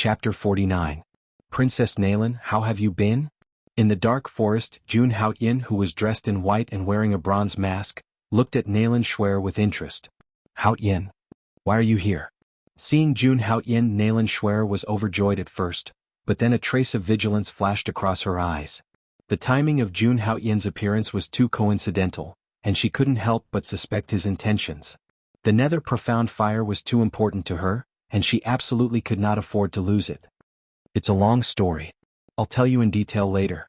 Chapter 49. Princess Nalan, how have you been? In the dark forest, Jun Haoyin, who was dressed in white and wearing a bronze mask, looked at Nalan Shuer with interest. Haoyin, why are you here? Seeing Jun Haoyin, Nalan Shuer was overjoyed at first, but then a trace of vigilance flashed across her eyes. The timing of Jun Haoyin's appearance was too coincidental, and she couldn't help but suspect his intentions. The nether profound fire was too important to her, and she absolutely could not afford to lose it. It's a long story. I'll tell you in detail later.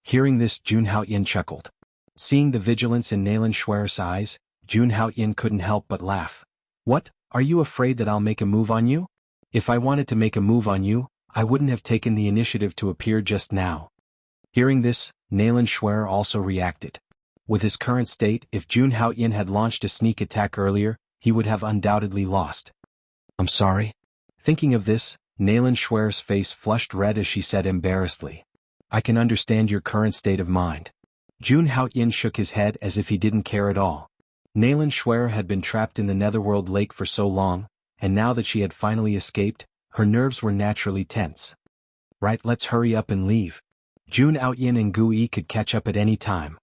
Hearing this, Jun Haoyin chuckled. Seeing the vigilance in Nalan Shuer's eyes, Jun Haoyin couldn't help but laugh. What, are you afraid that I'll make a move on you? If I wanted to make a move on you, I wouldn't have taken the initiative to appear just now. Hearing this, Nalan Shuer also reacted. With his current state, if Jun Haoyin had launched a sneak attack earlier, he would have undoubtedly lost. I'm sorry. Thinking of this, Nalan Shuer's face flushed red as she said embarrassedly. I can understand your current state of mind. Jun Haoyin shook his head as if he didn't care at all. Nalan Shuer had been trapped in the Netherworld Lake for so long, and now that she had finally escaped, her nerves were naturally tense. Right, let's hurry up and leave. Jun Haoyin and Gu Yi could catch up at any time.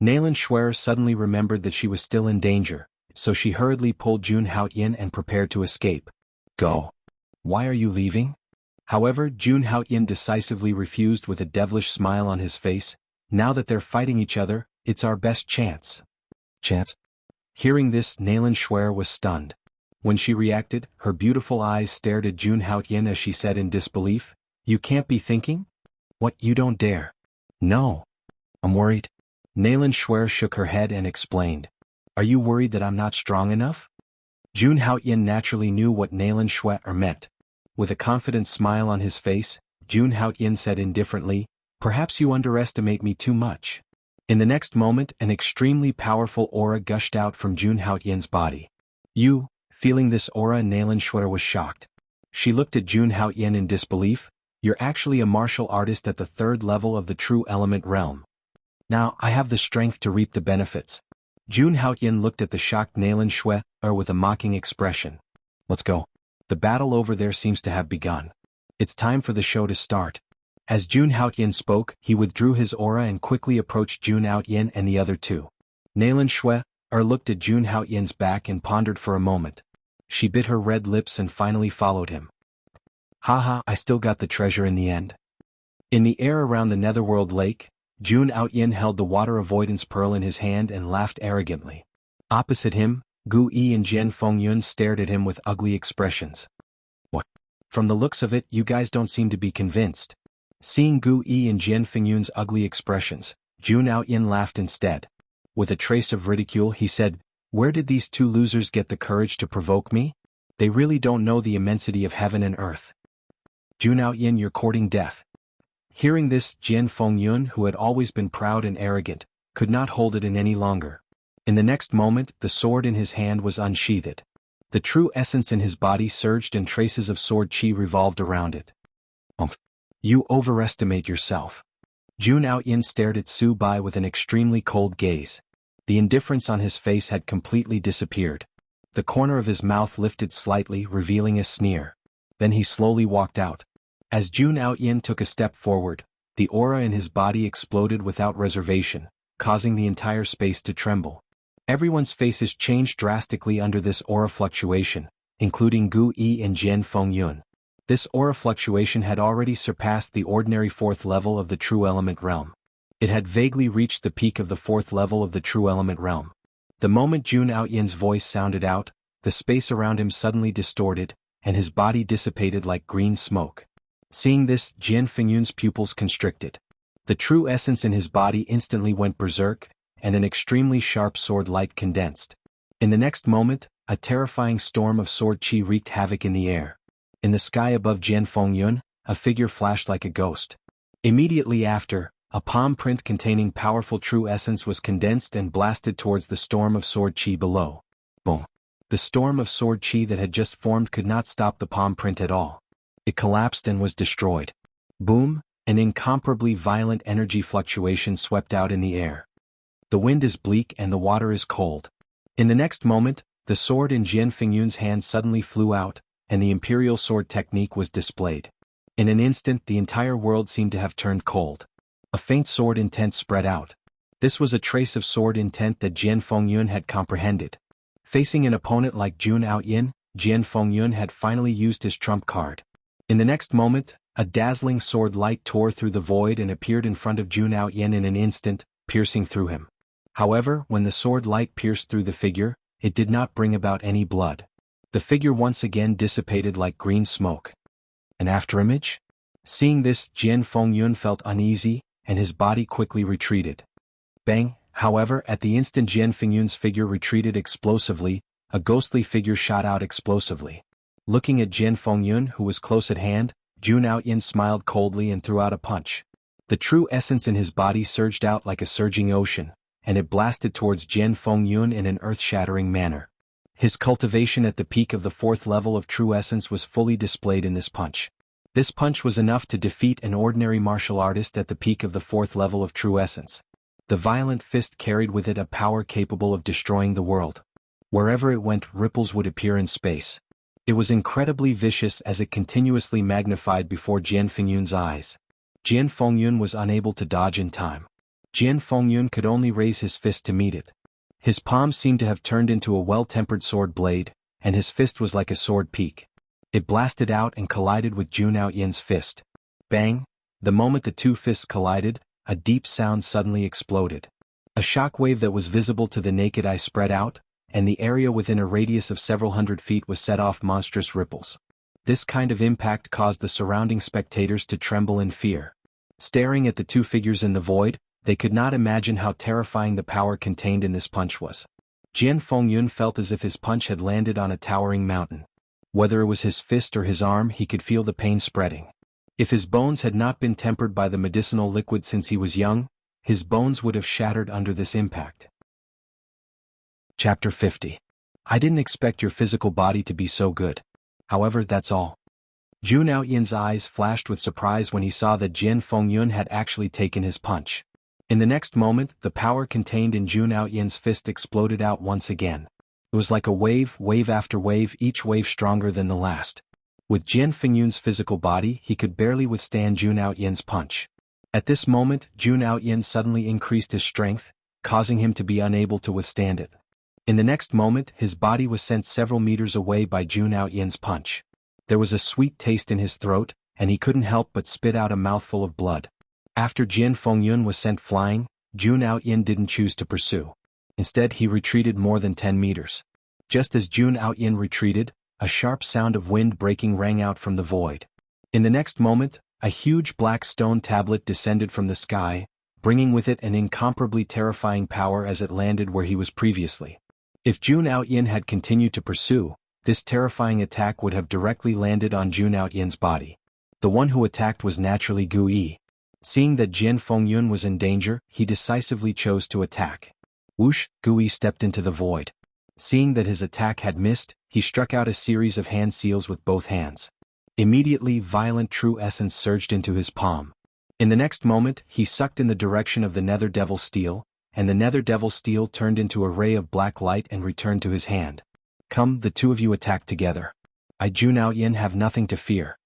Nalan Shuer suddenly remembered that she was still in danger, so she hurriedly pulled Jun Haoyin and prepared to escape. Go. Why are you leaving? However, Jun Haoyin decisively refused with a devilish smile on his face. Now that they're fighting each other, it's our best chance. Chance? Hearing this, Nalan Shuer was stunned. When she reacted, her beautiful eyes stared at Jun Haoyin as she said in disbelief, You can't be thinking? What, you don't dare? No. I'm worried. Nalan Shuer shook her head and explained. Are you worried that I'm not strong enough? Jun Haoyin naturally knew what Nalan Shuer meant. With a confident smile on his face, Jun Haoyin said indifferently, Perhaps you underestimate me too much. In the next moment, an extremely powerful aura gushed out from Jun Haoyin's body. You, feeling this aura, Nalan Shuer was shocked. She looked at Jun Haoyin in disbelief. You're actually a martial artist at the 3rd level of the true element realm. Now, I have the strength to reap the benefits. Jun Haoyin looked at the shocked Nalan Shuer with a mocking expression. Let's go. The battle over there seems to have begun. It's time for the show to start. As Jun Haoyin spoke, he withdrew his aura and quickly approached Jun Haoyin and the other two. Nalan Shuer looked at Jun Haoyin's back and pondered for a moment. She bit her red lips and finally followed him. Haha, I still got the treasure in the end. In the air around the Netherworld Lake, Jun Haoyin held the water avoidance pearl in his hand and laughed arrogantly. Opposite him, Gu Yi and Jian Fengyun stared at him with ugly expressions. What? From the looks of it, you guys don't seem to be convinced. Seeing Gu Yi and Jian Fengyun's ugly expressions, Jun Haoyin laughed instead. With a trace of ridicule, he said, Where did these two losers get the courage to provoke me? They really don't know the immensity of heaven and earth. Jun Haoyin, you're courting death. Hearing this, Jian Fengyun, who had always been proud and arrogant, could not hold it in any longer. In the next moment, the sword in his hand was unsheathed. The true essence in his body surged and traces of sword chi revolved around it. You overestimate yourself. Jun Haoyin stared at Su Bai with an extremely cold gaze. The indifference on his face had completely disappeared. The corner of his mouth lifted slightly, revealing a sneer. Then he slowly walked out. As Jun Haoyin took a step forward, the aura in his body exploded without reservation, causing the entire space to tremble. Everyone's faces changed drastically under this aura fluctuation, including Gu Yi and Jian Fengyun. This aura fluctuation had already surpassed the ordinary 4th level of the true element realm. It had vaguely reached the peak of the 4th level of the true element realm. The moment Jun Haoyin's voice sounded out, the space around him suddenly distorted, and his body dissipated like green smoke. Seeing this, Jian Fengyun's pupils constricted. The true essence in his body instantly went berserk, and an extremely sharp sword light condensed. In the next moment, a terrifying storm of sword chi wreaked havoc in the air. In the sky above Jian Fengyun, a figure flashed like a ghost. Immediately after, a palm print containing powerful true essence was condensed and blasted towards the storm of sword chi below. Boom. The storm of sword chi that had just formed could not stop the palm print at all. It collapsed and was destroyed. Boom, an incomparably violent energy fluctuation swept out in the air. The wind is bleak and the water is cold. In the next moment, the sword in Jian Fengyun's hand suddenly flew out, and the imperial sword technique was displayed. In an instant the entire world seemed to have turned cold. A faint sword intent spread out. This was a trace of sword intent that Jian Fengyun had comprehended. Facing an opponent like Jun Outyin, Jian Fengyun had finally used his trump card. In the next moment, a dazzling sword light tore through the void and appeared in front of Jun Outyin in an instant, piercing through him. However, when the sword light pierced through the figure, it did not bring about any blood. The figure once again dissipated like green smoke. An afterimage? Seeing this, Jian Fengyun felt uneasy, and his body quickly retreated. Bang! However, at the instant Jian Fengyun's figure retreated explosively, a ghostly figure shot out explosively. Looking at Jian Fengyun, who was close at hand, Jun Outyin smiled coldly and threw out a punch. The true essence in his body surged out like a surging ocean, and it blasted towards Jian Fengyun in an earth-shattering manner. His cultivation at the peak of the 4th level of true essence was fully displayed in this punch. This punch was enough to defeat an ordinary martial artist at the peak of the 4th level of true essence. The violent fist carried with it a power capable of destroying the world. Wherever it went, ripples would appear in space. It was incredibly vicious as it continuously magnified before Jian Fengyun's eyes. Jian Fengyun was unable to dodge in time. Jian Fengyun could only raise his fist to meet it. His palm seemed to have turned into a well-tempered sword blade, and his fist was like a sword peak. It blasted out and collided with Jun Outyin's fist. Bang! The moment the two fists collided, a deep sound suddenly exploded. A shockwave that was visible to the naked eye spread out, and the area within a radius of several hundred feet was set off monstrous ripples. This kind of impact caused the surrounding spectators to tremble in fear. Staring at the two figures in the void, they could not imagine how terrifying the power contained in this punch was. Jian Fengyun felt as if his punch had landed on a towering mountain. Whether it was his fist or his arm, he could feel the pain spreading. If his bones had not been tempered by the medicinal liquid since he was young, his bones would have shattered under this impact. Chapter 50. I didn't expect your physical body to be so good. However, that's all. Jun Outyin's eyes flashed with surprise when he saw that Jian Fengyun had actually taken his punch. In the next moment, the power contained in Jun Outyin's fist exploded out once again. It was like a wave after wave, each wave stronger than the last. With Jian Fengyun's physical body, he could barely withstand Jun Outyin's punch. At this moment, Jun Outyin suddenly increased his strength, causing him to be unable to withstand it. In the next moment, his body was sent several meters away by Jun Outyin's punch. There was a sweet taste in his throat, and he couldn't help but spit out a mouthful of blood. After Jian Fengyun was sent flying, Jun Outyin didn't choose to pursue. Instead, he retreated more than 10 meters. Just as Jun Outyin retreated, a sharp sound of wind breaking rang out from the void. In the next moment, a huge black stone tablet descended from the sky, bringing with it an incomparably terrifying power as it landed where he was previously. If Jun Outyin had continued to pursue, this terrifying attack would have directly landed on Jun Outyin's body. The one who attacked was naturally Gu Yi. Seeing that Jian Fengyun was in danger, he decisively chose to attack. Whoosh! Gu Yi stepped into the void. Seeing that his attack had missed, he struck out a series of hand seals with both hands. Immediately, violent true essence surged into his palm. In the next moment, he sucked in the direction of the Nether Devil Steel, and the Nether Devil Steel turned into a ray of black light and returned to his hand. Come, the two of you attack together. I, Jun Outyin, have nothing to fear.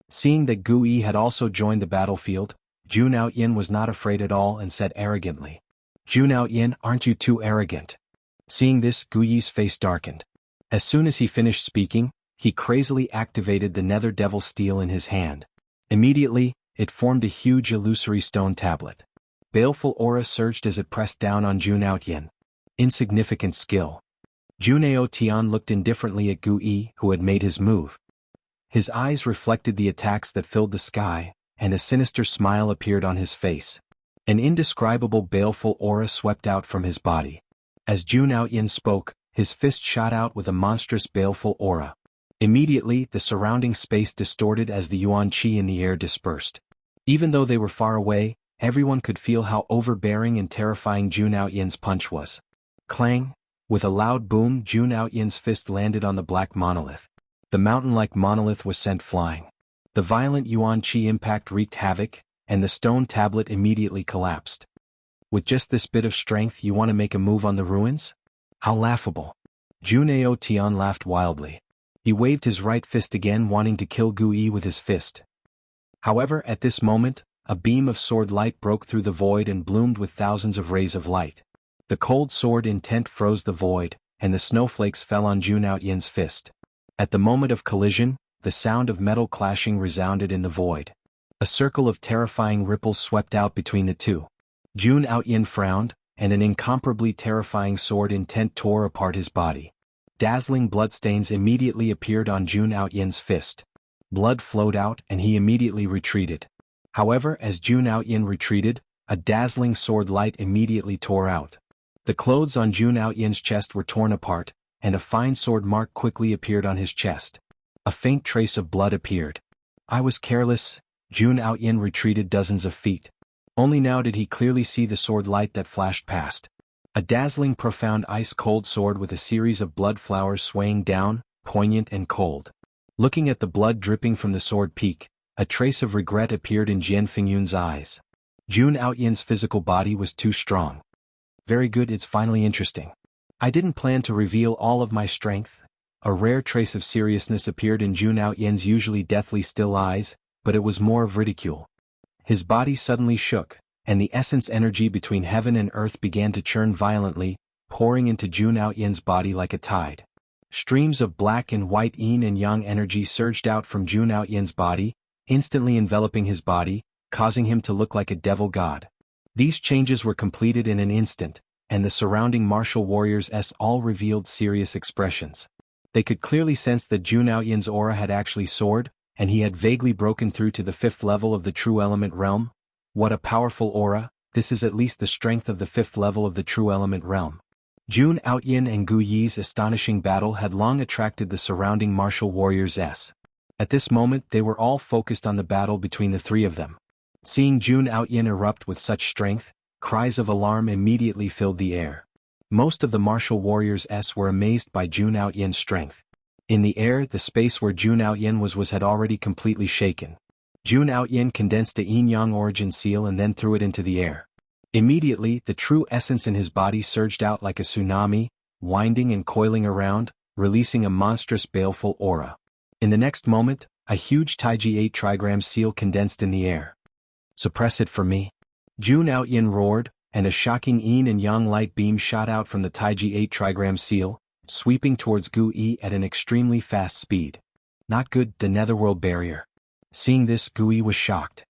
Seeing that Gu Yi had also joined the battlefield, Jun Outyin was not afraid at all and said arrogantly, Jun Outyin, aren't you too arrogant? Seeing this, Gu Yi's face darkened. As soon as he finished speaking, he crazily activated the Nether Devil Steel in his hand. Immediately, it formed a huge illusory stone tablet. Baleful aura surged as it pressed down on Jun Outyin. Insignificant skill. Juneo Tian looked indifferently at Gu Yi, who had made his move. His eyes reflected the attacks that filled the sky, and a sinister smile appeared on his face. An indescribable baleful aura swept out from his body. As Jun Outyin spoke, his fist shot out with a monstrous baleful aura. Immediately, the surrounding space distorted as the yuan qi in the air dispersed. Even though they were far away, everyone could feel how overbearing and terrifying Jun Outyin's punch was. Clang! With a loud boom, Jun Outyin's fist landed on the black monolith. The mountain-like monolith was sent flying. The violent yuan qi impact wreaked havoc, and the stone tablet immediately collapsed. With just this bit of strength, you want to make a move on the ruins? How laughable. Juneo Tian laughed wildly. He waved his right fist again, wanting to kill Gu Yi with his fist. However, at this moment, a beam of sword light broke through the void and bloomed with thousands of rays of light. The cold sword intent froze the void, and the snowflakes fell on Jun Outyen's fist. At the moment of collision, the sound of metal clashing resounded in the void. A circle of terrifying ripples swept out between the two. Jun Outyen frowned, and an incomparably terrifying sword intent tore apart his body. Dazzling bloodstains immediately appeared on Jun Outyen's fist. Blood flowed out and he immediately retreated. However, as Jun Outyen retreated, a dazzling sword light immediately tore out. The clothes on Jun Outyen's chest were torn apart, and a fine sword mark quickly appeared on his chest. A faint trace of blood appeared. I was careless. Jun Outyen retreated dozens of feet. Only now did he clearly see the sword light that flashed past. A dazzling, profound ice-cold sword with a series of blood flowers swaying down, poignant and cold. Looking at the blood dripping from the sword peak, a trace of regret appeared in Jian Fingyun's eyes. Jun Outyen's physical body was too strong. Very good, it's finally interesting. I didn't plan to reveal all of my strength. A rare trace of seriousness appeared in Jun Outyen's usually deathly still eyes, but it was more of ridicule. His body suddenly shook, and the essence energy between heaven and earth began to churn violently, pouring into Jun Outyen's body like a tide. Streams of black and white yin and yang energy surged out from Jun Outyen's body, instantly enveloping his body, causing him to look like a devil god. These changes were completed in an instant, and the surrounding martial warriors all revealed serious expressions. They could clearly sense that Jun Outyen's aura had actually soared, and he had vaguely broken through to the 5th level of the true element realm. What a powerful aura! This is at least the strength of the 5th level of the true element realm. Jun Outyen and Gu Yi's astonishing battle had long attracted the surrounding martial warriors. At this moment they were all focused on the battle between the three of them. Seeing Jun Outyen erupt with such strength, cries of alarm immediately filled the air. Most of the martial warriors were amazed by Jun Outyen's strength. In the air, the space where Jun Outyen was had already completely shaken. Jun Outyen condensed a yin-yang origin seal and then threw it into the air. Immediately, the true essence in his body surged out like a tsunami, winding and coiling around, releasing a monstrous baleful aura. In the next moment, a huge Taiji 8 trigram seal condensed in the air. Suppress it for me. Jun Outyen roared, and a shocking yin and yang light beam shot out from the Taiji 8 trigram seal, sweeping towards Gu Yi at an extremely fast speed. Not good, the netherworld barrier. Seeing this, Gu Yi was shocked.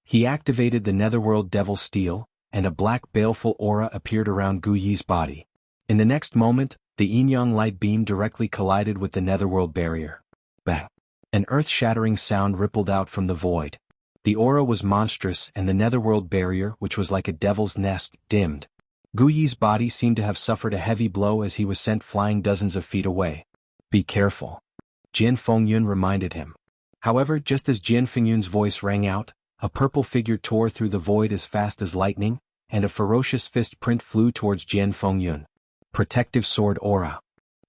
He activated the netherworld devil steel, and a black baleful aura appeared around Gu Yi's body. In the next moment, the yin-yang light beam directly collided with the netherworld barrier. Bang! An earth-shattering sound rippled out from the void. The aura was monstrous and the netherworld barrier, which was like a devil's nest, dimmed. Gu Yi's body seemed to have suffered a heavy blow as he was sent flying dozens of feet away. Be careful. Jian Fengyun reminded him. However, just as Jian Fengyun's voice rang out, a purple figure tore through the void as fast as lightning, and a ferocious fist print flew towards Jian Fengyun. Protective sword aura.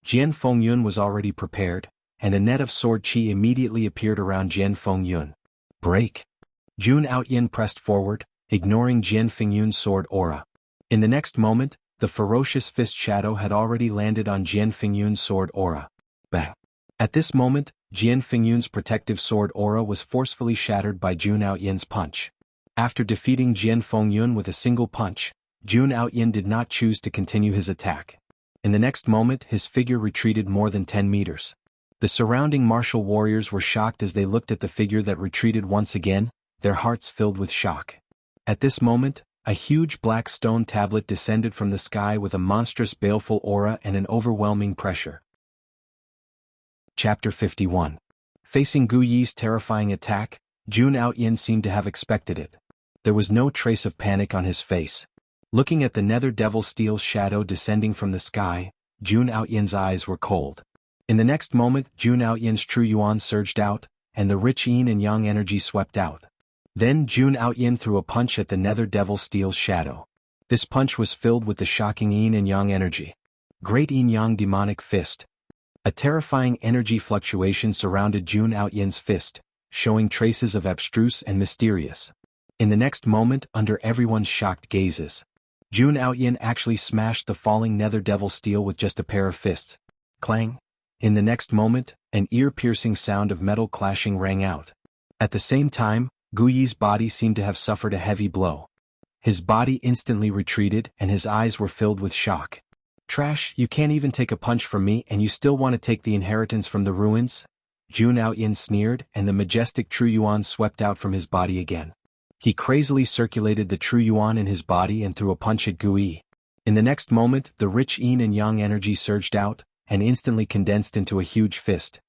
Jian Fengyun was already prepared, and a net of sword chi immediately appeared around Jian Fengyun. Break! Jun Outyen pressed forward, ignoring Jian Fengyun's sword aura. In the next moment, the ferocious fist shadow had already landed on Jian Fengyun's sword aura. Bang! At this moment, Jian Fengyun's protective sword aura was forcefully shattered by Jun Outyen's punch. After defeating Jian Fengyun with a single punch, Jun Outyen did not choose to continue his attack. In the next moment, his figure retreated more than 10 meters. The surrounding martial warriors were shocked as they looked at the figure that retreated once again, their hearts filled with shock. At this moment, a huge black stone tablet descended from the sky with a monstrous baleful aura and an overwhelming pressure. Chapter 51. Facing Gu Yi's terrifying attack, Jun Outyen seemed to have expected it. There was no trace of panic on his face. Looking at the nether devil steel shadow descending from the sky, Jun Outyen's eyes were cold. In the next moment, Jun Outyen's true yuan surged out, and the rich yin and yang energy swept out. Then Jun Outyen threw a punch at the nether devil steel's shadow. This punch was filled with the shocking yin and yang energy. Great yin-yang demonic fist. A terrifying energy fluctuation surrounded Jun Outyen's fist, showing traces of abstruse and mysterious. In the next moment, under everyone's shocked gazes, Jun Outyen actually smashed the falling nether devil steel with just a pair of fists. Clang! In the next moment, an ear-piercing sound of metal clashing rang out. At the same time, Gu Yi's body seemed to have suffered a heavy blow. His body instantly retreated and his eyes were filled with shock. "Trash, you can't even take a punch from me and you still want to take the inheritance from the ruins?" Jun Aoyin sneered, and the majestic True Yuan swept out from his body again. He crazily circulated the True Yuan in his body and threw a punch at Gu Yi. In the next moment, the rich yin and yang energy surged out, and instantly condensed into a huge fist.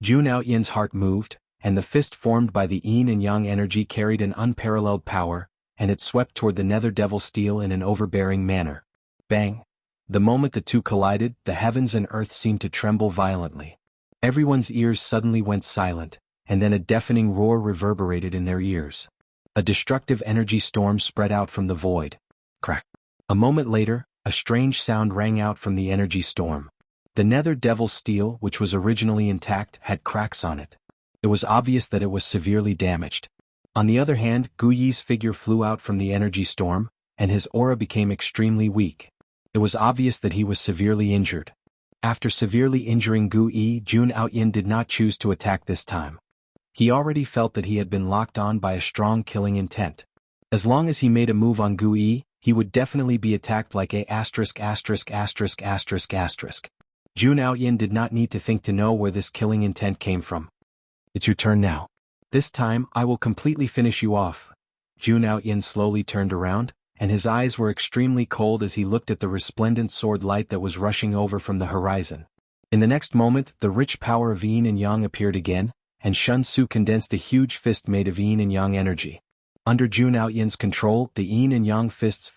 Jun Aoyin's heart moved, and the fist formed by the yin and yang energy carried an unparalleled power, and it swept toward the nether devil steel in an overbearing manner. Bang! The moment the two collided, the heavens and earth seemed to tremble violently. Everyone's ears suddenly went silent, and then a deafening roar reverberated in their ears. A destructive energy storm spread out from the void. Crack! A moment later, a strange sound rang out from the energy storm. The nether devil steel, which was originally intact, had cracks on it. It was obvious that it was severely damaged. On the other hand, Gu Yi's figure flew out from the energy storm, and his aura became extremely weak. It was obvious that he was severely injured. After severely injuring Gu Yi, Jun Aoyin did not choose to attack this time. He already felt that he had been locked on by a strong killing intent. As long as he made a move on Gu Yi, he would definitely be attacked like a asterisk asterisk asterisk asterisk asterisk. Jun Aoyin did not need to think to know where this killing intent came from. "It's your turn now. This time, I will completely finish you off." Jun Aoyin slowly turned around, and his eyes were extremely cold as he looked at the resplendent sword light that was rushing over from the horizon. In the next moment, the rich power of yin and yang appeared again, and Shun Tzu condensed a huge fist made of yin and yang energy. Under Jun Aoyin's control, the yin and yang fist,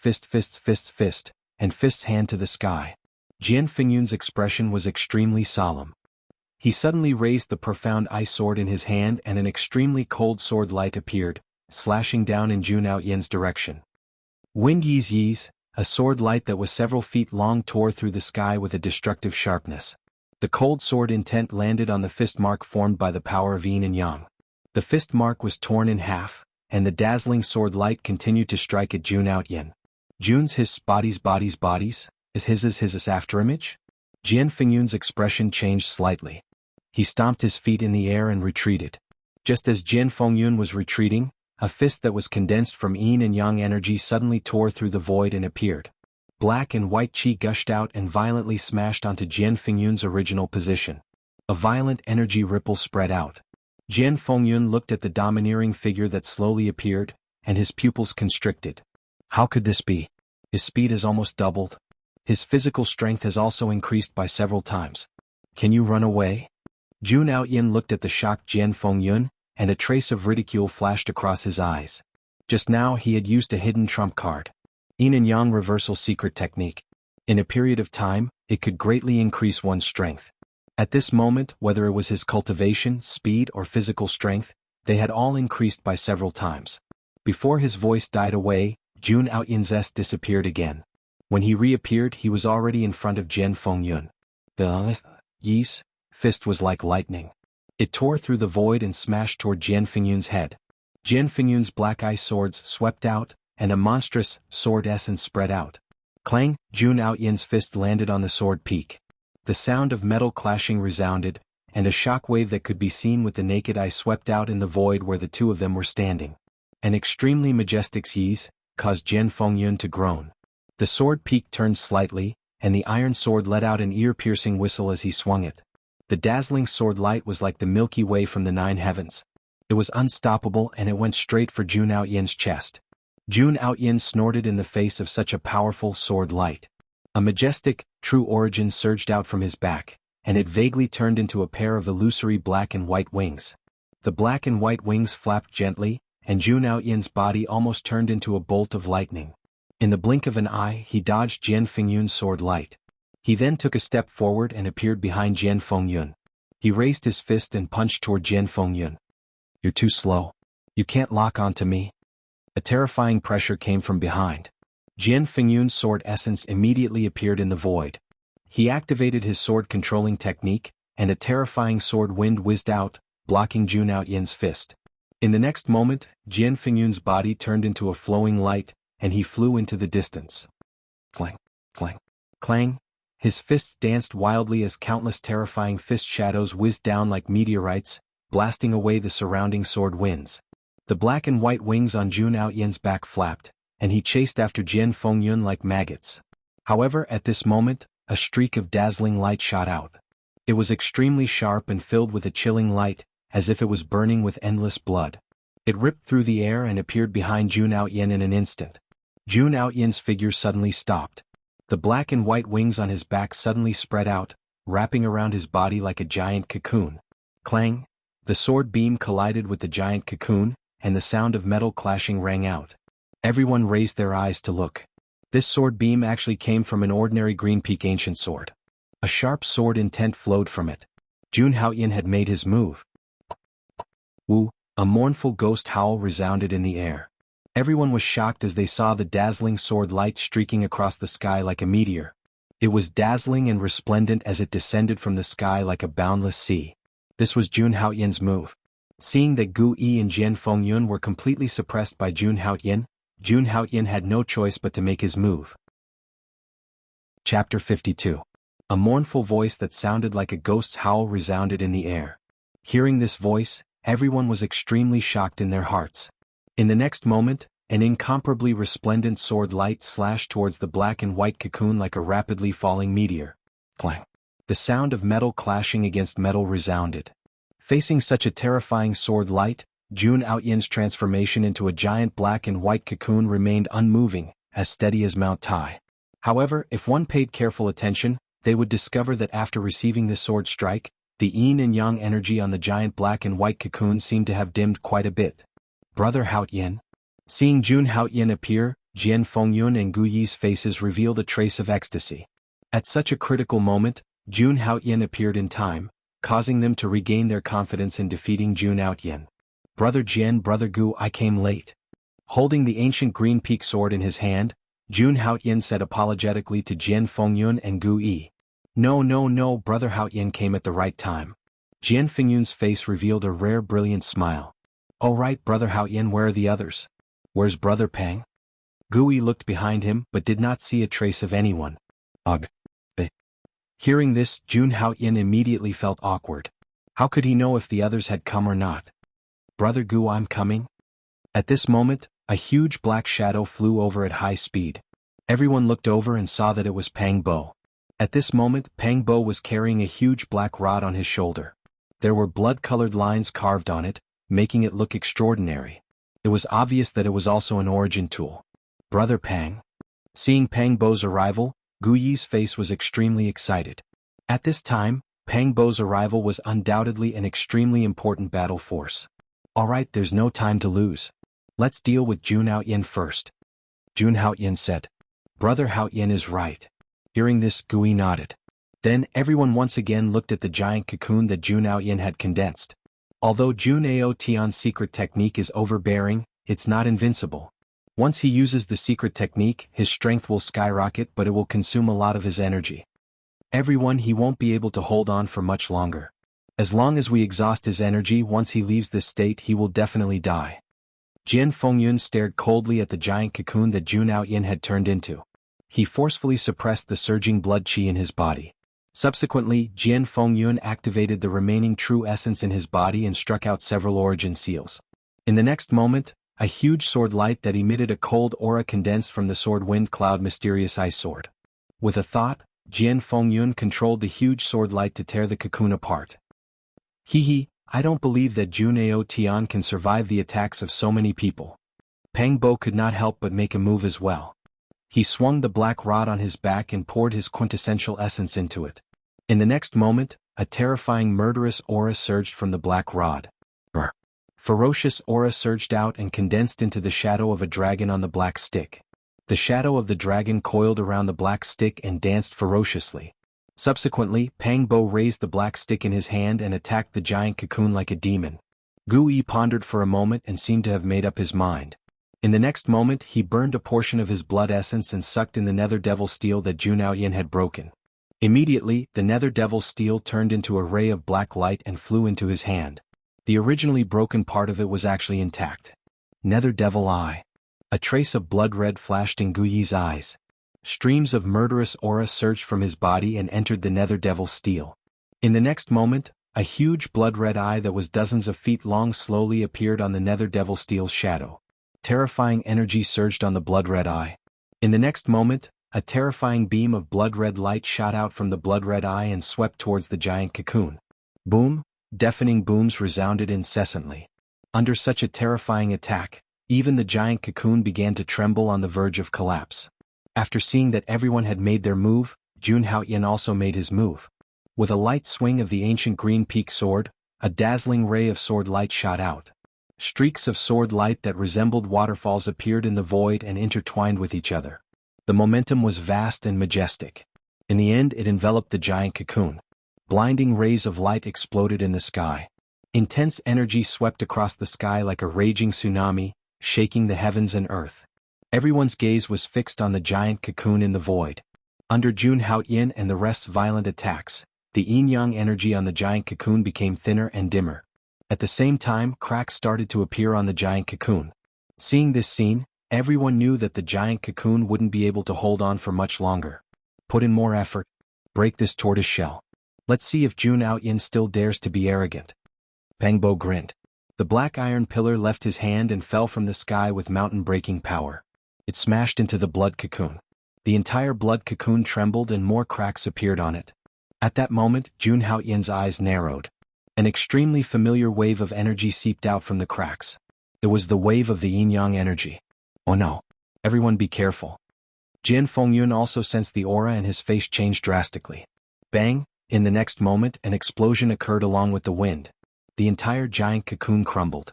and fist's hand to the sky. Jian Fingyun's expression was extremely solemn. He suddenly raised the profound ice sword in his hand and an extremely cold sword light appeared, slashing down in Jun Aoyin's direction. Wind Yi's, a sword light that was several feet long tore through the sky with a destructive sharpness. The cold sword intent landed on the fist mark formed by the power of yin and yang. The fist mark was torn in half, and the dazzling sword light continued to strike at Jun Aoyin. Jun's his bodies, is his afterimage? Jian Fingyun's expression changed slightly. He stomped his feet in the air and retreated. Just as Jian Fingyun was retreating, a fist that was condensed from yin and yang energy suddenly tore through the void and appeared. Black and white qi gushed out and violently smashed onto Jian Fingyun's original position. A violent energy ripple spread out. Jian Fingyun looked at the domineering figure that slowly appeared, and his pupils constricted. How could this be? His speed has almost doubled. His physical strength has also increased by several times. Can you run away? Jun Aoyin looked at the shocked Jian Fingyun, and a trace of ridicule flashed across his eyes. Just now he had used a hidden trump card. Yin and Yang reversal secret technique. In a period of time, it could greatly increase one's strength. At this moment, whether it was his cultivation, speed, or physical strength, they had all increased by several times. Before his voice died away, Jun Aoyin's S disappeared again. When he reappeared, he was already in front of Jian Fingyun. The Yi's fist was like lightning. It tore through the void and smashed toward Jian Fingyun's head. Jian Fingyun's black ice swords swept out, and a monstrous sword essence spread out. Clang! Jun Aoyin's fist landed on the sword peak. The sound of metal clashing resounded, and a shockwave that could be seen with the naked eye swept out in the void where the two of them were standing. An extremely majestic yi's caused Jian Fingyun to groan. The sword peak turned slightly, and the iron sword let out an ear-piercing whistle as he swung it. The dazzling sword light was like the Milky Way from the 9 heavens. It was unstoppable and it went straight for Jun Aoyin's chest. Jun Aoyin snorted in the face of such a powerful sword light. A majestic, true origin surged out from his back, and it vaguely turned into a pair of illusory black and white wings. The black and white wings flapped gently, and Jun Aoyin's body almost turned into a bolt of lightning. In the blink of an eye, he dodged Jian Fingyun's sword light. He then took a step forward and appeared behind Jian Fingyun. He raised his fist and punched toward Jian Fingyun. "You're too slow. You can't lock onto me." A terrifying pressure came from behind. Jian Fingyun's sword essence immediately appeared in the void. He activated his sword controlling technique, and a terrifying sword wind whizzed out, blocking Jun Aoyin's fist. In the next moment, Jian Fingyun's body turned into a flowing light, and he flew into the distance. Clang, clang, clang. His fists danced wildly as countless terrifying fist shadows whizzed down like meteorites, blasting away the surrounding sword winds. The black and white wings on Jun Aoyan's back flapped, and he chased after Jian Fengyun like maggots. However, at this moment, a streak of dazzling light shot out. It was extremely sharp and filled with a chilling light, as if it was burning with endless blood. It ripped through the air and appeared behind Jun Aoyan in an instant. Jun Aoyan's figure suddenly stopped. The black and white wings on his back suddenly spread out, wrapping around his body like a giant cocoon. Clang! The sword beam collided with the giant cocoon, and the sound of metal clashing rang out. Everyone raised their eyes to look. This sword beam actually came from an ordinary Green Peak ancient sword. A sharp sword intent flowed from it. Jun Aoyan had made his move. Woo! A mournful ghost howl resounded in the air. Everyone was shocked as they saw the dazzling sword light streaking across the sky like a meteor. It was dazzling and resplendent as it descended from the sky like a boundless sea. This was Jun Aoyan's move. Seeing that Gu Yi and Jian Fengyun were completely suppressed by Jun Aoyan had no choice but to make his move. Chapter 52. A mournful voice that sounded like a ghost's howl resounded in the air. Hearing this voice, everyone was extremely shocked in their hearts. In the next moment, an incomparably resplendent sword light slashed towards the black and white cocoon like a rapidly falling meteor. Clang! The sound of metal clashing against metal resounded. Facing such a terrifying sword light, Jun Aoyan's transformation into a giant black and white cocoon remained unmoving, as steady as Mount Tai. However, if one paid careful attention, they would discover that after receiving this sword strike, the yin and yang energy on the giant black and white cocoon seemed to have dimmed quite a bit. Brother Aoyan. Seeing Jun Aoyan appear, Jian Fengyun and Gu Yi's faces revealed a trace of ecstasy. At such a critical moment, Jun Aoyan appeared in time, causing them to regain their confidence in defeating Jun Aoyan. Brother Jian, Brother Gu, I came late. Holding the ancient Green Peak sword in his hand, Jun Aoyan said apologetically to Jian Fengyun and Gu Yi. No, Brother Aoyan came at the right time. Jian Fengyun's face revealed a rare brilliant smile. All right, Brother Aoyan, where are the others? Where's Brother Pang? Gu Yi looked behind him but did not see a trace of anyone. Ugh. Hearing this, Jun Aoyan immediately felt awkward. How could he know if the others had come or not? Brother Gu, I'm coming. At this moment, a huge black shadow flew over at high speed. Everyone looked over and saw that it was Pang Bo. At this moment, Pang Bo was carrying a huge black rod on his shoulder. There were blood-colored lines carved on it, making it look extraordinary. It was obvious that it was also an origin tool. Brother Pang. Seeing Pang Bo's arrival, Gu Yi's face was extremely excited. At this time, Pang Bo's arrival was undoubtedly an extremely important battle force. Alright, there's no time to lose. Let's deal with Jun Aoyan first. Jun Aoyan said. Brother Aoyan is right. Hearing this, Gu Yi nodded. Then everyone once again looked at the giant cocoon that Jun Aoyan had condensed. Although Jun Aoyan's secret technique is overbearing, it's not invincible. Once he uses the secret technique, his strength will skyrocket, but it will consume a lot of his energy. He won't be able to hold on for much longer. As long as we exhaust his energy, once he leaves this state he will definitely die. Jian Fengyun stared coldly at the giant cocoon that Jun Aoyan had turned into. He forcefully suppressed the surging blood qi in his body. Subsequently, Jian Fengyun activated the remaining true essence in his body and struck out several origin seals. In the next moment, a huge sword light that emitted a cold aura condensed from the sword wind cloud mysterious ice sword. With a thought, Jian Fengyun controlled the huge sword light to tear the cocoon apart. I don't believe that Jun Aoyan can survive the attacks of so many people. Pang Bo could not help but make a move as well. He swung the black rod on his back and poured his quintessential essence into it. In the next moment, a terrifying murderous aura surged from the black rod. Ferocious aura surged out and condensed into the shadow of a dragon on the black stick. The shadow of the dragon coiled around the black stick and danced ferociously. Subsequently, Pang Bo raised the black stick in his hand and attacked the giant cocoon like a demon. Gu Yi pondered for a moment and seemed to have made up his mind. In the next moment, he burned a portion of his blood essence and sucked in the nether devil steel that Jun Aoyan had broken. Immediately, the nether devil steel turned into a ray of black light and flew into his hand. The originally broken part of it was actually intact. Nether devil eye. A trace of blood red flashed in Gu Yi's eyes. Streams of murderous aura surged from his body and entered the nether devil's steel. In the next moment, a huge blood-red eye that was dozens of feet long slowly appeared on the nether devil steel's shadow. Terrifying energy surged on the blood-red eye. In the next moment, a terrifying beam of blood-red light shot out from the blood-red eye and swept towards the giant cocoon. Boom! Deafening booms resounded incessantly. Under such a terrifying attack, even the giant cocoon began to tremble on the verge of collapse. After seeing that everyone had made their move, Jun Haoyan also made his move. With a light swing of the ancient green peak sword, a dazzling ray of sword light shot out. Streaks of sword light that resembled waterfalls appeared in the void and intertwined with each other. The momentum was vast and majestic. In the end, it enveloped the giant cocoon. Blinding rays of light exploded in the sky. Intense energy swept across the sky like a raging tsunami, shaking the heavens and earth. Everyone's gaze was fixed on the giant cocoon in the void. Under Jun Haoyan and the rest's violent attacks, the yin-yang energy on the giant cocoon became thinner and dimmer. At the same time, cracks started to appear on the giant cocoon. Seeing this scene, everyone knew that the giant cocoon wouldn't be able to hold on for much longer. Put in more effort. Break this tortoise shell. Let's see if Jun Haoyan still dares to be arrogant. Pang Bo grinned. The black iron pillar left his hand and fell from the sky with mountain-breaking power. It smashed into the blood cocoon. The entire blood cocoon trembled and more cracks appeared on it. At that moment, Jun Haoyan's eyes narrowed. An extremely familiar wave of energy seeped out from the cracks. It was the wave of the yin-yang energy. Oh no. Everyone be careful. Jian Fengyun also sensed the aura and his face changed drastically. Bang! In the next moment, an explosion occurred along with the wind. The entire giant cocoon crumbled.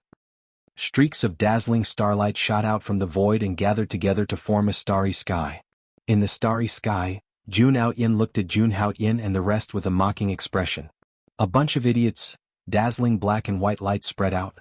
Streaks of dazzling starlight shot out from the void and gathered together to form a starry sky. In the starry sky, Jun Haoyan looked at Jun Haoyan and the rest with a mocking expression. A bunch of idiots. Dazzling black and white light spread out.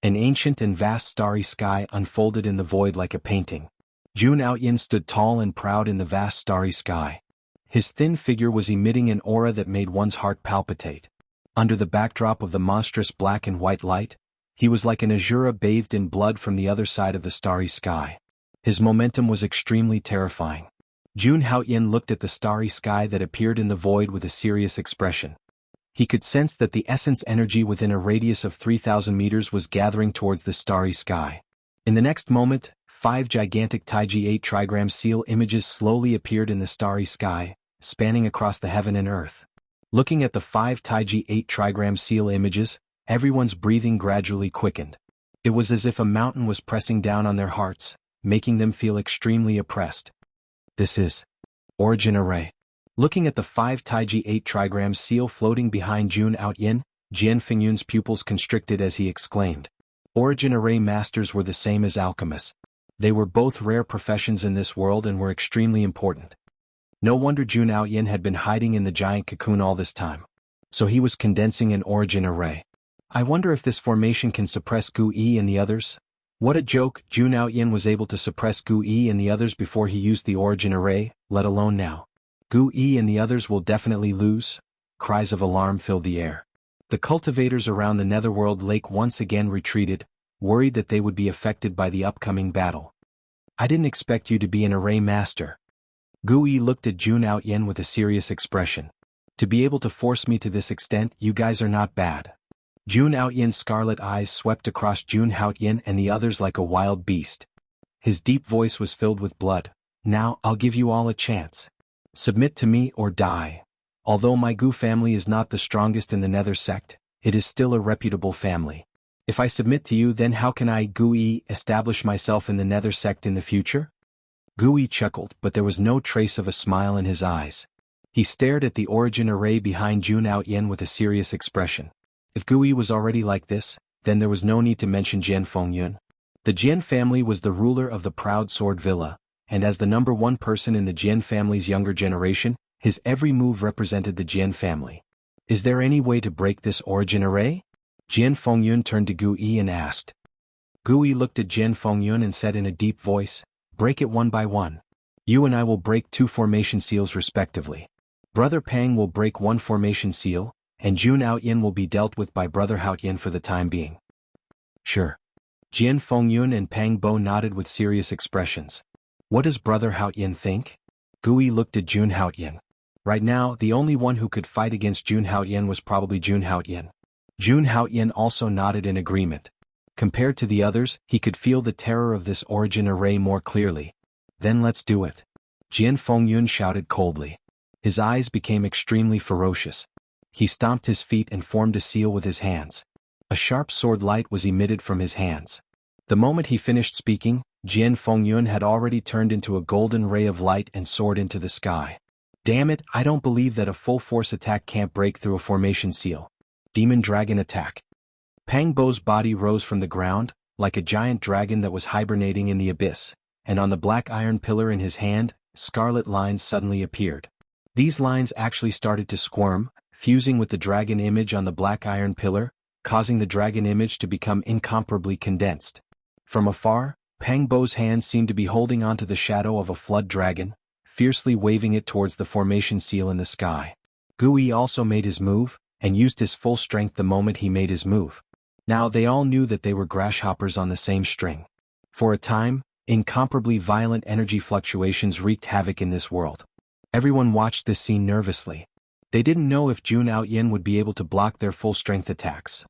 An ancient and vast starry sky unfolded in the void like a painting. Jun Haoyan stood tall and proud in the vast starry sky. His thin figure was emitting an aura that made one's heart palpitate. Under the backdrop of the monstrous black and white light, he was like an Azura bathed in blood from the other side of the starry sky. His momentum was extremely terrifying. Jun Haoyan looked at the starry sky that appeared in the void with a serious expression. He could sense that the essence energy within a radius of 3,000 meters was gathering towards the starry sky. In the next moment, 5 gigantic Taiji 8 trigram seal images slowly appeared in the starry sky, spanning across the heaven and earth. Looking at the 5 Taiji 8 trigram seal images, everyone's breathing gradually quickened. It was as if a mountain was pressing down on their hearts, making them feel extremely oppressed. This is Origin Array. Looking at the 5 Taiji 8 trigram seal floating behind Jun Haoyan, Jian Fengyun's pupils constricted as he exclaimed. Origin Array masters were the same as alchemists. They were both rare professions in this world and were extremely important. No wonder Jun Haoyan had been hiding in the giant cocoon all this time. So he was condensing an origin array. I wonder if this formation can suppress Gu Yi and the others? What a joke! Jun Haoyan was able to suppress Gu Yi and the others before he used the origin array, let alone now. Gu Yi and the others will definitely lose. Cries of alarm filled the air. The cultivators around the Netherworld Lake once again retreated, worried that they would be affected by the upcoming battle. I didn't expect you to be an array master. Gu Yi looked at Jun Haoyan with a serious expression. To be able to force me to this extent, you guys are not bad. Jun Haoyan's scarlet eyes swept across Jun Haoyan and the others like a wild beast. His deep voice was filled with blood. Now, I'll give you all a chance. Submit to me or die. Although my Gu family is not the strongest in the Nether sect, it is still a reputable family. If I submit to you, then how can I, Gu Yi, establish myself in the Nether sect in the future? Gu Yi chuckled, but there was no trace of a smile in his eyes. He stared at the origin array behind Jun Haoyan with a serious expression. If Gu Yi was already like this, then there was no need to mention Jian Fengyun. The Jian family was the ruler of the Proud Sword Villa, and as the number one person in the Jian family's younger generation, his every move represented the Jian family. Is there any way to break this origin array? Jian Fengyun turned to Gu Yi and asked. Gu Yi looked at Jian Fengyun and said in a deep voice, break it one by one. You and I will break 2 formation seals respectively. Brother Pang will break 1 formation seal, and Jun Haoyan will be dealt with by Brother Haoyan for the time being. Sure. Jian Fengyun and Pang Bo nodded with serious expressions. What does Brother Haoyan think? Gui looked at Jun Haotian. Right now, the only one who could fight against Jun Haotian was probably Jun Haotian. Jun Haotian also nodded in agreement. Compared to the others, he could feel the terror of this origin array more clearly. Then let's do it. Jian Fengyun shouted coldly. His eyes became extremely ferocious. He stomped his feet and formed a seal with his hands. A sharp sword light was emitted from his hands. The moment he finished speaking, Jian Fengyun had already turned into a golden ray of light and soared into the sky. Damn it, I don't believe that a full-force attack can't break through a formation seal. Demon Dragon Attack. Pang Bo's body rose from the ground, like a giant dragon that was hibernating in the abyss, and on the black iron pillar in his hand, scarlet lines suddenly appeared. These lines actually started to squirm, fusing with the dragon image on the black iron pillar, causing the dragon image to become incomparably condensed. From afar, Pang Bo's hands seemed to be holding onto the shadow of a flood dragon, fiercely waving it towards the formation seal in the sky. Gui also made his move, and used his full strength the moment he made his move. Now they all knew that they were grasshoppers on the same string. For a time, incomparably violent energy fluctuations wreaked havoc in this world. Everyone watched this scene nervously. They didn't know if Jun Haotian would be able to block their full-strength attacks.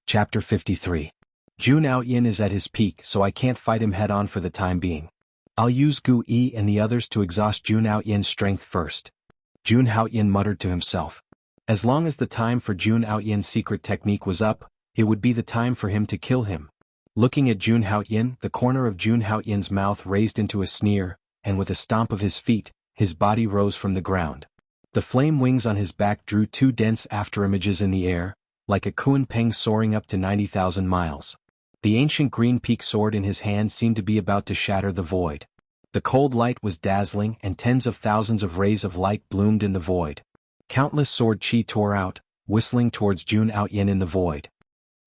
Chapter 53. Jun Haotian is at his peak, so I can't fight him head-on for the time being. I'll use Gui and the others to exhaust Jun Haotian's strength first. Jun Haotian muttered to himself. As long as the time for Jun Haotian's secret technique was up, it would be the time for him to kill him. Looking at Jun Haotian, the corner of Jun Haotian's mouth raised into a sneer, and with a stomp of his feet, his body rose from the ground. The flame wings on his back drew two dense afterimages in the air, like a Kunpeng soaring up to 90,000 miles. The ancient green peak sword in his hand seemed to be about to shatter the void. The cold light was dazzling and tens of thousands of rays of light bloomed in the void. Countless sword chi tore out, whistling towards Jun Haotian in the void.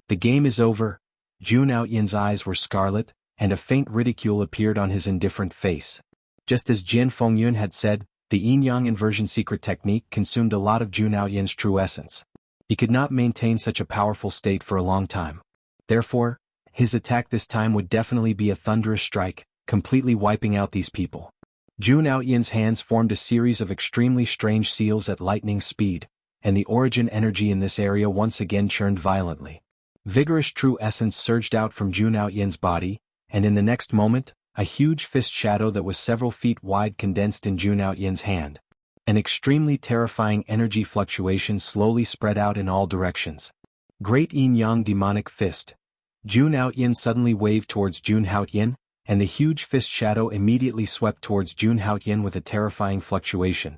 The game is over. Jun Haotian's eyes were scarlet, and a faint ridicule appeared on his indifferent face. Just as Jian Fengyun had said, the yin-yang inversion secret technique consumed a lot of Jun Haotian's true essence. He could not maintain such a powerful state for a long time. Therefore, his attack this time would definitely be a thunderous strike, completely wiping out these people. Jun Haotian's hands formed a series of extremely strange seals at lightning speed, and the origin energy in this area once again churned violently. Vigorous true essence surged out from Jun Haotian's body, and in the next moment, a huge fist shadow that was several feet wide condensed in Jun Haotian's hand. An extremely terrifying energy fluctuation slowly spread out in all directions. Great yin-yang demonic fist. Jun Haotian suddenly waved towards Jun Haotian, and the huge fist shadow immediately swept towards Jun Haotian with a terrifying fluctuation.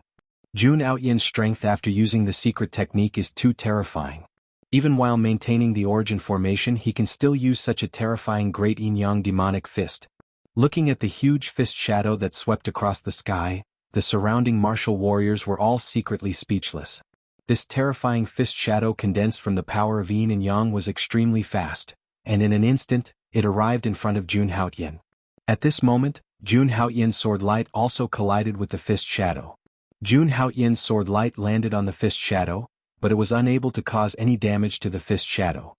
Jun Haotian's strength after using the secret technique is too terrifying. Even while maintaining the origin formation, he can still use such a terrifying great yin-yang demonic fist. Looking at the huge fist shadow that swept across the sky, the surrounding martial warriors were all secretly speechless. This terrifying fist shadow condensed from the power of yin and yang was extremely fast, and in an instant, it arrived in front of Jun Haotian. At this moment, Jun Haotian's sword light also collided with the fist shadow. Jun Haotian's sword light landed on the fist shadow, but it was unable to cause any damage to the fist shadow.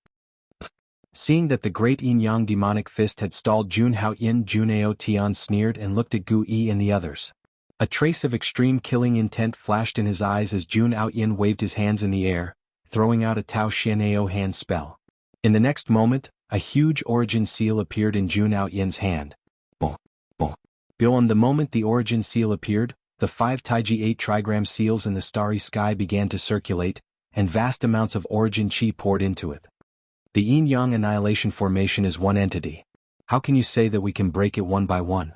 Seeing that the great yin-yang demonic fist had stalled Jun Haotian, Jun Haotian sneered and looked at Gui and the others. A trace of extreme killing intent flashed in his eyes as Jun Haotian waved his hands in the air, throwing out a Tao Xian'ao hand spell. In the next moment, a huge origin seal appeared in Jun Haotian's hand. Boom, boom. Beyond the moment the origin seal appeared, the 5 Taiji 8 trigram seals in the starry sky began to circulate, and vast amounts of origin chi poured into it. The yin-yang annihilation formation is one entity. How can you say that we can break it one by one?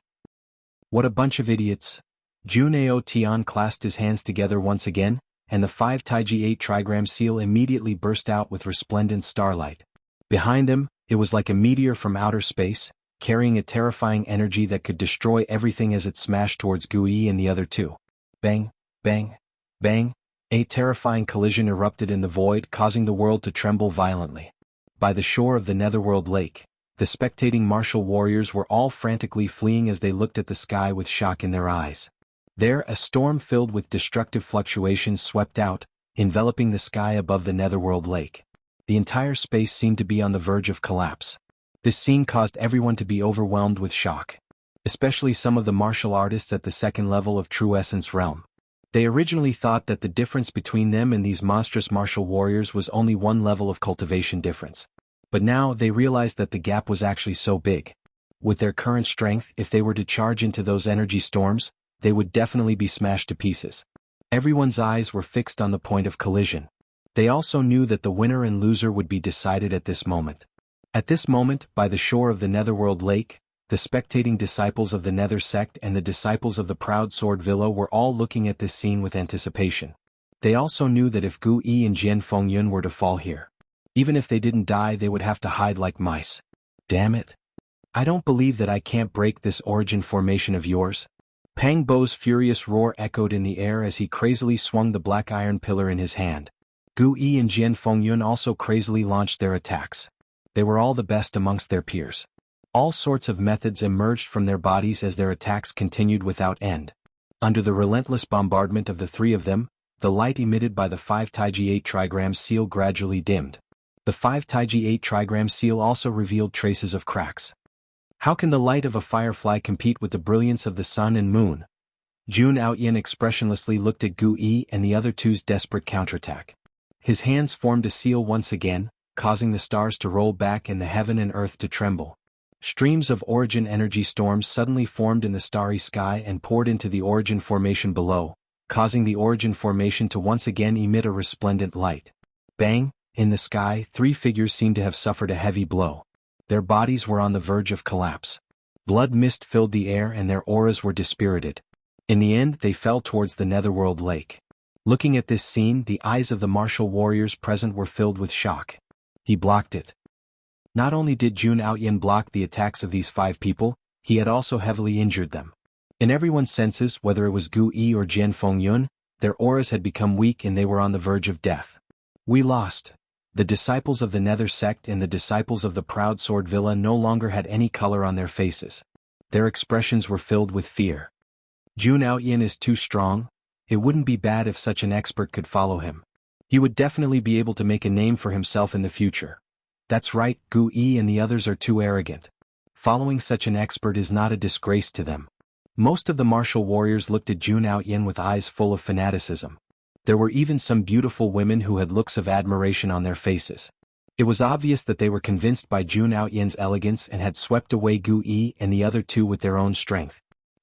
What a bunch of idiots. Jun Haotian clasped his hands together once again, and the 5 Taiji 8 trigram seal immediately burst out with resplendent starlight. Behind them, it was like a meteor from outer space, carrying a terrifying energy that could destroy everything as it smashed towards Gui and the other two. Bang, bang, bang, a terrifying collision erupted in the void, causing the world to tremble violently. By the shore of the Netherworld Lake, the spectating martial warriors were all frantically fleeing as they looked at the sky with shock in their eyes. There, a storm filled with destructive fluctuations swept out, enveloping the sky above the Netherworld Lake. The entire space seemed to be on the verge of collapse. This scene caused everyone to be overwhelmed with shock. especially some of the martial artists at the second level of True Essence realm. They originally thought that the difference between them and these monstrous martial warriors was only one level of cultivation difference. But now they realized that the gap was actually so big. With their current strength, if they were to charge into those energy storms, they would definitely be smashed to pieces. Everyone's eyes were fixed on the point of collision. They also knew that the winner and loser would be decided at this moment. At this moment, by the shore of the Netherworld Lake, the spectating disciples of the Nether sect and the disciples of the Proud Sword Villa were all looking at this scene with anticipation. They also knew that if Gu Yi and Jian Fengyun were to fall here, even if they didn't die, they would have to hide like mice. Damn it. I don't believe that I can't break this origin formation of yours. Pang Bo's furious roar echoed in the air as he crazily swung the black iron pillar in his hand. Gu Yi and Jian Fengyun also crazily launched their attacks. They were all the best amongst their peers. All sorts of methods emerged from their bodies as their attacks continued without end. Under the relentless bombardment of the three of them, the light emitted by the 5 Taiji 8 trigram seal gradually dimmed. The 5 Taiji 8 trigram seal also revealed traces of cracks. How can the light of a firefly compete with the brilliance of the sun and moon? Jun Aoyan expressionlessly looked at Gu Yi and the other two's desperate counterattack. His hands formed a seal once again, causing the stars to roll back and the heaven and earth to tremble. Streams of origin energy storms suddenly formed in the starry sky and poured into the origin formation below, causing the origin formation to once again emit a resplendent light. Bang! In the sky, three figures seemed to have suffered a heavy blow. Their bodies were on the verge of collapse. Blood mist filled the air and their auras were dispirited. In the end, they fell towards the Netherworld Lake. Looking at this scene, the eyes of the martial warriors present were filled with shock. He blocked it. Not only did Jun Aoyan block the attacks of these 5 people, he had also heavily injured them. In everyone's senses, whether it was Gu Yi or Jian Fengyun, their auras had become weak and they were on the verge of death. We lost. The disciples of the Nether sect and the disciples of the Proud Sword Villa no longer had any color on their faces. Their expressions were filled with fear. Jun Aoyan is too strong. It wouldn't be bad if such an expert could follow him. He would definitely be able to make a name for himself in the future. That's right, Gu Yi and the others are too arrogant. Following such an expert is not a disgrace to them. Most of the martial warriors looked at Jun Aoyan with eyes full of fanaticism. There were even some beautiful women who had looks of admiration on their faces. It was obvious that they were convinced by Jun Aoyan's elegance and had swept away Gu Yi and the other two with their own strength.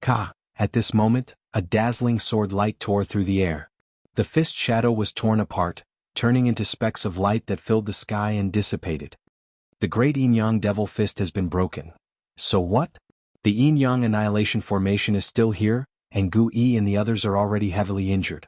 At this moment, a dazzling sword light tore through the air. The fist shadow was torn apart, turning into specks of light that filled the sky and dissipated. The great Yin-Yang Devil Fist has been broken. So what? The Yin-Yang Annihilation Formation is still here, and Gu Yi and the others are already heavily injured.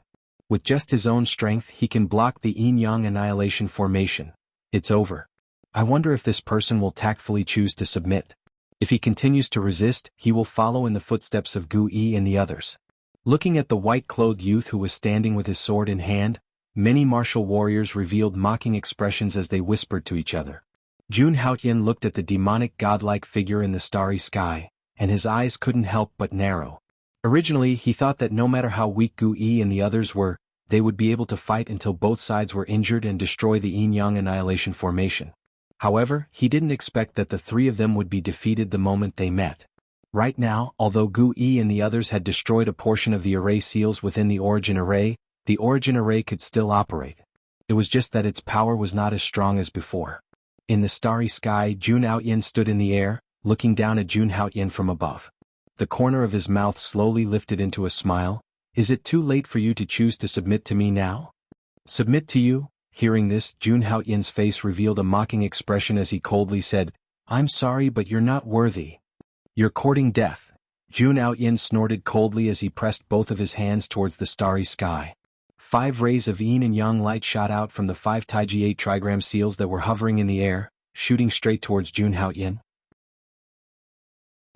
With just his own strength, he can block the Yin-Yang Annihilation Formation. It's over. I wonder if this person will tactfully choose to submit. If he continues to resist, he will follow in the footsteps of Gu Yi and the others. Looking at the white-clothed youth who was standing with his sword in hand, many martial warriors revealed mocking expressions as they whispered to each other. Jun Haoyan looked at the demonic godlike figure in the starry sky, and his eyes couldn't help but narrow. Originally, he thought that no matter how weak Gu Yi and the others were, they would be able to fight until both sides were injured and destroy the Yin-Yang Annihilation Formation. However, he didn't expect that the three of them would be defeated the moment they met. Right now, although Gu Yi and the others had destroyed a portion of the array seals within the origin array, the origin array could still operate. It was just that its power was not as strong as before. In the starry sky, Jun Aoyan stood in the air, looking down at Jun Haoyan from above. The corner of his mouth slowly lifted into a smile. Is it too late for you to choose to submit to me now? Submit to you? Hearing this, Jun Haoyan's face revealed a mocking expression as he coldly said, I'm sorry, but you're not worthy. You're courting death. Jun Aoyan snorted coldly as he pressed both of his hands towards the starry sky. 5 rays of yin and yang light shot out from the 5 Taiji 8 trigram seals that were hovering in the air, shooting straight towards Jun Haoyan.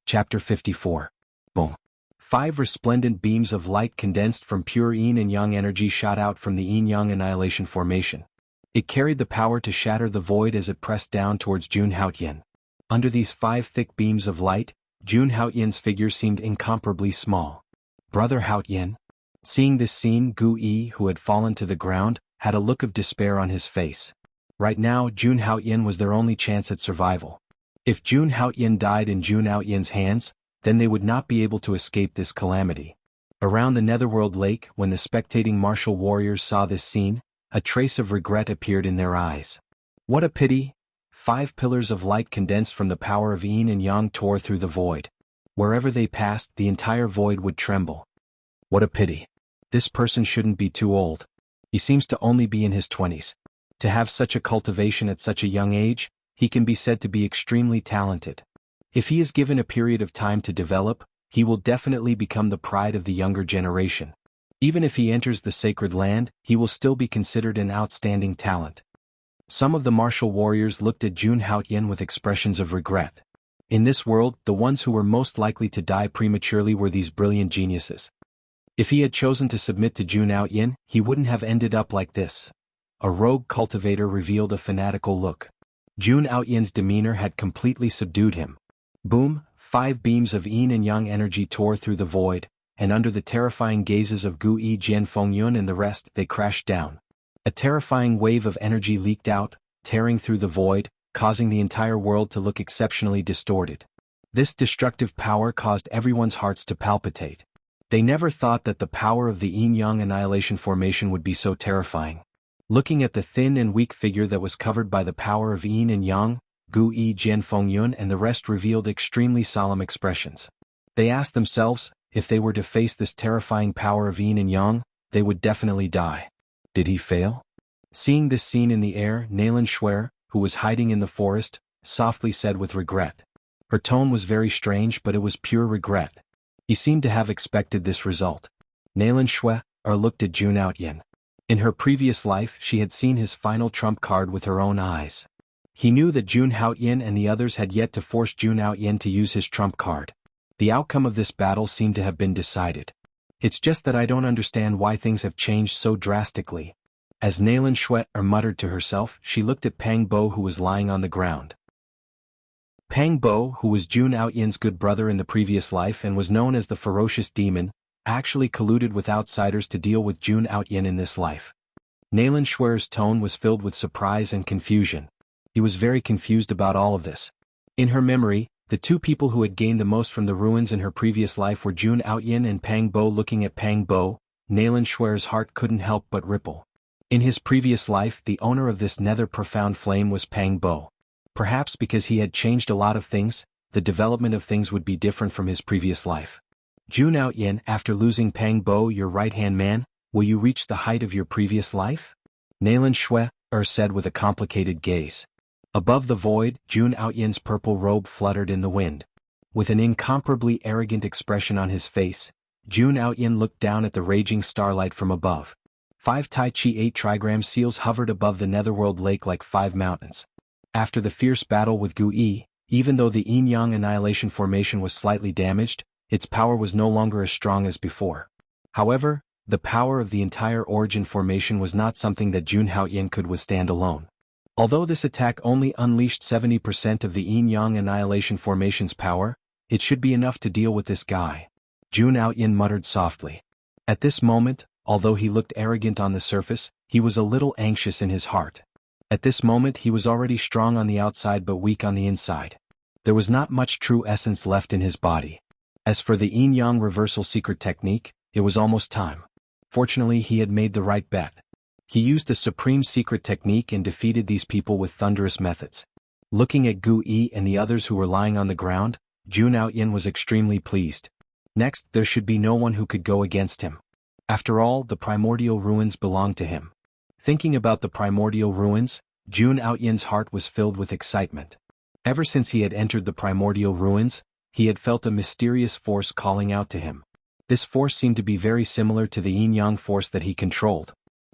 Chapter 54. Boom. 5 resplendent beams of light condensed from pure yin and yang energy shot out from the yin-yang annihilation formation. It carried the power to shatter the void as it pressed down towards Jun Haoyan. Under these 5 thick beams of light, Jun Haoyan's figure seemed incomparably small. Brother Haoyan. Seeing this scene, Gu Yi, who had fallen to the ground, had a look of despair on his face. Right now, Jun Haoyan was their only chance at survival. If Jun Haoyan died in Jun Aoyan's hands, then they would not be able to escape this calamity. Around the Netherworld Lake, when the spectating martial warriors saw this scene, a trace of regret appeared in their eyes. What a pity! 5 pillars of light condensed from the power of yin and yang tore through the void. Wherever they passed, the entire void would tremble. What a pity. This person shouldn't be too old. He seems to only be in his 20s. To have such a cultivation at such a young age, he can be said to be extremely talented. If he is given a period of time to develop, he will definitely become the pride of the younger generation. Even if he enters the sacred land, he will still be considered an outstanding talent. Some of the martial warriors looked at Jun Haotian with expressions of regret. In this world, the ones who were most likely to die prematurely were these brilliant geniuses. If he had chosen to submit to Jun Haotian, he wouldn't have ended up like this. A rogue cultivator revealed a fanatical look. Jun Haotian's demeanor had completely subdued him. Boom, 5 beams of yin and yang energy tore through the void, and under the terrifying gazes of Gu Yi Jian Fengyun and the rest, they crashed down. A terrifying wave of energy leaked out, tearing through the void, causing the entire world to look exceptionally distorted. This destructive power caused everyone's hearts to palpitate. They never thought that the power of the yin-yang annihilation formation would be so terrifying. Looking at the thin and weak figure that was covered by the power of yin and yang, Gu Yi Jian Fengyun and the rest revealed extremely solemn expressions. They asked themselves, if they were to face this terrifying power of yin and yang, they would definitely die. Did he fail? Seeing this scene in the air, Naylan Shuer, who was hiding in the forest, softly said with regret. Her tone was very strange, but it was pure regret. He seemed to have expected this result. Naylan Shuer looked at Jun Haotian. In her previous life, she had seen his final trump card with her own eyes. He knew that Jun Haotian and the others had yet to force Jun Haotian to use his trump card. The outcome of this battle seemed to have been decided. It's just that I don't understand why things have changed so drastically. As Naylan Shuer muttered to herself, she looked at Pang Bo, who was lying on the ground. Pang Bo, who was Jun Haotian's good brother in the previous life and was known as the ferocious demon, actually colluded with outsiders to deal with Jun Haotian in this life. Naylan Shuer's tone was filled with surprise and confusion. He was very confused about all of this. In her memory, the 2 people who had gained the most from the ruins in her previous life were Jun Haotian and Pang Bo. Looking at Pang Bo, Naylan Shuer's heart couldn't help but ripple. In his previous life, the owner of this nether profound flame was Pang Bo. Perhaps because he had changed a lot of things, the development of things would be different from his previous life. Jun Haotian, after losing Pang Bo, your right-hand man, will you reach the height of your previous life? Naylan Shuer said with a complicated gaze. Above the void, Jun Haotian's purple robe fluttered in the wind. With an incomparably arrogant expression on his face, Jun Haotian looked down at the raging starlight from above. 5 Tai Chi 8 trigram seals hovered above the Netherworld Lake like 5 mountains. After the fierce battle with Gu Yi, even though the yin-yang annihilation formation was slightly damaged, its power was no longer as strong as before. However, the power of the entire origin formation was not something that Jun Haotian could withstand alone. Although this attack only unleashed 70% of the yin-yang annihilation formation's power, it should be enough to deal with this guy. Jun Haotian muttered softly. At this moment, although he looked arrogant on the surface, he was a little anxious in his heart. At this moment he was already strong on the outside but weak on the inside. There was not much true essence left in his body. As for the yin-yang reversal secret technique, it was almost time. Fortunately, he had made the right bet. He used a supreme secret technique and defeated these people with thunderous methods. Looking at Gu Yi and the others who were lying on the ground, Jun Haotian was extremely pleased. Next, there should be no one who could go against him. After all, the primordial ruins belonged to him. Thinking about the primordial ruins, Jun Haotian's heart was filled with excitement. Ever since he had entered the primordial ruins, he had felt a mysterious force calling out to him. This force seemed to be very similar to the yin-yang force that he controlled.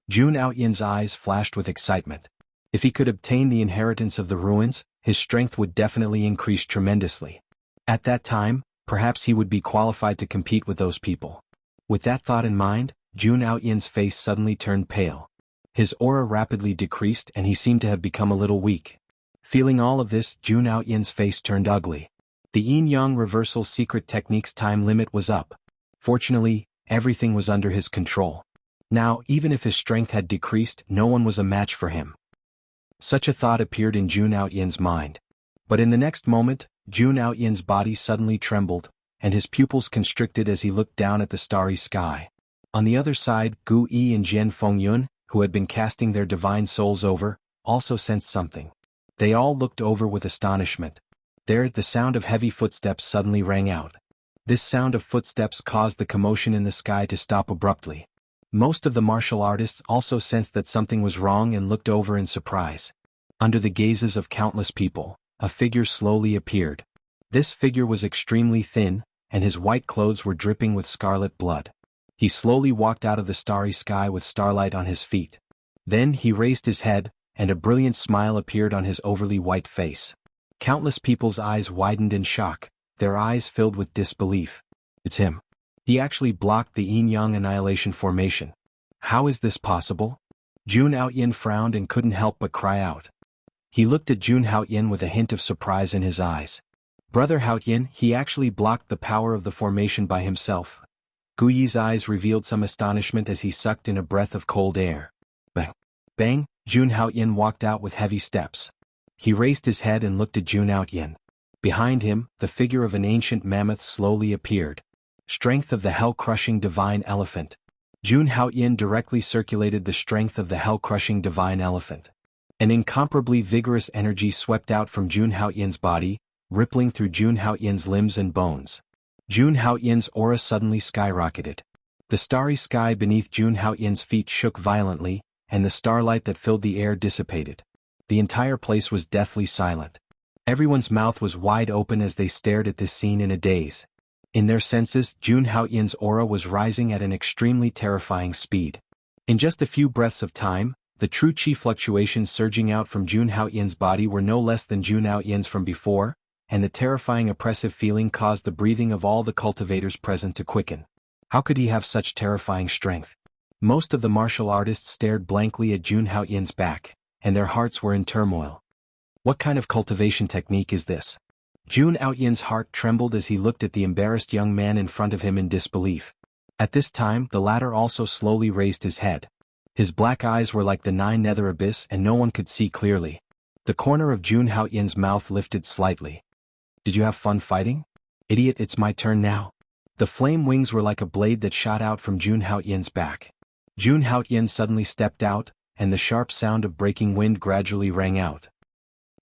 Jun Haotian's eyes flashed with excitement. If he could obtain the inheritance of the ruins, his strength would definitely increase tremendously. At that time, perhaps he would be qualified to compete with those people. With that thought in mind, Jun Haotian's face suddenly turned pale. His aura rapidly decreased and he seemed to have become a little weak. Feeling all of this, Jun Haotian's face turned ugly. The yin-yang reversal secret technique's time limit was up. Fortunately, everything was under his control. Now, even if his strength had decreased, no one was a match for him. Such a thought appeared in Jun Haotian's mind. But in the next moment, Jun Haotian's body suddenly trembled, and his pupils constricted as he looked down at the starry sky. On the other side, Gu Yi and Jian Fengyun, who had been casting their divine souls over, also sensed something. They all looked over with astonishment. There, the sound of heavy footsteps suddenly rang out. This sound of footsteps caused the commotion in the sky to stop abruptly. Most of the martial artists also sensed that something was wrong and looked over in surprise. Under the gazes of countless people, a figure slowly appeared. This figure was extremely thin, and his white clothes were dripping with scarlet blood. He slowly walked out of the starry sky with starlight on his feet. Then he raised his head, and a brilliant smile appeared on his overly white face. Countless people's eyes widened in shock, their eyes filled with disbelief. It's him. He actually blocked the yin-yang annihilation formation. How is this possible? Jun Haoyin frowned and couldn't help but cry out. He looked at Jun Haoyin with a hint of surprise in his eyes. Brother Haoyin, he actually blocked the power of the formation by himself. Gu Yi's eyes revealed some astonishment as he sucked in a breath of cold air. Bang! Bang! Jun Haoyin walked out with heavy steps. He raised his head and looked at Jun Haoyin. Behind him, the figure of an ancient mammoth slowly appeared. Strength of the hell-crushing divine elephant. Jun Haoyin directly circulated the strength of the hell-crushing divine elephant. An incomparably vigorous energy swept out from Jun Haoyin's body, rippling through Jun Haoyin's limbs and bones. Jun Haoyin's aura suddenly skyrocketed. The starry sky beneath Jun Haoyin's feet shook violently, and the starlight that filled the air dissipated. The entire place was deathly silent. Everyone's mouth was wide open as they stared at this scene in a daze. In their senses, Jun Haoyin's aura was rising at an extremely terrifying speed. In just a few breaths of time, the true chi fluctuations surging out from Jun Haoyin's body were no less than Jun Haoyin's from before, and the terrifying oppressive feeling caused the breathing of all the cultivators present to quicken. How could he have such terrifying strength? Most of the martial artists stared blankly at Jun Haoyin's back, and their hearts were in turmoil. What kind of cultivation technique is this? Jun Haoyin's heart trembled as he looked at the embarrassed young man in front of him in disbelief. At this time, the latter also slowly raised his head. His black eyes were like the nine nether abyss and no one could see clearly. The corner of Jun Haoyin's mouth lifted slightly. Did you have fun fighting? Idiot, it's my turn now. The flame wings were like a blade that shot out from Jun Haoyin's back. Jun Haoyin suddenly stepped out, and the sharp sound of breaking wind gradually rang out.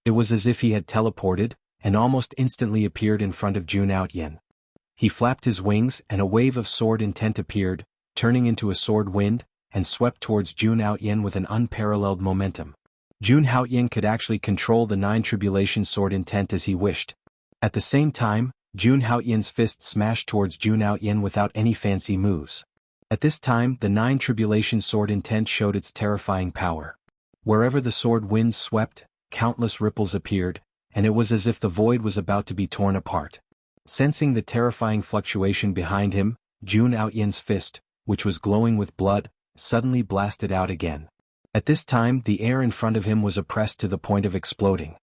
It was as if he had teleported, and almost instantly appeared in front of Jun Haoyin. He flapped his wings and a wave of sword intent appeared, turning into a sword wind, and swept towards Jun Haoyin with an unparalleled momentum. Jun Haoyin could actually control the nine tribulation sword intent as he wished. At the same time, Jun Haoyin's fist smashed towards Jun Haoyin without any fancy moves. At this time, the nine tribulation sword intent showed its terrifying power. Wherever the sword wind swept, countless ripples appeared, and it was as if the void was about to be torn apart. Sensing the terrifying fluctuation behind him, Jun Haoyin's fist, which was glowing with blood, suddenly blasted out again. At this time, the air in front of him was oppressed to the point of exploding.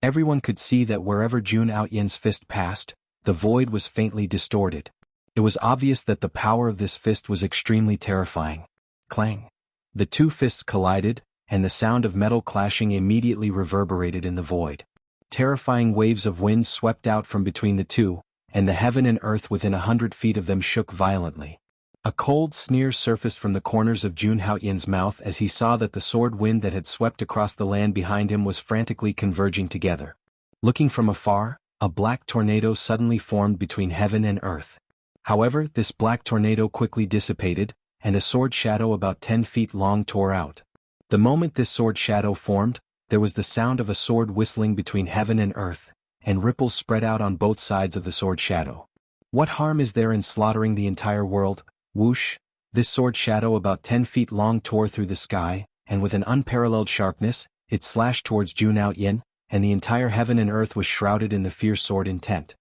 Everyone could see that wherever Jun Haoyin's fist passed, the void was faintly distorted. It was obvious that the power of this fist was extremely terrifying. Clang! The two fists collided, and the sound of metal clashing immediately reverberated in the void. Terrifying waves of wind swept out from between the two, and the heaven and earth within 100 feet of them shook violently. A cold sneer surfaced from the corners of Jun Haoyin's mouth as he saw that the sword wind that had swept across the land behind him was frantically converging together. Looking from afar, a black tornado suddenly formed between heaven and earth. However, this black tornado quickly dissipated, and a sword shadow about 10 feet long tore out. The moment this sword shadow formed, there was the sound of a sword whistling between heaven and earth, and ripples spread out on both sides of the sword shadow. What harm is there in slaughtering the entire world? Whoosh! This sword shadow about 10 feet long tore through the sky, and with an unparalleled sharpness, it slashed towards Jun Haoyin, and the entire heaven and earth was shrouded in the fierce sword intent.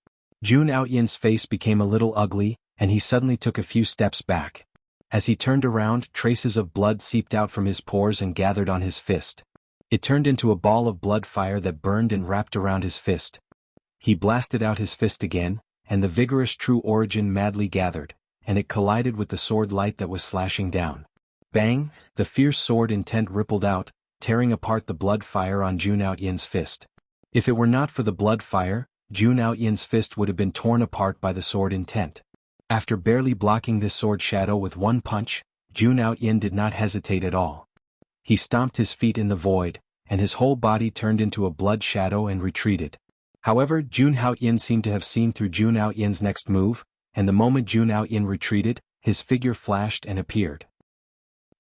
Jun Haoyin's face became a little ugly, and he suddenly took a few steps back. As he turned around, traces of blood seeped out from his pores and gathered on his fist. It turned into a ball of blood fire that burned and wrapped around his fist. He blasted out his fist again, and the vigorous true origin madly gathered, and it collided with the sword light that was slashing down. Bang! The fierce sword intent rippled out, tearing apart the blood fire on Jun Haoyin's fist. If it were not for the blood fire, Jun Haoyin's fist would have been torn apart by the sword intent. After barely blocking this sword shadow with one punch, Jun Haoyin did not hesitate at all. He stomped his feet in the void, and his whole body turned into a blood shadow and retreated. However, Jun Haoyin seemed to have seen through Jun Haoyin's next move, and the moment Jun Haoyin retreated, his figure flashed and appeared.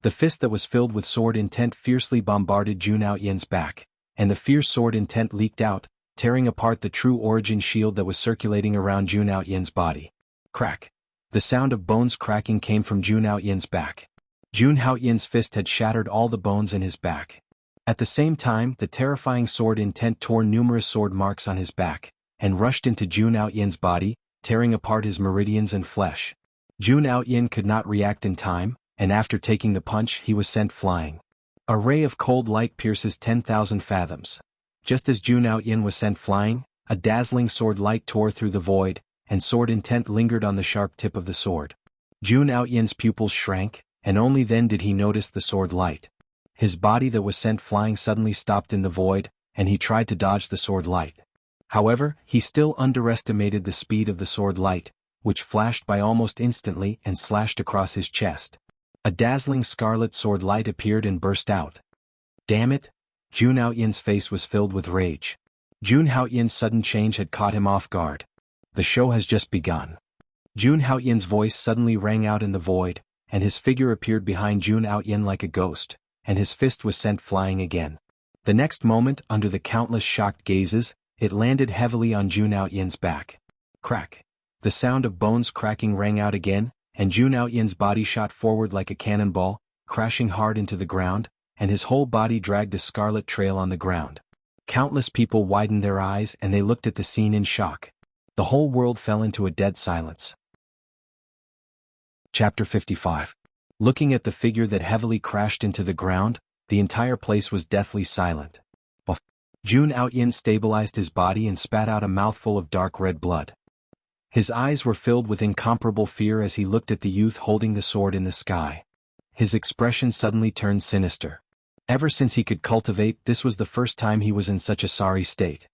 The fist that was filled with sword intent fiercely bombarded Jun Haoyin's back, and the fierce sword intent leaked out, tearing apart the true origin shield that was circulating around Jun Haoyin's body. Crack. The sound of bones cracking came from Jun Haoyin's back. Jun Haoyin's fist had shattered all the bones in his back. At the same time, the terrifying sword intent tore numerous sword marks on his back, and rushed into Jun Haoyin's body, tearing apart his meridians and flesh. Jun Haoyin could not react in time, and after taking the punch he was sent flying. A ray of cold light pierces 10,000 fathoms. Just as Jun Haoyin was sent flying, a dazzling sword light tore through the void, and sword intent lingered on the sharp tip of the sword. Jun Haoyin's pupils shrank, and only then did he notice the sword light. His body that was sent flying suddenly stopped in the void, and he tried to dodge the sword light. However, he still underestimated the speed of the sword light, which flashed by almost instantly and slashed across his chest. A dazzling scarlet sword light appeared and burst out. Damn it! Jun Haoyin's face was filled with rage. Jun Haoyin's sudden change had caught him off guard. The show has just begun. Jun Haoyin's voice suddenly rang out in the void, and his figure appeared behind Jun Haoyin like a ghost, and his fist was sent flying again. The next moment, under the countless shocked gazes, it landed heavily on Jun Haoyin's back. Crack. The sound of bones cracking rang out again, and Jun Haoyin's body shot forward like a cannonball, crashing hard into the ground, and his whole body dragged a scarlet trail on the ground. Countless people widened their eyes and they looked at the scene in shock. The whole world fell into a dead silence. Chapter 55. Looking at the figure that heavily crashed into the ground, the entire place was deathly silent. Jun Haoyin stabilized his body and spat out a mouthful of dark red blood. His eyes were filled with incomparable fear as he looked at the youth holding the sword in the sky. His expression suddenly turned sinister. Ever since he could cultivate, this was the first time he was in such a sorry state.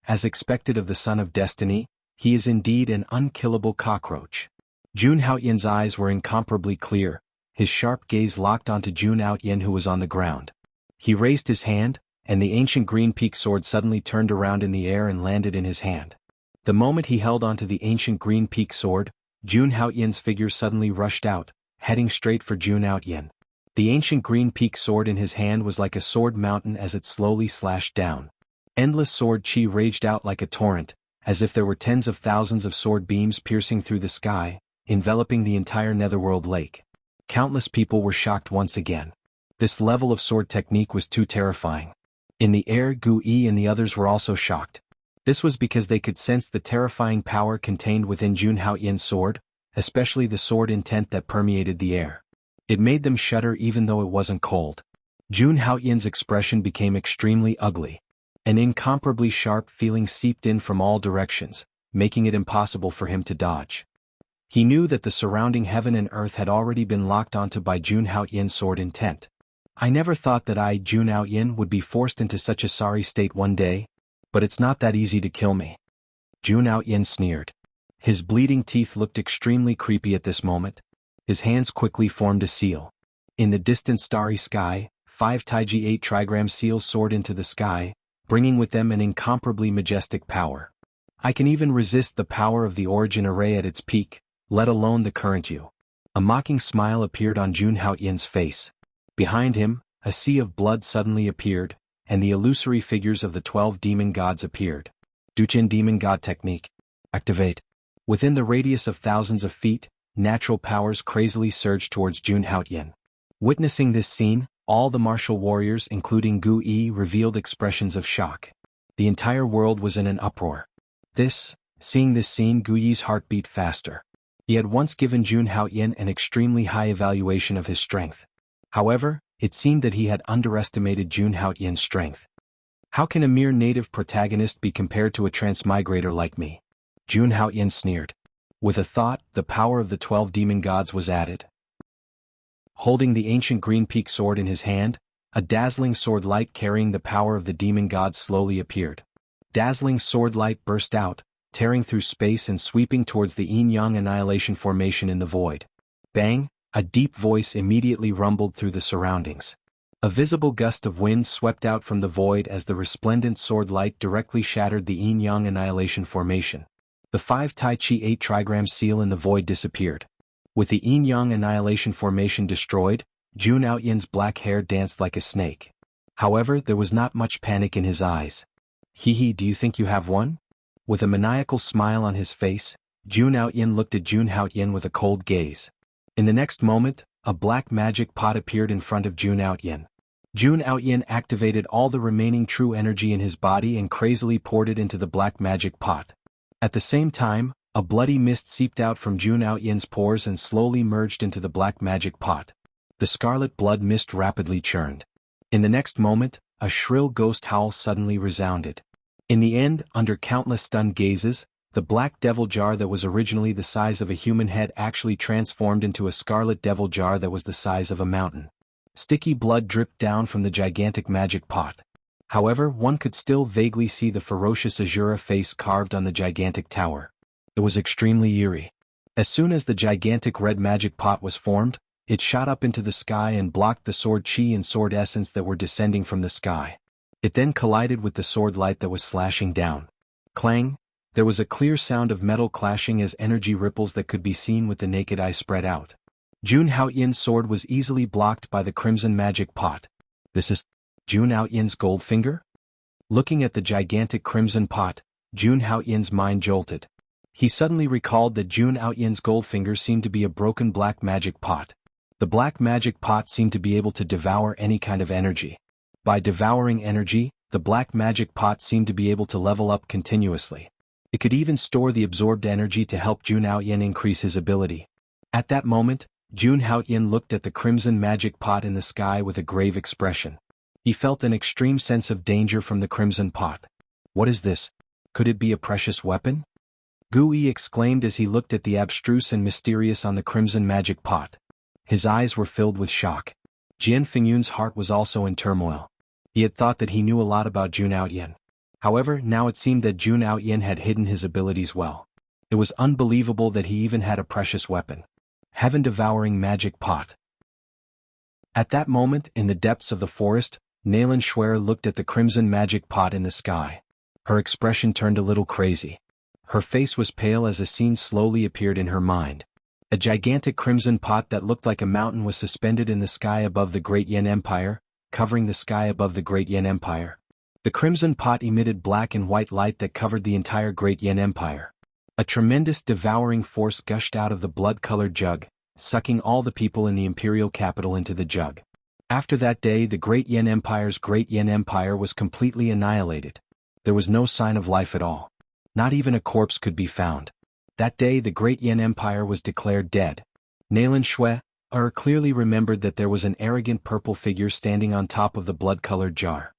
As expected of the Son of Destiny, he is indeed an unkillable cockroach. Jun Haoyin's eyes were incomparably clear, his sharp gaze locked onto Jun Haoyin who was on the ground. He raised his hand, and the ancient green peak sword suddenly turned around in the air and landed in his hand. The moment he held onto the ancient green peak sword, Jun Haoyin's figure suddenly rushed out, heading straight for Jun Haoyin. The ancient green peak sword in his hand was like a sword mountain as it slowly slashed down. Endless sword chi raged out like a torrent, as if there were tens of thousands of sword beams piercing through the sky, enveloping the entire netherworld lake. Countless people were shocked once again. This level of sword technique was too terrifying. In the air, Gu Yi and the others were also shocked. This was because they could sense the terrifying power contained within Jun Haoyin's sword, especially the sword intent that permeated the air. It made them shudder even though it wasn't cold. Jun Haoyin's expression became extremely ugly. An incomparably sharp feeling seeped in from all directions, making it impossible for him to dodge. He knew that the surrounding heaven and earth had already been locked onto by Jun Haoyin's sword intent. I never thought that I, Jun Haoyin, would be forced into such a sorry state one day, but it's not that easy to kill me. Jun Haoyin sneered. His bleeding teeth looked extremely creepy at this moment. His hands quickly formed a seal. In the distant starry sky, 5 Taiji 8 trigram seals soared into the sky, bringing with them an incomparably majestic power. I can even resist the power of the origin array at its peak, let alone the current you. A mocking smile appeared on Jun Haoyin's face. Behind him, a sea of blood suddenly appeared, and the illusory figures of the 12 demon gods appeared. Duchin Demon God Technique. Activate. Within the radius of thousands of feet, natural powers crazily surged towards Jun Haoyin. Witnessing this scene, all the martial warriors including Gu Yi revealed expressions of shock. The entire world was in an uproar. Seeing this scene, Gu Yi's heart beat faster. He had once given Jun Haoyin an extremely high evaluation of his strength. However, it seemed that he had underestimated Jun Haoyin's strength. How can a mere native protagonist be compared to a transmigrator like me? Jun Haoyin sneered. With a thought, the power of the 12 demon gods was added. Holding the ancient green peak sword in his hand, a dazzling sword light carrying the power of the demon gods slowly appeared. Dazzling sword light burst out, tearing through space and sweeping towards the yin-yang annihilation formation in the void. Bang! A deep voice immediately rumbled through the surroundings. A visible gust of wind swept out from the void as the resplendent sword light directly shattered the yin-yang annihilation formation. The 5 Tai Chi 8 trigram seal in the void disappeared. With the yin-yang annihilation formation destroyed, Jun Aoyin's black hair danced like a snake. However, there was not much panic in his eyes. "Hee, do you think you have won?" With a maniacal smile on his face, Jun Aoyin looked at Jun Haoyin with a cold gaze. In the next moment, a black magic pot appeared in front of Jun Aoyin. Jun Aoyin activated all the remaining true energy in his body and crazily poured it into the black magic pot. At the same time, a bloody mist seeped out from Jun Aoyin's pores and slowly merged into the black magic pot. The scarlet blood mist rapidly churned. In the next moment, a shrill ghost howl suddenly resounded. In the end, under countless stunned gazes, the black devil jar that was originally the size of a human head actually transformed into a scarlet devil jar that was the size of a mountain. Sticky blood dripped down from the gigantic magic pot. However, one could still vaguely see the ferocious Azura face carved on the gigantic tower. It was extremely eerie. As soon as the gigantic red magic pot was formed, it shot up into the sky and blocked the sword chi and sword essence that were descending from the sky. It then collided with the sword light that was slashing down. Clang! There was a clear sound of metal clashing as energy ripples that could be seen with the naked eye spread out. Jun Haoyin's sword was easily blocked by the crimson magic pot. This is Jun Haoyin's gold finger? Looking at the gigantic crimson pot, Jun Haoyin's mind jolted. He suddenly recalled that Jun Haoyin's gold finger seemed to be a broken black magic pot. The black magic pot seemed to be able to devour any kind of energy. By devouring energy, the black magic pot seemed to be able to level up continuously. It could even store the absorbed energy to help Jun Haoyin increase his ability. At that moment, Jun Haoyin looked at the crimson magic pot in the sky with a grave expression. He felt an extreme sense of danger from the crimson pot. "What is this? Could it be a precious weapon?" Gu Yi exclaimed as he looked at the abstruse and mysterious on the crimson magic pot. His eyes were filled with shock. Jian Fingyun's heart was also in turmoil. He had thought that he knew a lot about Jun Haoyin. However, now it seemed that Jun Haoyin had hidden his abilities well. It was unbelievable that he even had a precious weapon. Heaven-devouring magic pot. At that moment, in the depths of the forest, Naylan Schwer looked at the crimson magic pot in the sky. Her expression turned a little crazy. Her face was pale as a scene slowly appeared in her mind. A gigantic crimson pot that looked like a mountain was suspended in the sky above the Great Yin Empire, covering the sky above the Great Yin Empire. The crimson pot emitted black and white light that covered the entire Great Yin Empire. A tremendous devouring force gushed out of the blood-colored jug, sucking all the people in the imperial capital into the jug. After that day, the Great Yin Empire's Great Yin Empire was completely annihilated. There was no sign of life at all. Not even a corpse could be found. That day the Great Yin Empire was declared dead. Naylan Schwer clearly remembered that there was an arrogant purple figure standing on top of the blood-colored jar.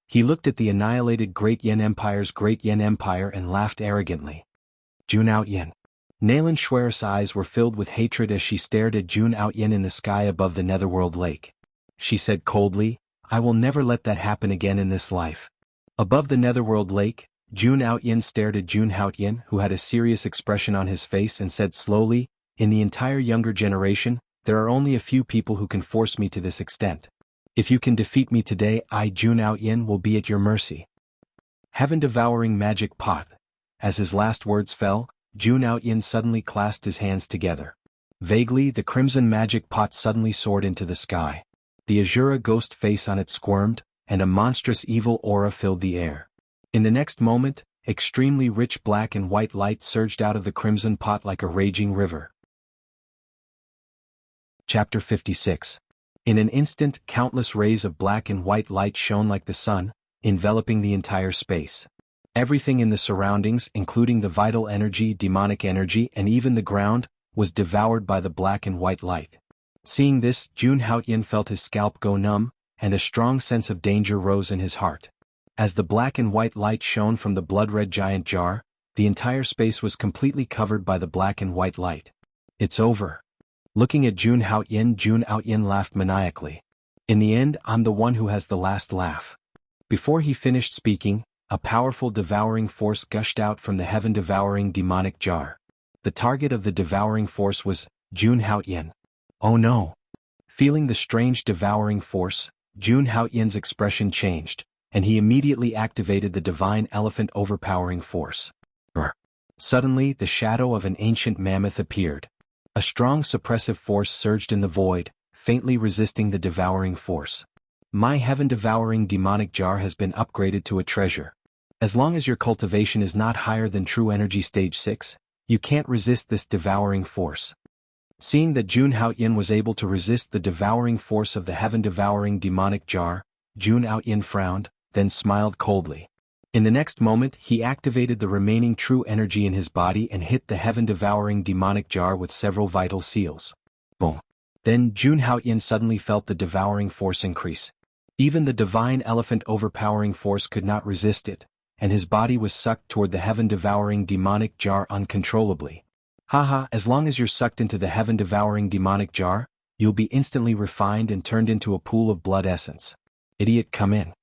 He looked at the annihilated Great Yin Empire's Great Yin Empire and laughed arrogantly. Jun Haoyin. Naylan Schwer's eyes were filled with hatred as she stared at Jun Haoyin in the sky above the Netherworld Lake. She said coldly, "I will never let that happen again in this life." Above the Netherworld Lake, Jun Haoyin stared at Jun Haoyin, who had a serious expression on his face, and said slowly, "In the entire younger generation, there are only a few people who can force me to this extent. If you can defeat me today, I, Jun Haoyin, will be at your mercy." Heaven-devouring magic pot. As his last words fell, Jun Haoyin suddenly clasped his hands together. Vaguely, the crimson magic pot suddenly soared into the sky. The Azura ghost face on it squirmed, and a monstrous evil aura filled the air. In the next moment, extremely rich black and white light surged out of the crimson pot like a raging river. Chapter 56. In an instant, countless rays of black and white light shone like the sun, enveloping the entire space. Everything in the surroundings, including the vital energy, demonic energy, and even the ground, was devoured by the black and white light. Seeing this, Jun Haoyin felt his scalp go numb, and a strong sense of danger rose in his heart. As the black and white light shone from the blood-red giant jar, the entire space was completely covered by the black and white light. "It's over." Looking at Jun Haoyin laughed maniacally. "In the end, I'm the one who has the last laugh." Before he finished speaking, A powerful devouring force gushed out from the heaven-devouring demonic jar. The target of the devouring force was Jun Haoyin. Oh no! Feeling the strange devouring force, Jun Haoyin's expression changed, and he immediately activated the divine elephant overpowering force. Suddenly, the shadow of an ancient mammoth appeared. A strong suppressive force surged in the void, faintly resisting the devouring force. My heaven-devouring demonic jar has been upgraded to a treasure. As long as your cultivation is not higher than true energy stage 6, you can't resist this devouring force. Seeing that Jun Haoyin was able to resist the devouring force of the heaven-devouring demonic jar, Jun Haoyin frowned, then smiled coldly. In the next moment he activated the remaining true energy in his body and hit the heaven-devouring demonic jar with several vital seals. Boom. Then Jun Haoyin suddenly felt the devouring force increase. Even the divine elephant overpowering force could not resist it, and his body was sucked toward the heaven-devouring demonic jar uncontrollably. Haha, as long as you're sucked into the heaven-devouring demonic jar, you'll be instantly refined and turned into a pool of blood essence. Idiot, come in.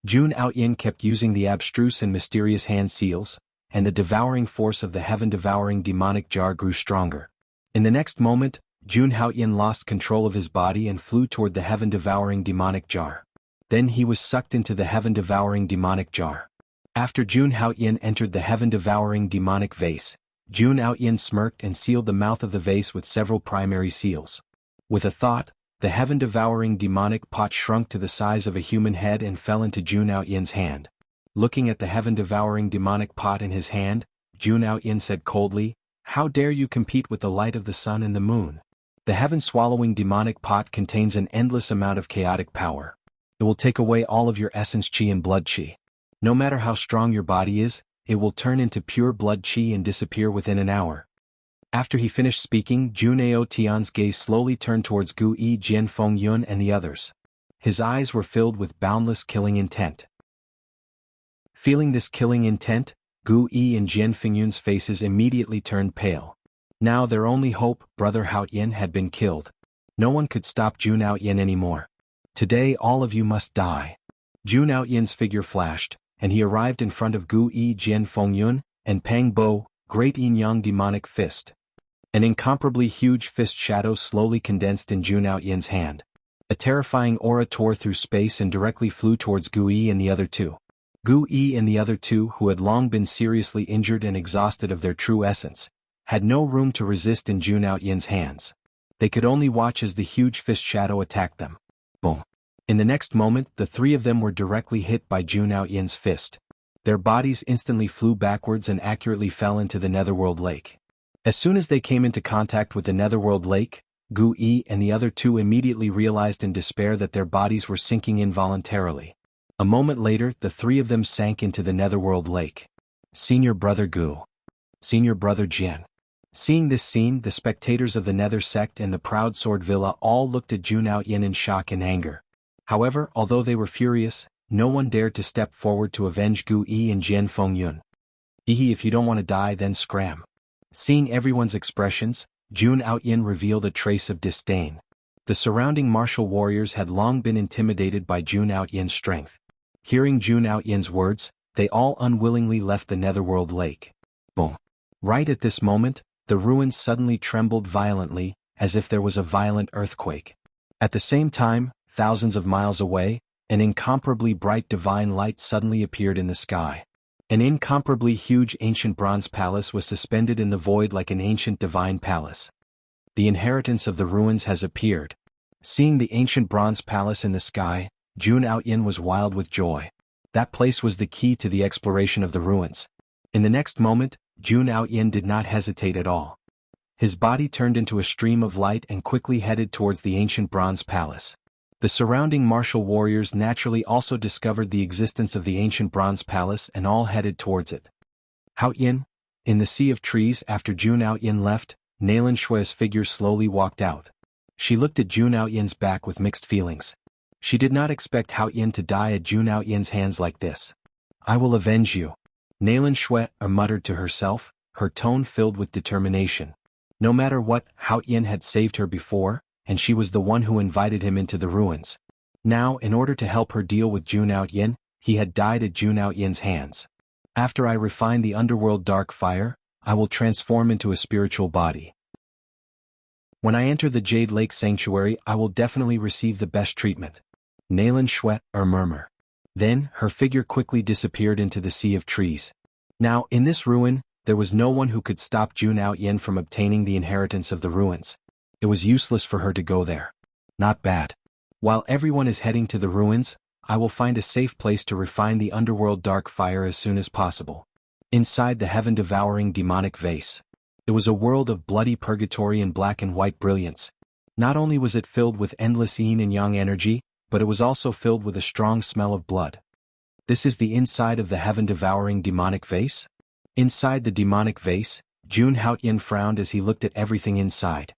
Jun Haoyin kept using the abstruse and mysterious hand seals, and the devouring force of the heaven-devouring demonic jar grew stronger. In the next moment, Jun Haoyin lost control of his body and flew toward the heaven-devouring demonic jar. Then he was sucked into the heaven-devouring demonic jar. After Jun Haoyin entered the heaven-devouring demonic vase, Jun Haoyin smirked and sealed the mouth of the vase with several primary seals. With a thought, the heaven-devouring demonic pot shrunk to the size of a human head and fell into Jun Haoyin's hand. Looking at the heaven-devouring demonic pot in his hand, Jun Haoyin said coldly, "How dare you compete with the light of the sun and the moon? The heaven-swallowing demonic pot contains an endless amount of chaotic power. It will take away all of your essence chi and blood chi. No matter how strong your body is, it will turn into pure blood chi and disappear within an hour." After he finished speaking, Jun Haotian's gaze slowly turned towards Gu Yi, Jian Fengyun and the others. His eyes were filled with boundless killing intent. Feeling this killing intent, Gu Yi and Jian Fengyun's faces immediately turned pale. Now their only hope, Brother Haoyin, had been killed. No one could stop Jun Haoyin anymore. Today all of you must die. Jun Haoyin's figure flashed, and he arrived in front of Gu Yi, Jian Fengyun, and Pang Bo, Great Yin-Yang Demonic Fist. An incomparably huge fist shadow slowly condensed in Jun Haoyin's hand. A terrifying aura tore through space and directly flew towards Gu Yi and the other two. Gu Yi and the other two, who had long been seriously injured and exhausted of their true essence, had no room to resist in Jun Haoyin's hands. They could only watch as the huge fist shadow attacked them. Boom. In the next moment, the three of them were directly hit by Jun Haoyin's fist. Their bodies instantly flew backwards and accurately fell into the Netherworld Lake. As soon as they came into contact with the Netherworld Lake, Gu Yi and the other two immediately realized in despair that their bodies were sinking involuntarily. A moment later, the three of them sank into the Netherworld Lake. Senior Brother Gu. Senior Brother Jian. Seeing this scene, the spectators of the Nether Sect and the Proud Sword Villa all looked at Jun Haoyin in shock and anger. However, although they were furious, no one dared to step forward to avenge Gu Yi and Jian Fengyun. If you don't want to die, then scram. Seeing everyone's expressions, Jun Haoyin revealed a trace of disdain. The surrounding martial warriors had long been intimidated by Jun Haoyin's strength. Hearing Jun Haoyin's words, they all unwillingly left the Netherworld Lake. Boom. Right at this moment, the ruins suddenly trembled violently, as if there was a violent earthquake. At the same time, thousands of miles away, an incomparably bright divine light suddenly appeared in the sky. An incomparably huge ancient bronze palace was suspended in the void like an ancient divine palace. The inheritance of the ruins has appeared. Seeing the ancient bronze palace in the sky, Jun Haoyin was wild with joy. That place was the key to the exploration of the ruins. In the next moment, Jun Haoyin did not hesitate at all. His body turned into a stream of light and quickly headed towards the ancient bronze palace. The surrounding martial warriors naturally also discovered the existence of the ancient bronze palace and all headed towards it. Haoyin. In the sea of trees after Jun Haoyin left, Nalan Shui's figure slowly walked out. She looked at Jun Haoyin's back with mixed feelings. She did not expect Haoyin to die at Jun Haoyin's hands like this. "I will avenge you," Nalan Shui muttered to herself, her tone filled with determination. No matter what, Haoyin had saved her before, and she was the one who invited him into the ruins. Now, in order to help her deal with Jun Haoyin, he had died at Jun Haoyin's hands. After I refine the underworld dark fire, I will transform into a spiritual body. When I enter the Jade Lake Sanctuary, I will definitely receive the best treatment. Nalan sweat or murmur. Then, her figure quickly disappeared into the sea of trees. Now, in this ruin, there was no one who could stop Jun Haoyin from obtaining the inheritance of the ruins. It was useless for her to go there. Not bad. While everyone is heading to the ruins, I will find a safe place to refine the underworld dark fire as soon as possible. Inside the heaven-devouring demonic vase. It was a world of bloody purgatory and black and white brilliance. Not only was it filled with endless yin and yang energy, but it was also filled with a strong smell of blood. This is the inside of the heaven-devouring demonic vase? Inside the demonic vase, Jun Haoyin frowned as he looked at everything inside.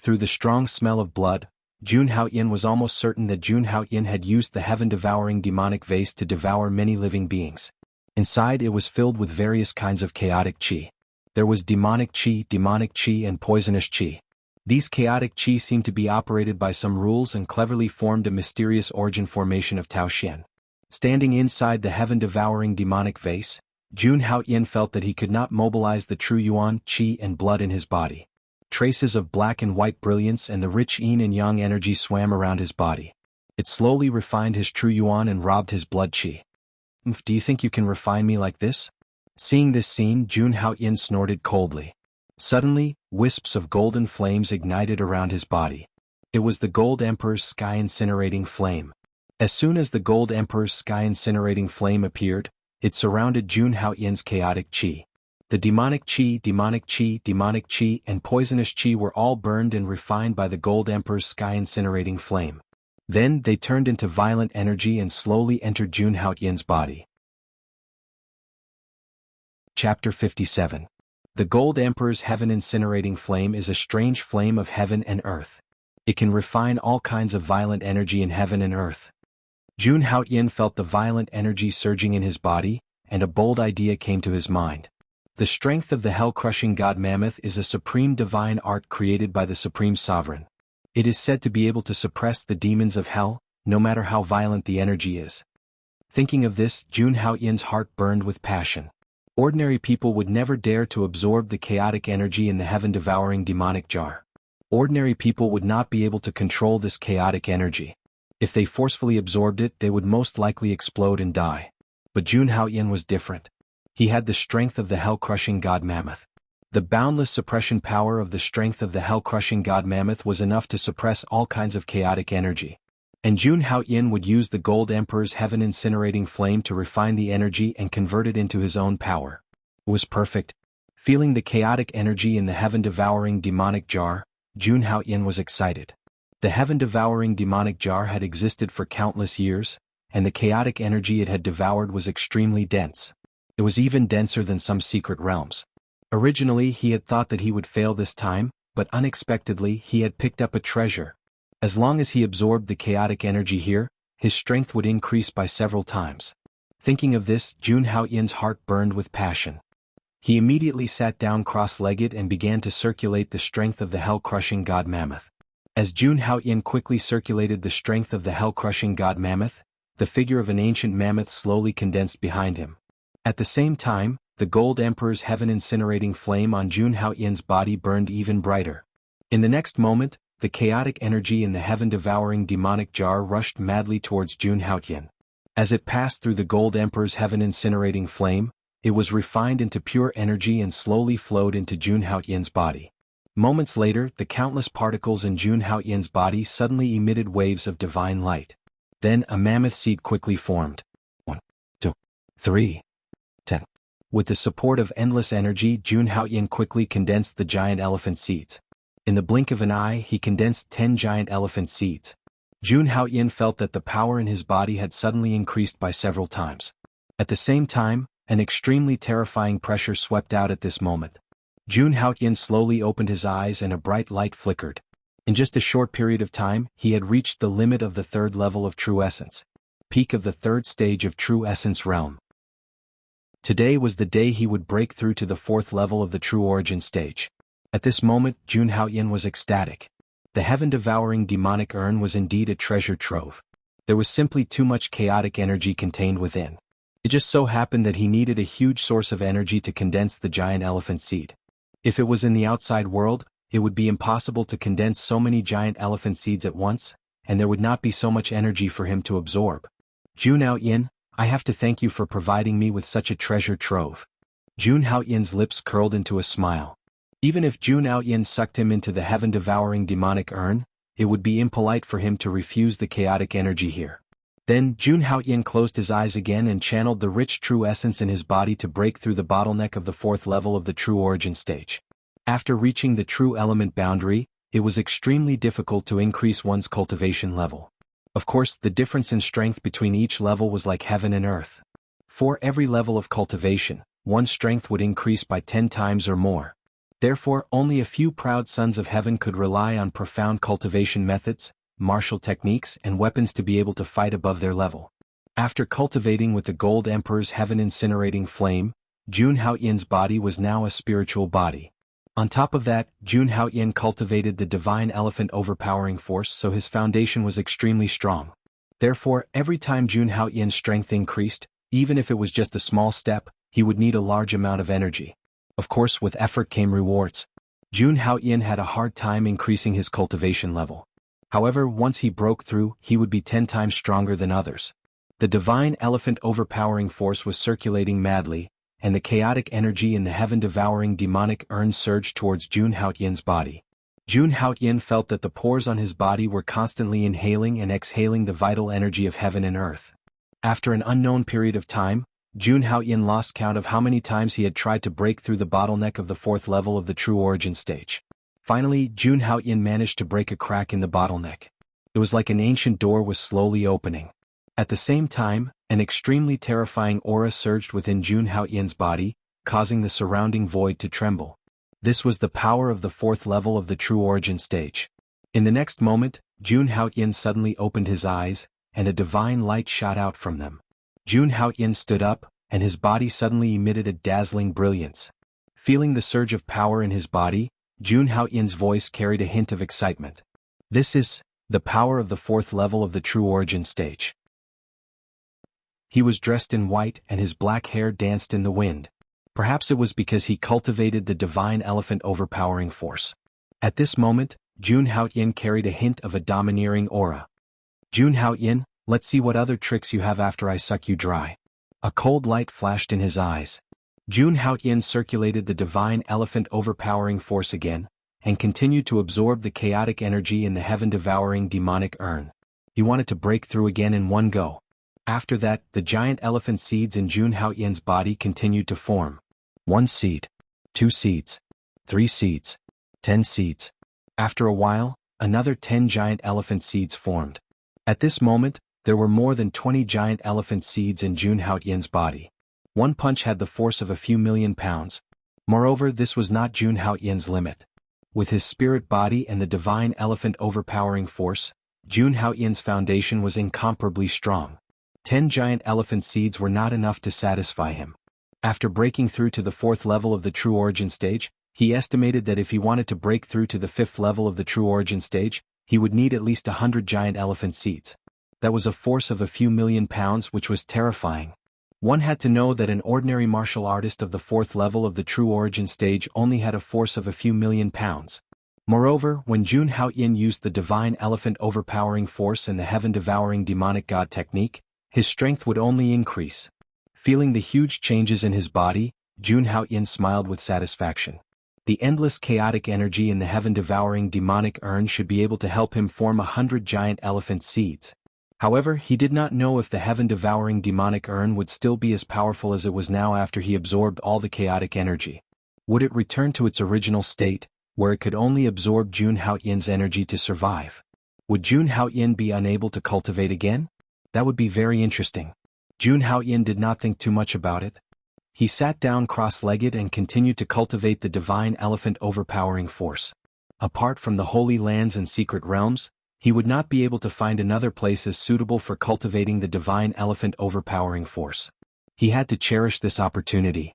Through the strong smell of blood, Jun Haoyin was almost certain that Jun Haoyin had used the heaven-devouring demonic vase to devour many living beings. Inside it was filled with various kinds of chaotic qi. There was demonic qi, and poisonous qi. These chaotic qi seemed to be operated by some rules and cleverly formed a mysterious origin formation of Taoxian. Standing inside the heaven-devouring demonic vase, Jun Haoyin felt that he could not mobilize the true yuan, qi and blood in his body. Traces of black and white brilliance and the rich yin and yang energy swam around his body. It slowly refined his true yuan and robbed his blood qi. Do you think you can refine me like this? Seeing this scene, Jun Haoyin snorted coldly. Suddenly, wisps of golden flames ignited around his body. It was the Gold Emperor's sky-incinerating flame. As soon as the Gold Emperor's sky-incinerating flame appeared, it surrounded Jun Haoyin's chaotic qi. The demonic qi, and poisonous qi were all burned and refined by the Gold Emperor's sky-incinerating flame. Then they turned into violent energy and slowly entered Jun Haoyin's body. Chapter 57. The Gold Emperor's heaven-incinerating flame is a strange flame of heaven and earth. It can refine all kinds of violent energy in heaven and earth. Jun Haoyin felt the violent energy surging in his body, and a bold idea came to his mind. The strength of the hell-crushing god Mammoth is a supreme divine art created by the Supreme Sovereign. It is said to be able to suppress the demons of hell, no matter how violent the energy is. Thinking of this, Jun Haoyin's heart burned with passion. Ordinary people would never dare to absorb the chaotic energy in the heaven-devouring demonic jar. Ordinary people would not be able to control this chaotic energy. If they forcefully absorbed it, they would most likely explode and die. But Jun Haoyin was different. He had the strength of the hell-crushing god Mammoth. The boundless suppression power of the strength of the hell-crushing god Mammoth was enough to suppress all kinds of chaotic energy. And Jun Haoyin would use the Gold Emperor's heaven-incinerating flame to refine the energy and convert it into his own power. It was perfect. Feeling the chaotic energy in the heaven-devouring demonic jar, Jun Haoyin was excited. The heaven-devouring demonic jar had existed for countless years, and the chaotic energy it had devoured was extremely dense. It was even denser than some secret realms. Originally he had thought that he would fail this time, but unexpectedly he had picked up a treasure. As long as he absorbed the chaotic energy here, his strength would increase by several times. Thinking of this, Jun Haoyin's heart burned with passion. He immediately sat down cross-legged and began to circulate the strength of the hell-crushing god Mammoth. As Jun Haoyin quickly circulated the strength of the hell-crushing god Mammoth, the figure of an ancient mammoth slowly condensed behind him. At the same time, the Gold Emperor's heaven-incinerating flame on Jun Haoyin's body burned even brighter. In the next moment, the chaotic energy in the heaven-devouring demonic jar rushed madly towards Jun Haoyin. As it passed through the Gold Emperor's heaven-incinerating flame, it was refined into pure energy and slowly flowed into Jun Haoyin's body. Moments later, the countless particles in Jun Haoyin's body suddenly emitted waves of divine light. Then a mammoth seed quickly formed. 1, 2, 3, 10. With the support of endless energy, Jun Haoyin quickly condensed the giant elephant seeds. In the blink of an eye, he condensed 10 giant elephant seeds. Jun Haoyin felt that the power in his body had suddenly increased by several times. At the same time, an extremely terrifying pressure swept out at this moment. Jun Haoyin slowly opened his eyes and a bright light flickered. In just a short period of time, he had reached the limit of the third level of True Essence. Peak of the third stage of True Essence realm. Today was the day he would break through to the fourth level of the True Origin stage. At this moment, Jun Haoyin was ecstatic. The heaven-devouring demonic urn was indeed a treasure trove. There was simply too much chaotic energy contained within. It just so happened that he needed a huge source of energy to condense the giant elephant seed. If it was in the outside world, it would be impossible to condense so many giant elephant seeds at once, and there would not be so much energy for him to absorb. Jun Haoyin, I have to thank you for providing me with such a treasure trove. Jun Haoyin's lips curled into a smile. Even if Jun Haoyin sucked him into the heaven-devouring demonic urn, it would be impolite for him to refuse the chaotic energy here. Then Jun Haoyin closed his eyes again and channeled the rich true essence in his body to break through the bottleneck of the fourth level of the true origin stage. After reaching the true element boundary, it was extremely difficult to increase one's cultivation level. Of course, the difference in strength between each level was like heaven and earth. For every level of cultivation, one's strength would increase by 10 times or more. Therefore, only a few proud sons of heaven could rely on profound cultivation methods, martial techniques and weapons to be able to fight above their level. After cultivating with the Gold Emperor's heaven-incinerating flame, Jun Haoyin's body was now a spiritual body. On top of that, Jun Haoyin cultivated the divine elephant overpowering force, so his foundation was extremely strong. Therefore, every time Jun Haoyin's strength increased, even if it was just a small step, he would need a large amount of energy. Of course, with effort came rewards. Jun Haoyin had a hard time increasing his cultivation level. However, once he broke through, he would be 10 times stronger than others. The divine elephant overpowering force was circulating madly, and the chaotic energy in the heaven-devouring demonic urn surged towards Jun Haoyin's body. Jun Haoyin felt that the pores on his body were constantly inhaling and exhaling the vital energy of heaven and earth. After an unknown period of time, Jun Haoyin lost count of how many times he had tried to break through the bottleneck of the fourth level of the true origin stage. Finally, Jun Haoyin managed to break a crack in the bottleneck. It was like an ancient door was slowly opening. At the same time, an extremely terrifying aura surged within Jun Haoyin's body, causing the surrounding void to tremble. This was the power of the fourth level of the true origin stage. In the next moment, Jun Haoyin suddenly opened his eyes, and a divine light shot out from them. Jun Haoyin stood up, and his body suddenly emitted a dazzling brilliance. Feeling the surge of power in his body, Jun Haoyin's voice carried a hint of excitement. This is the power of the fourth level of the true origin stage. He was dressed in white and his black hair danced in the wind. Perhaps it was because he cultivated the divine elephant overpowering force. At this moment, Jun Haoyin carried a hint of a domineering aura. Jun Haoyin, let's see what other tricks you have after I suck you dry. A cold light flashed in his eyes. Jun Haoyin circulated the divine elephant overpowering force again, and continued to absorb the chaotic energy in the heaven-devouring demonic urn. He wanted to break through again in one go. After that, the giant elephant seeds in Jun Haoyin's body continued to form. 1 seed. 2 seeds. 3 seeds. 10 seeds. After a while, another 10 giant elephant seeds formed. At this moment, there were more than 20 giant elephant seeds in Jun Haoyin's body. One punch had the force of a few million pounds. Moreover, this was not Jun Haoyin's limit. With his spirit body and the divine elephant overpowering force, Jun Haoyin's foundation was incomparably strong. 10 giant elephant seeds were not enough to satisfy him. After breaking through to the fourth level of the true origin stage, he estimated that if he wanted to break through to the fifth level of the true origin stage, he would need at least 100 giant elephant seeds. That was a force of a few million pounds, which was terrifying. One had to know that an ordinary martial artist of the fourth level of the true origin stage only had a force of a few million pounds. Moreover, when Jun Haoyin used the divine elephant overpowering force and the heaven-devouring demonic god technique, his strength would only increase. Feeling the huge changes in his body, Jun Haoyin smiled with satisfaction. The endless chaotic energy in the heaven-devouring demonic urn should be able to help him form 100 giant elephant seeds. However, he did not know if the heaven-devouring demonic urn would still be as powerful as it was now after he absorbed all the chaotic energy. Would it return to its original state, where it could only absorb Jun Haoyin's energy to survive? Would Jun Haoyin be unable to cultivate again? That would be very interesting. Jun Haoyin did not think too much about it. He sat down cross-legged and continued to cultivate the divine elephant overpowering force. Apart from the holy lands and secret realms, he would not be able to find another place as suitable for cultivating the divine elephant overpowering force. He had to cherish this opportunity.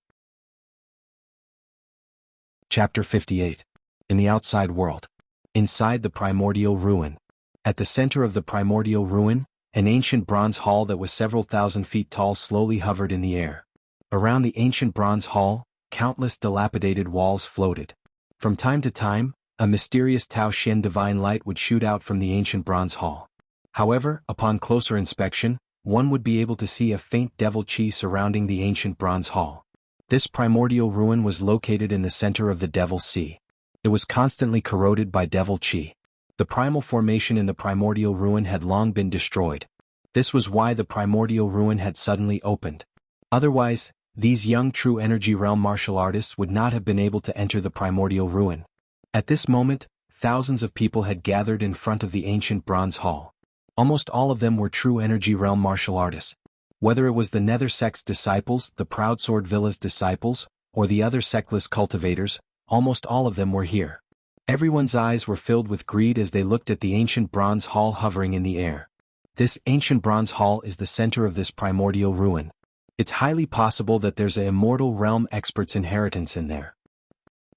Chapter 58. In the outside world. Inside the primordial ruin. At the center of the primordial ruin, An ancient bronze hall that was several thousand feet tall slowly hovered in the air. Around the ancient bronze hall, countless dilapidated walls floated. From time to time, a mysterious Tao Shen divine light would shoot out from the ancient bronze hall. However, upon closer inspection, one would be able to see a faint devil chi surrounding the ancient bronze hall. This primordial ruin was located in the center of the Devil Sea. It was constantly corroded by devil chi. The primal formation in the primordial ruin had long been destroyed. This was why the primordial ruin had suddenly opened. Otherwise, these young true energy realm martial artists would not have been able to enter the primordial ruin. At this moment, thousands of people had gathered in front of the ancient bronze hall. Almost all of them were true energy realm martial artists. Whether it was the Nether Sect's disciples, the Proud Sword Villa's disciples, or the other sectless cultivators, almost all of them were here. Everyone's eyes were filled with greed as they looked at the ancient bronze hall hovering in the air. This ancient bronze hall is the center of this primordial ruin. It's highly possible that there's an immortal realm expert's inheritance in there.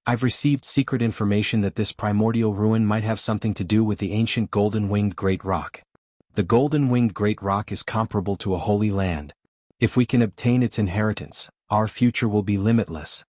I've received secret information that this primordial ruin might have something to do with the ancient golden-winged great rock. The golden-winged great rock is comparable to a holy land. If we can obtain its inheritance, our future will be limitless.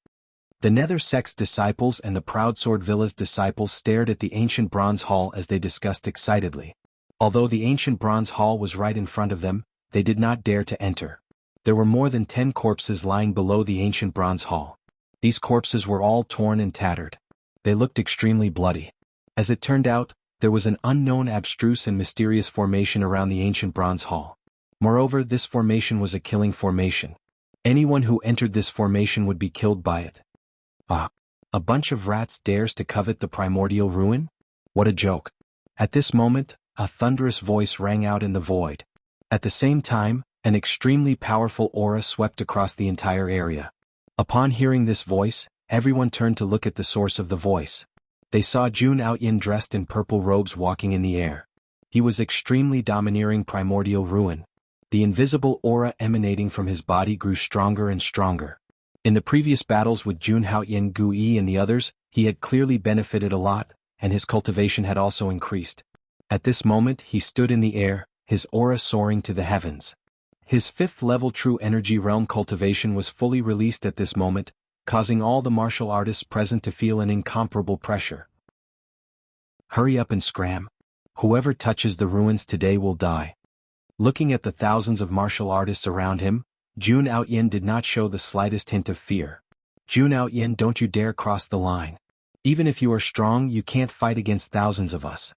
The Nether Sect's disciples and the Proud Sword Villa's disciples stared at the ancient bronze hall as they discussed excitedly. Although the ancient bronze hall was right in front of them, they did not dare to enter. There were more than 10 corpses lying below the ancient bronze hall. These corpses were all torn and tattered. They looked extremely bloody. As it turned out, there was an unknown abstruse and mysterious formation around the ancient bronze hall. Moreover, this formation was a killing formation. Anyone who entered this formation would be killed by it. Ah! A bunch of rats dares to covet the primordial ruin? What a joke. At this moment, a thunderous voice rang out in the void. At the same time, an extremely powerful aura swept across the entire area. Upon hearing this voice, everyone turned to look at the source of the voice. They saw Jun Outyin dressed in purple robes walking in the air. He was extremely domineering primordial ruin. The invisible aura emanating from his body grew stronger and stronger. In the previous battles with Jun Outyin, Gu Yi and the others, he had clearly benefited a lot, and his cultivation had also increased. At this moment he stood in the air, his aura soaring to the heavens. His 5th level true energy realm cultivation was fully released at this moment, causing all the martial artists present to feel an incomparable pressure. Hurry up and scram. Whoever touches the ruins today will die. Looking at the thousands of martial artists around him, Jun Outyin did not show the slightest hint of fear. Jun Outyin, don't you dare cross the line. Even if you are strong, you can't fight against thousands of us.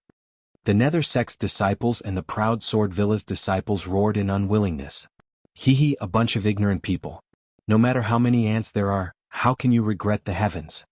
The Nether Sect's disciples and the Proud Sword Villa's disciples roared in unwillingness. Hee, a bunch of ignorant people. No matter how many ants there are, how can you regret the heavens?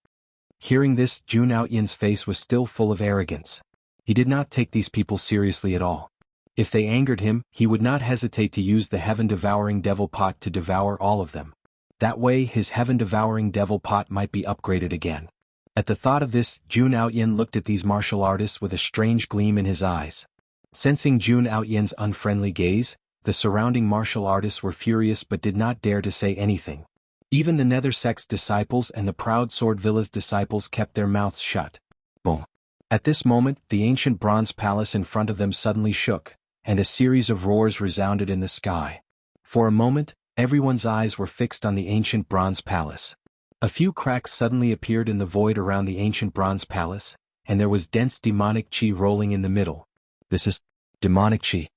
Hearing this, Jun Outyin's face was still full of arrogance. He did not take these people seriously at all. If they angered him, he would not hesitate to use the heaven-devouring devil pot to devour all of them. That way his heaven-devouring devil pot might be upgraded again. At the thought of this, Jun Outyin looked at these martial artists with a strange gleam in his eyes. Sensing Jun Outyin's unfriendly gaze, the surrounding martial artists were furious but did not dare to say anything. Even the Nether Sect's disciples and the Proud Sword Villa's disciples kept their mouths shut. Boom! At this moment, the ancient bronze palace in front of them suddenly shook, and a series of roars resounded in the sky. For a moment, everyone's eyes were fixed on the ancient bronze palace. A few cracks suddenly appeared in the void around the ancient bronze palace, and there was dense demonic chi rolling in the middle. This is demonic chi.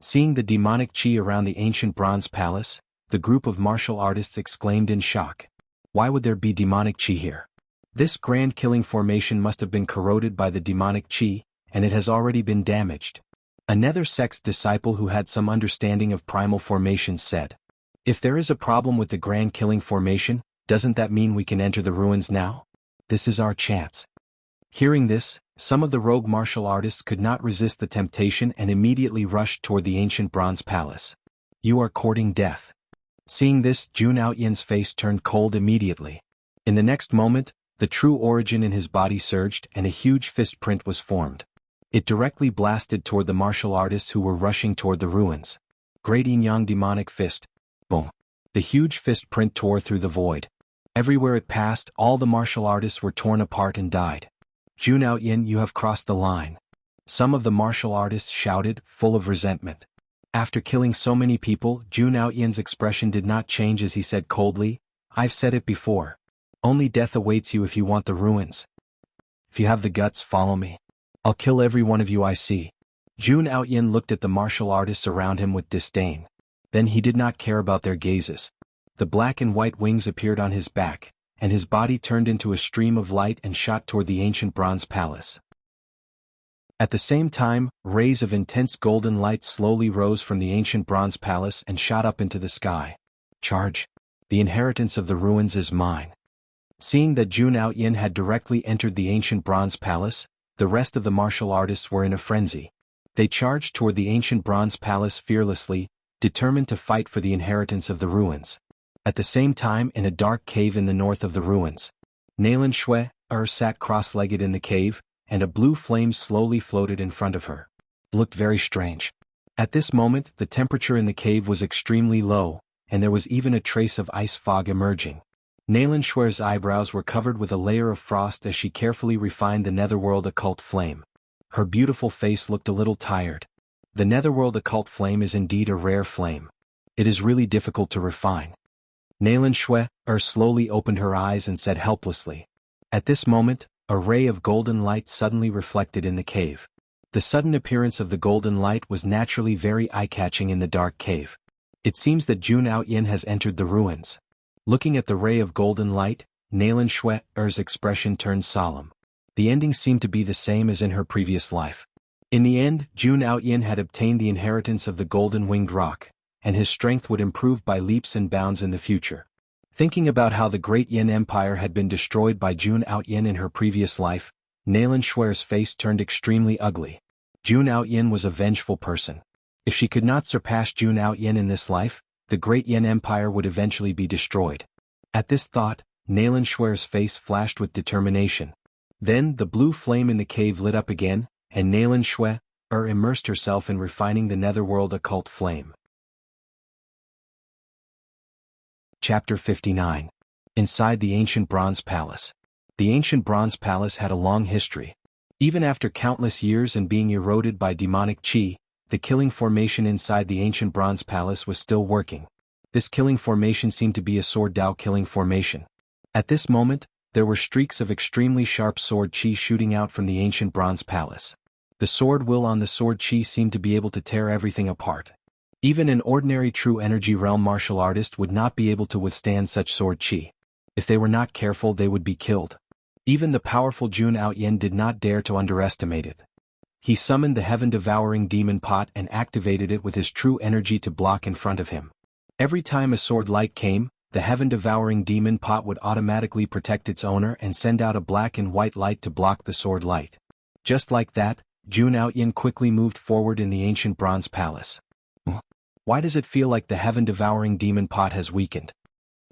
Seeing the demonic chi around the ancient bronze palace, the group of martial artists exclaimed in shock. Why would there be demonic chi here? This grand killing formation must have been corroded by the demonic chi, and it has already been damaged. A Nether Sect's disciple who had some understanding of primal formations said, "If there is a problem with the grand killing formation, doesn't that mean we can enter the ruins now? This is our chance." Hearing this, some of the rogue martial artists could not resist the temptation and immediately rushed toward the ancient bronze palace. You are courting death. Seeing this, Jun Outyin's face turned cold immediately. In the next moment, the true origin in his body surged and a huge fist print was formed. It directly blasted toward the martial artists who were rushing toward the ruins. Great Yin Yang demonic fist. Boom. The huge fist print tore through the void. Everywhere it passed, all the martial artists were torn apart and died. Jun Outyin, you have crossed the line. Some of the martial artists shouted, full of resentment. After killing so many people, Jun Aoyin's expression did not change as he said coldly, "I've said it before. Only death awaits you if you want the ruins. If you have the guts, follow me. I'll kill every one of you I see." Jun Aoyin looked at the martial artists around him with disdain. Then he did not care about their gazes. The black and white wings appeared on his back, and his body turned into a stream of light and shot toward the ancient bronze palace. At the same time, rays of intense golden light slowly rose from the ancient bronze palace and shot up into the sky. "Charge! The inheritance of the ruins is mine." Seeing that Jun Aoyin had directly entered the ancient bronze palace, the rest of the martial artists were in a frenzy. They charged toward the ancient bronze palace fearlessly, determined to fight for the inheritance of the ruins. At the same time, in a dark cave in the north of the ruins, Nalan Shui sat cross-legged in the cave, and a blue flame slowly floated in front of her. It looked very strange. At this moment, the temperature in the cave was extremely low, and there was even a trace of ice fog emerging. Nalan Shui's eyebrows were covered with a layer of frost as she carefully refined the netherworld occult flame. Her beautiful face looked a little tired. The netherworld occult flame is indeed a rare flame. It is really difficult to refine. Nalan Shui slowly opened her eyes and said helplessly. At this moment, a ray of golden light suddenly reflected in the cave. The sudden appearance of the golden light was naturally very eye-catching in the dark cave. It seems that Jun Aoyin has entered the ruins. Looking at the ray of golden light, Nalan Shui's expression turned solemn. The ending seemed to be the same as in her previous life. In the end, Jun Aoyin had obtained the inheritance of the golden winged rock, and his strength would improve by leaps and bounds in the future. Thinking about how the great Yin Empire had been destroyed by Jun Aoyin in her previous life, Nalan Shui's face turned extremely ugly. Jun Aoyin was a vengeful person. If she could not surpass Jun Aoyin in this life, the great Yin Empire would eventually be destroyed. At this thought, Nalan Shui's face flashed with determination. Then the blue flame in the cave lit up again, and Nalan Shui immersed herself in refining the netherworld occult flame. Chapter 59. Inside the Ancient Bronze Palace. The Ancient Bronze Palace had a long history. Even after countless years and being eroded by demonic qi, the killing formation inside the Ancient Bronze Palace was still working. This killing formation seemed to be a sword Dao killing formation. At this moment, there were streaks of extremely sharp sword qi shooting out from the Ancient Bronze Palace. The sword will on the sword qi seemed to be able to tear everything apart. Even an ordinary true energy realm martial artist would not be able to withstand such sword qi. If they were not careful, they would be killed. Even the powerful Jun Aoyin did not dare to underestimate it. He summoned the heaven-devouring demon pot and activated it with his true energy to block in front of him. Every time a sword light came, the heaven-devouring demon pot would automatically protect its owner and send out a black and white light to block the sword light. Just like that, Jun Aoyin quickly moved forward in the ancient bronze palace. Why does it feel like the heaven-devouring demon pot has weakened?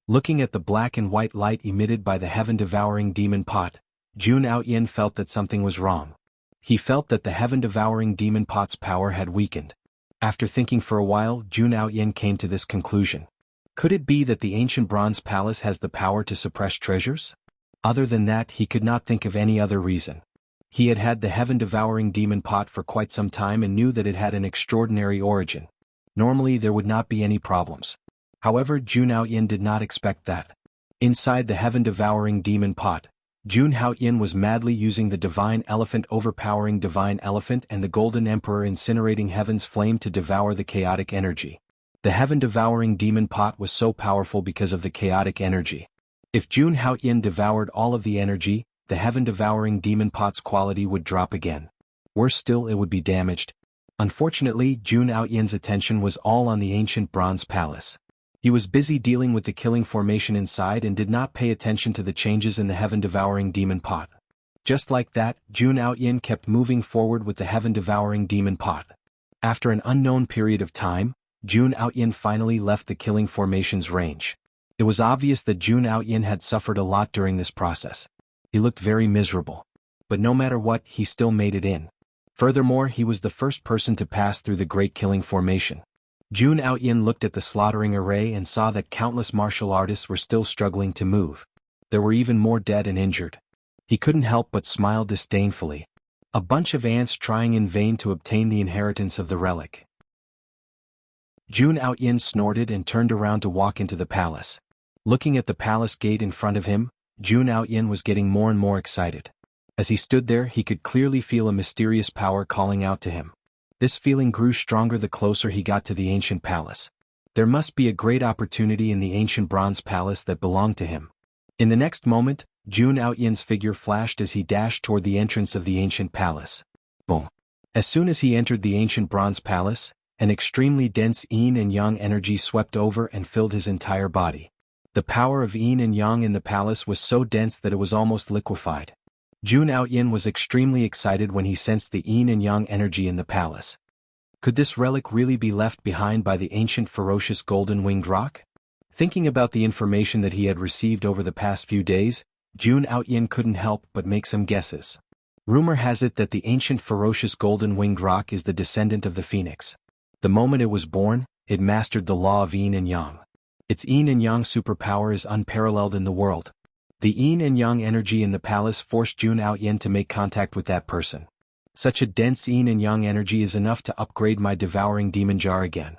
Looking at the black and white light emitted by the heaven-devouring demon pot, Jun Aoyin felt that something was wrong. He felt that the heaven-devouring demon pot's power had weakened. After thinking for a while, Jun Aoyin came to this conclusion. Could it be that the ancient bronze palace has the power to suppress treasures? Other than that, he could not think of any other reason. He had had the heaven-devouring demon pot for quite some time and knew that it had an extraordinary origin. Normally there would not be any problems. However, Jun Aoyin did not expect that. Inside the heaven-devouring demon pot, Jun Aoyin was madly using the divine elephant overpowering divine elephant and the golden emperor incinerating heaven's flame to devour the chaotic energy. The heaven-devouring demon pot was so powerful because of the chaotic energy. If Jun Aoyin devoured all of the energy, the heaven-devouring demon pot's quality would drop again. Worse still, it would be damaged. Unfortunately, Jun Aoyin's attention was all on the ancient bronze palace. He was busy dealing with the killing formation inside and did not pay attention to the changes in the heaven-devouring demon pot. Just like that, Jun Aoyin kept moving forward with the heaven-devouring demon pot. After an unknown period of time, Jun Aoyin finally left the killing formation's range. It was obvious that Jun Aoyin had suffered a lot during this process. He looked very miserable. But no matter what, he still made it in. Furthermore, he was the first person to pass through the Great Killing Formation. Jun Aoyin looked at the slaughtering array and saw that countless martial artists were still struggling to move. There were even more dead and injured. He couldn't help but smile disdainfully. A bunch of ants trying in vain to obtain the inheritance of the relic. Jun Outyin snorted and turned around to walk into the palace. Looking at the palace gate in front of him, Jun Outyin was getting more and more excited. As he stood there, he could clearly feel a mysterious power calling out to him. This feeling grew stronger the closer he got to the ancient palace. There must be a great opportunity in the ancient bronze palace that belonged to him. In the next moment, Jun Outyin's figure flashed as he dashed toward the entrance of the ancient palace. Boom! As soon as he entered the ancient bronze palace, an extremely dense yin and yang energy swept over and filled his entire body. The power of yin and yang in the palace was so dense that it was almost liquefied. Jun Outyin was extremely excited when he sensed the yin and yang energy in the palace. Could this relic really be left behind by the ancient ferocious golden-winged rock? Thinking about the information that he had received over the past few days, Jun Outyin couldn't help but make some guesses. Rumor has it that the ancient ferocious golden-winged rock is the descendant of the phoenix. The moment it was born, it mastered the law of yin and yang. Its yin and yang superpower is unparalleled in the world. The yin and yang energy in the palace forced Jun Outyin to make contact with that person. Such a dense yin and yang energy is enough to upgrade my devouring demon jar again.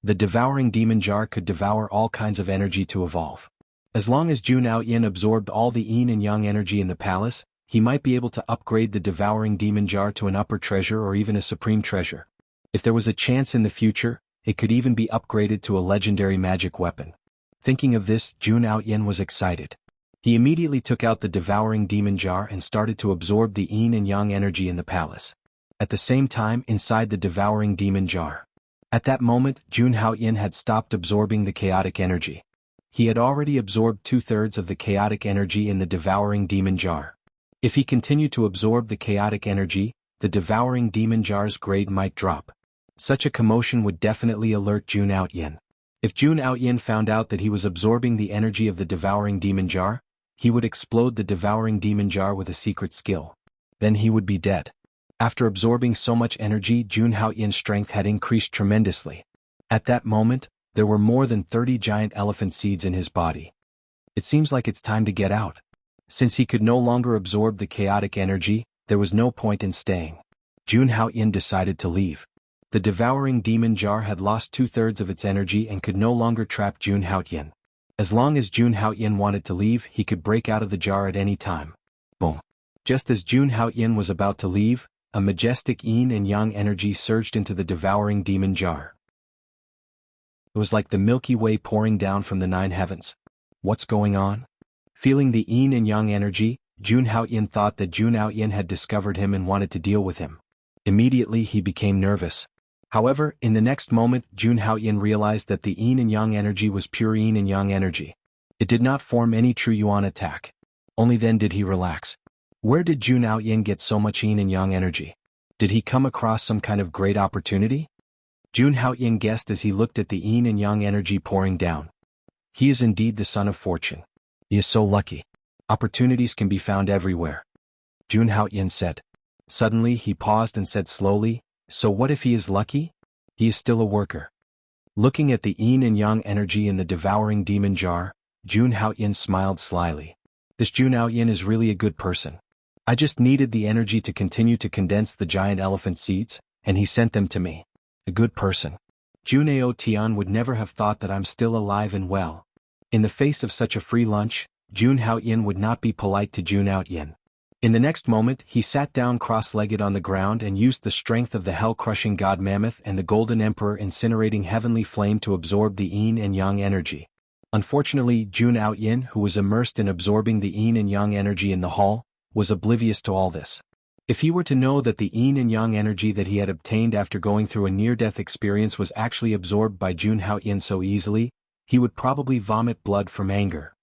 The devouring demon jar could devour all kinds of energy to evolve. As long as Jun Outyin absorbed all the yin and yang energy in the palace, he might be able to upgrade the devouring demon jar to an upper treasure or even a supreme treasure. If there was a chance in the future, it could even be upgraded to a legendary magic weapon. Thinking of this, Jun Outyin was excited. He immediately took out the devouring demon jar and started to absorb the yin and yang energy in the palace. At the same time, inside the devouring demon jar. At that moment, Jun Outyin had stopped absorbing the chaotic energy. He had already absorbed 2/3 of the chaotic energy in the devouring demon jar. If he continued to absorb the chaotic energy, the devouring demon jar's grade might drop. Such a commotion would definitely alert Jun Outyin. If Jun Outyin found out that he was absorbing the energy of the devouring demon jar, he would explode the devouring demon jar with a secret skill. Then he would be dead. After absorbing so much energy, Jun Outyin's strength had increased tremendously. At that moment, there were more than 30 giant elephant seeds in his body. It seems like it's time to get out. Since he could no longer absorb the chaotic energy, there was no point in staying. Jun Outyin decided to leave. The devouring demon jar had lost 2/3 of its energy and could no longer trap Jun Outyin. As long as Jun Outyin wanted to leave, he could break out of the jar at any time. Boom! Just as Jun Outyin was about to leave, a majestic yin and yang energy surged into the devouring demon jar. It was like the Milky Way pouring down from the 9 heavens. What's going on? Feeling the yin and yang energy, Jun Outyin thought that Jun Outyin had discovered him and wanted to deal with him. Immediately he became nervous. However, in the next moment, Jun Outyin realized that the yin and yang energy was pure yin and yang energy. It did not form any true yuan attack. Only then did he relax. Where did Jun Outyin get so much yin and yang energy? Did he come across some kind of great opportunity? Jun Outyin guessed as he looked at the yin and yang energy pouring down. He is indeed the son of fortune. He is so lucky. Opportunities can be found everywhere. Jun Outyin said. Suddenly he paused and said slowly, so what if he is lucky? He is still a worker. Looking at the yin and yang energy in the devouring demon jar, Jun Outyin smiled slyly. This Jun Outyin is really a good person. I just needed the energy to continue to condense the giant elephant seeds, and he sent them to me. A good person. Juneo Tian would never have thought that I'm still alive and well. In the face of such a free lunch, Jun Outyin would not be polite to Jun Outyin. In the next moment, he sat down cross-legged on the ground and used the strength of the hell-crushing god Mammoth and the Golden Emperor incinerating heavenly flame to absorb the yin and yang energy. Unfortunately, Jun Outyin, who was immersed in absorbing the yin and yang energy in the hall, was oblivious to all this. If he were to know that the yin and yang energy that he had obtained after going through a near-death experience was actually absorbed by Jun Outyin so easily, he would probably vomit blood from anger.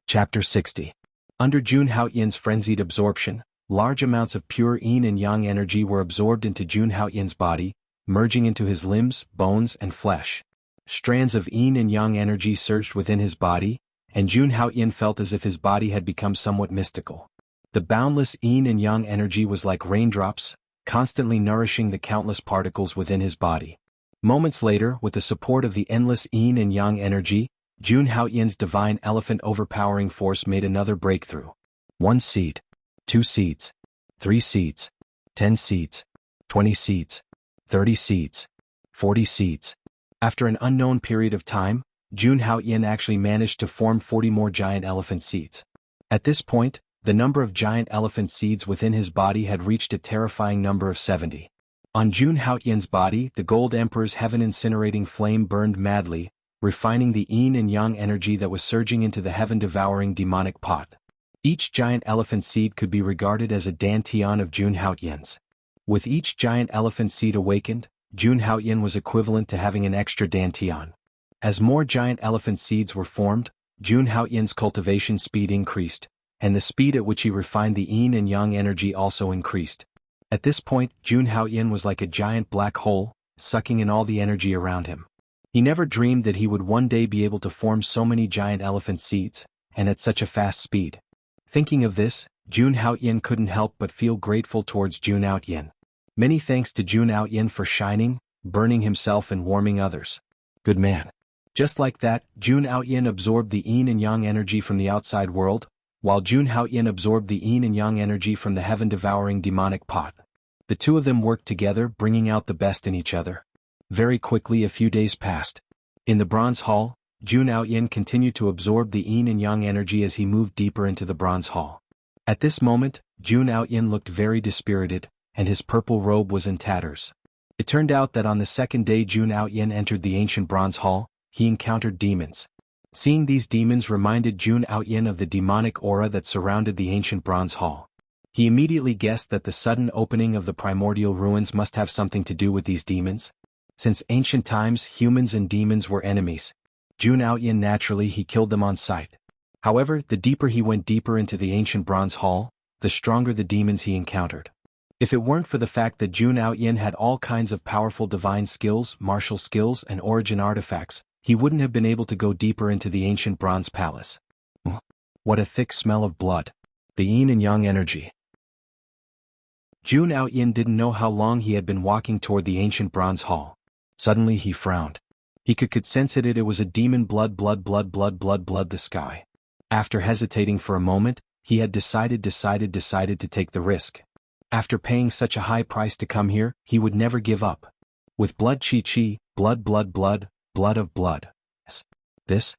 Chapter 60. Under Jun Outyin's frenzied absorption, large amounts of pure yin and yang energy were absorbed into Jun Outyin's body, merging into his limbs, bones, and flesh. Strands of yin and yang energy surged within his body, and Jun Outyin felt as if his body had become somewhat mystical. The boundless yin and yang energy was like raindrops, constantly nourishing the countless particles within his body. Moments later, with the support of the endless yin and yang energy, Jun Outyin's divine elephant overpowering force made another breakthrough. 1 seed. 2 seeds. 3 seeds. 10 seeds. 20 seeds. 30 seeds. 40 seeds. After an unknown period of time, Jun Haoyin actually managed to form 40 more giant elephant seeds. At this point, the number of giant elephant seeds within his body had reached a terrifying number of 70. On Jun Haoyin's body, the Gold Emperor's heaven-incinerating flame burned madly, refining the yin and yang energy that was surging into the heaven-devouring demonic pot. Each giant elephant seed could be regarded as a dantian of Jun Haoyin's. With each giant elephant seed awakened, Jun Haoyin was equivalent to having an extra dantian. As more giant elephant seeds were formed, Jun Haoyin's cultivation speed increased, and the speed at which he refined the yin and yang energy also increased. At this point, Jun Haoyin was like a giant black hole, sucking in all the energy around him. He never dreamed that he would one day be able to form so many giant elephant seeds, and at such a fast speed. Thinking of this, Jun Haoyin couldn't help but feel grateful towards Jun Haoyin. Many thanks to Jun Haoyin for shining, burning himself and warming others. Good man. Just like that, Jun Haoyin absorbed the yin and yang energy from the outside world, while Jun Haoyin absorbed the yin and yang energy from the heaven-devouring demonic pot. The two of them worked together, bringing out the best in each other. Very quickly a few days passed. In the Bronze Hall, Jun Haoyin continued to absorb the yin and yang energy as he moved deeper into the Bronze Hall. At this moment, Jun Haoyin looked very dispirited, and his purple robe was in tatters. It turned out that on the second day Jun Haoyin entered the ancient Bronze Hall, he encountered demons. Seeing these demons reminded Jun Haoyin of the demonic aura that surrounded the ancient Bronze Hall. He immediately guessed that the sudden opening of the primordial ruins must have something to do with these demons. Since ancient times humans and demons were enemies, Jun Haoyin naturally he killed them on sight. However, the deeper he went deeper into the ancient Bronze Hall, the stronger the demons he encountered. If it weren't for the fact that Jun Haoyin had all kinds of powerful divine skills, martial skills and origin artifacts, he wouldn't have been able to go deeper into the ancient Bronze Palace. What a thick smell of blood. The yin and yang energy. Jun Haoyin didn't know how long he had been walking toward the ancient Bronze Hall. Suddenly he frowned. He could sense it was a demon blood the sky. After hesitating for a moment, he had decided to take the risk. After paying such a high price to come here, he would never give up. With blood chi, blood of blood. This.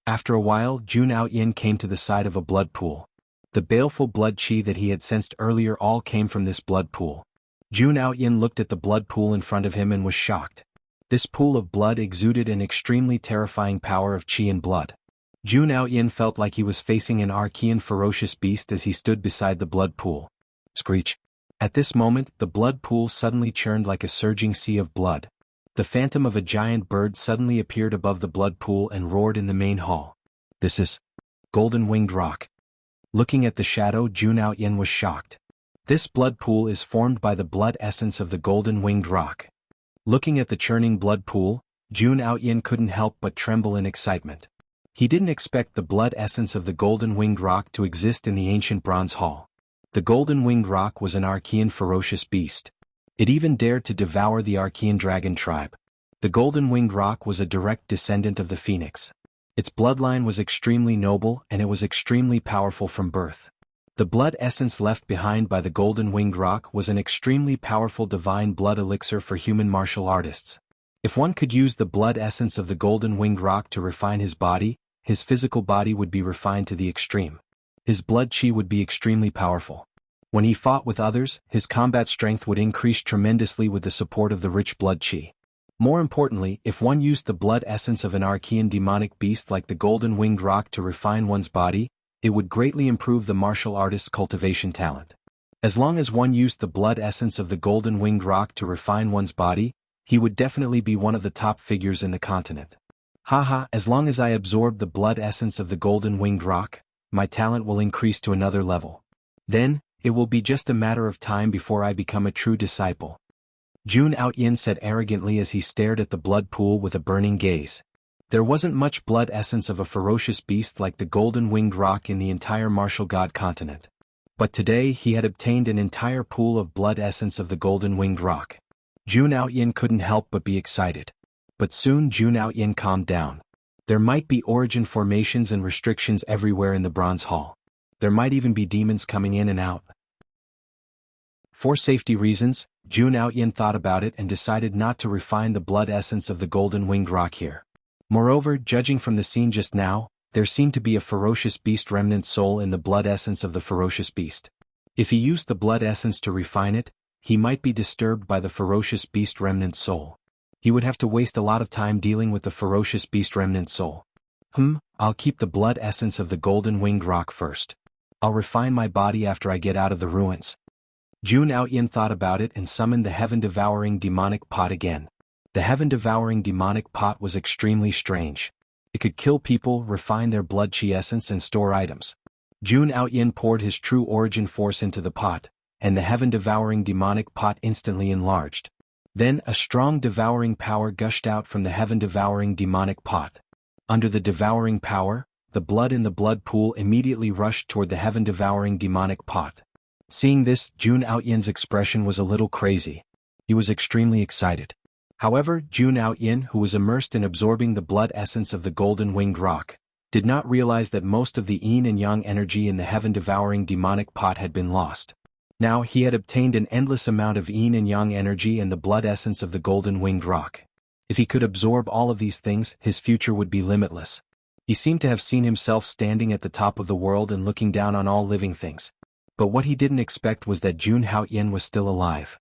After a while Jun Haoyin came to the side of a blood pool. The baleful blood chi that he had sensed earlier all came from this blood pool. Jun Haoyin looked at the blood pool in front of him and was shocked. This pool of blood exuded an extremely terrifying power of chi and blood. Jun Haoyin felt like he was facing an archean ferocious beast as he stood beside the blood pool. Screech. At this moment, the blood pool suddenly churned like a surging sea of blood. The phantom of a giant bird suddenly appeared above the blood pool and roared in the main hall. This is golden-winged rock. Looking at the shadow, Jun Haoyin was shocked. This blood pool is formed by the blood essence of the golden-winged rock. Looking at the churning blood pool, Jun Haoyin couldn't help but tremble in excitement. He didn't expect the blood essence of the golden-winged rock to exist in the ancient Bronze Hall. The golden-winged rock was an archean ferocious beast. It even dared to devour the archean dragon tribe. The golden-winged rock was a direct descendant of the phoenix. Its bloodline was extremely noble and it was extremely powerful from birth. The blood essence left behind by the golden-winged rock was an extremely powerful divine blood elixir for human martial artists. If one could use the blood essence of the golden-winged rock to refine his body, his physical body would be refined to the extreme. His blood chi would be extremely powerful. When he fought with others, his combat strength would increase tremendously with the support of the rich blood chi. More importantly, if one used the blood essence of an archean demonic beast like the golden-winged rock to refine one's body, it would greatly improve the martial artist's cultivation talent. As long as one used the blood essence of the golden-winged rock to refine one's body, he would definitely be one of the top figures in the continent. Haha, as long as I absorb the blood essence of the golden-winged rock, my talent will increase to another level. Then, it will be just a matter of time before I become a true disciple. Jun Haoyin said arrogantly as he stared at the blood pool with a burning gaze. There wasn't much blood essence of a ferocious beast like the golden-winged rock in the entire martial god continent. But today he had obtained an entire pool of blood essence of the golden-winged rock. Jun Haoyin couldn't help but be excited. But soon Jun Haoyin calmed down. There might be origin formations and restrictions everywhere in the Bronze Hall. There might even be demons coming in and out. For safety reasons, Jun Aoyan thought about it and decided not to refine the blood essence of the golden winged rock here. Moreover, judging from the scene just now, there seemed to be a ferocious beast remnant soul in the blood essence of the ferocious beast. If he used the blood essence to refine it, he might be disturbed by the ferocious beast remnant soul. He would have to waste a lot of time dealing with the ferocious beast remnant soul. I'll keep the blood essence of the golden winged rock first. I'll refine my body after I get out of the ruins. Jun Aoyan thought about it and summoned the heaven-devouring demonic pot again. The heaven-devouring demonic pot was extremely strange. It could kill people, refine their blood chi essence and store items. Jun Aoyan poured his true origin force into the pot, and the heaven-devouring demonic pot instantly enlarged. Then a strong devouring power gushed out from the heaven-devouring demonic pot. Under the devouring power, the blood in the blood pool immediately rushed toward the heaven-devouring demonic pot. Seeing this, Jun Aoyan's expression was a little crazy. He was extremely excited. However, Jun Aoyan, who was immersed in absorbing the blood essence of the golden winged rock, did not realize that most of the yin and yang energy in the heaven-devouring demonic pot had been lost. Now he had obtained an endless amount of yin and yang energy and the blood essence of the golden winged rock. If he could absorb all of these things, his future would be limitless. He seemed to have seen himself standing at the top of the world and looking down on all living things. But what he didn't expect was that Jun Aoyan was still alive.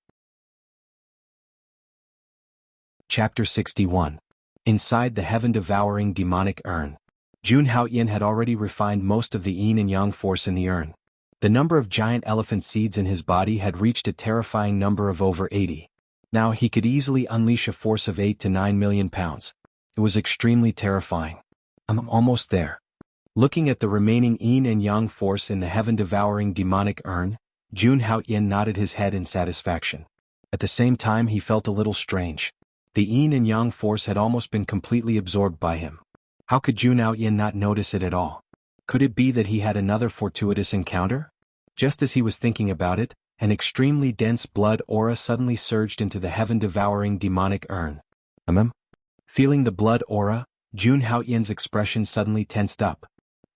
Chapter 61. Inside the heaven-devouring demonic urn. Jun Aoyan had already refined most of the yin and yang force in the urn. The number of giant elephant seeds in his body had reached a terrifying number of over 80. Now he could easily unleash a force of 8 to 9 million pounds. It was extremely terrifying. I'm almost there. Looking at the remaining yin and yang force in the heaven-devouring demonic urn, Jun Aoyan nodded his head in satisfaction. At the same time he felt a little strange. The yin and yang force had almost been completely absorbed by him. How could Jun Aoyan not notice it at all? Could it be that he had another fortuitous encounter? Just as he was thinking about it, an extremely dense blood aura suddenly surged into the heaven-devouring demonic urn. Feeling the blood aura, Jun Aoyan's expression suddenly tensed up.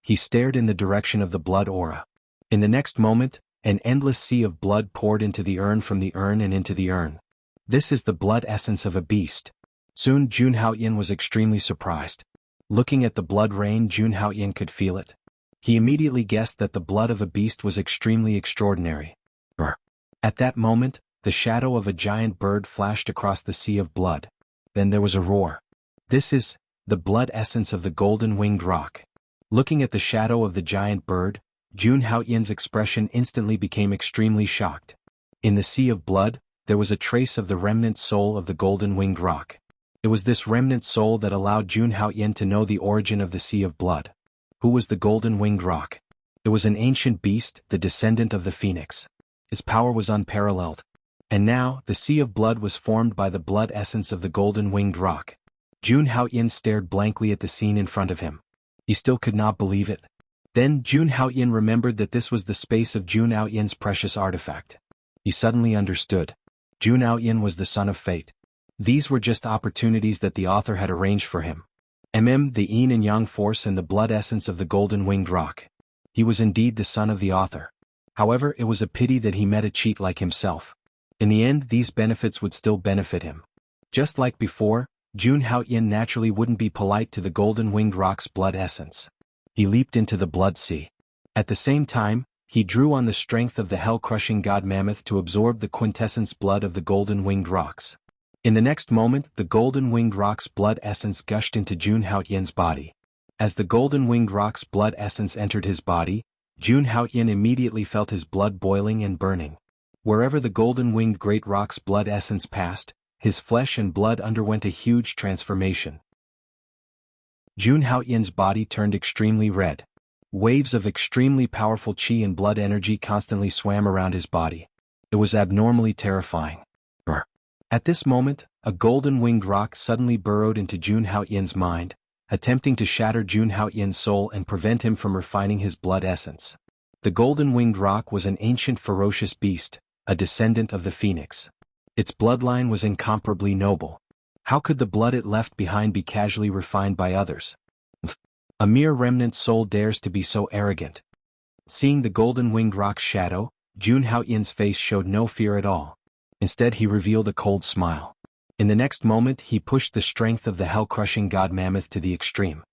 He stared in the direction of the blood aura. In the next moment, an endless sea of blood poured into the urn from the urn and into the urn. This is the blood essence of a beast. Soon Jun Aoyan was extremely surprised. Looking at the blood rain, Jun Aoyan could feel it. He immediately guessed that the blood of a beast was extremely extraordinary. At that moment, the shadow of a giant bird flashed across the sea of blood. Then there was a roar. This is the blood essence of the golden winged rock. Looking at the shadow of the giant bird, Jun Aoyan's expression instantly became extremely shocked. In the sea of blood, there was a trace of the remnant soul of the golden winged rock. It was this remnant soul that allowed Jun Aoyan to know the origin of the sea of blood. Who was the golden winged rock? It was an ancient beast, the descendant of the phoenix. His power was unparalleled. And now, the sea of blood was formed by the blood essence of the golden winged rock. Jun Aoyan stared blankly at the scene in front of him. He still could not believe it. Then Jun Aoyan remembered that this was the space of Jun Aoyan's precious artifact. He suddenly understood. Jun Aoyan was the son of fate. These were just opportunities that the author had arranged for him. The yin and yang force and the blood essence of the golden winged rock. He was indeed the son of the author. However, it was a pity that he met a cheat like himself. In the end, these benefits would still benefit him. Just like before, Jun Aoyan naturally wouldn't be polite to the golden winged rock's blood essence. He leaped into the blood sea. At the same time, he drew on the strength of the hell-crushing god mammoth to absorb the quintessence blood of the golden winged rocks. In the next moment, the golden winged rock's blood essence gushed into Jun Aoyan's body. As the golden winged rock's blood essence entered his body, Jun Aoyan immediately felt his blood boiling and burning. Wherever the golden winged great rock's blood essence passed, his flesh and blood underwent a huge transformation. Jun Aoyan's body turned extremely red. Waves of extremely powerful qi and blood energy constantly swam around his body. It was abnormally terrifying. At this moment, a golden winged rock suddenly burrowed into Jun Aoyan's mind, attempting to shatter Jun Aoyan's soul and prevent him from refining his blood essence. The golden winged rock was an ancient ferocious beast, a descendant of the phoenix. Its bloodline was incomparably noble. How could the blood it left behind be casually refined by others? A mere remnant soul dares to be so arrogant. Seeing the golden winged rock's shadow, Jun Haoyin's face showed no fear at all. Instead he revealed a cold smile. In the next moment he pushed the strength of the hell-crushing god mammoth to the extreme.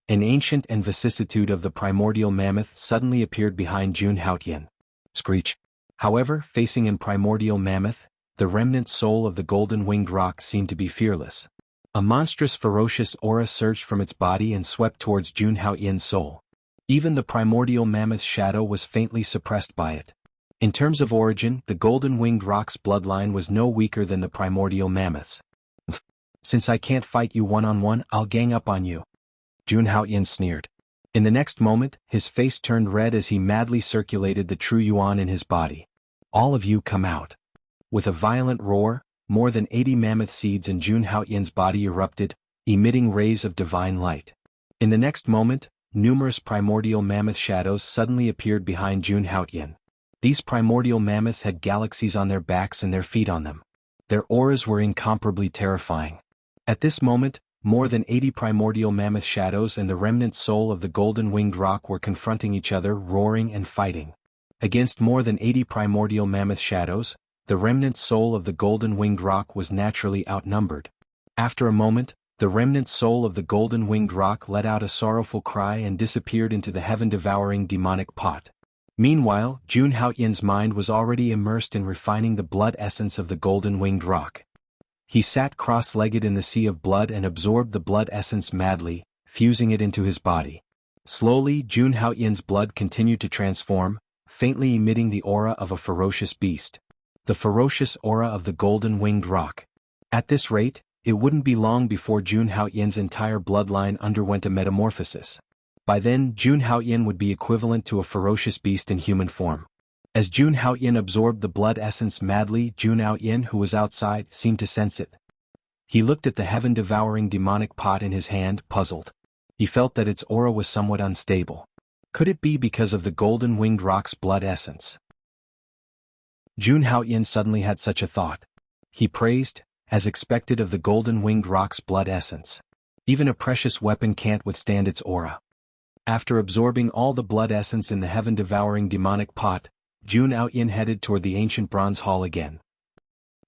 An ancient and vicissitude of the primordial mammoth suddenly appeared behind Jun Haoyin. Screech. However, facing an primordial mammoth, the remnant soul of the golden-winged rock seemed to be fearless. A monstrous ferocious aura surged from its body and swept towards Jun Haoyin's soul. Even the primordial mammoth's shadow was faintly suppressed by it. In terms of origin, the golden-winged rock's bloodline was no weaker than the primordial mammoth's. Since I can't fight you one-on-one, I'll gang up on you. Jun Haoyin sneered. In the next moment, his face turned red as he madly circulated the true yuan in his body. All of you come out. With a violent roar, more than 80 mammoth seeds in Jun Haoyin's body erupted, emitting rays of divine light. In the next moment, numerous primordial mammoth shadows suddenly appeared behind Jun Haoyin. These primordial mammoths had galaxies on their backs and their feet on them. Their auras were incomparably terrifying. At this moment, more than 80 primordial mammoth shadows and the remnant soul of the golden-winged rock were confronting each other, roaring and fighting. Against more than 80 primordial mammoth shadows, the remnant soul of the golden-winged rock was naturally outnumbered. After a moment, the remnant soul of the golden-winged rock let out a sorrowful cry and disappeared into the heaven-devouring demonic pot. Meanwhile, Jun Haoyin's mind was already immersed in refining the blood essence of the golden-winged rock. He sat cross-legged in the sea of blood and absorbed the blood essence madly, fusing it into his body. Slowly, Jun Haoyin's blood continued to transform, faintly emitting the aura of a ferocious beast. The ferocious aura of the golden-winged rock. At this rate, it wouldn't be long before Jun Haoyin's entire bloodline underwent a metamorphosis. By then, Jun Haoyin would be equivalent to a ferocious beast in human form. As Jun Haoyin absorbed the blood essence madly, Jun Haoyin, who was outside, seemed to sense it. He looked at the heaven-devouring demonic pot in his hand, puzzled. He felt that its aura was somewhat unstable. Could it be because of the golden-winged rock's blood essence? Jun Haoyin suddenly had such a thought. He praised, as expected of the golden-winged rock's blood essence. Even a precious weapon can't withstand its aura. After absorbing all the blood essence in the heaven-devouring demonic pot, Jun Haoyin headed toward the ancient bronze hall again.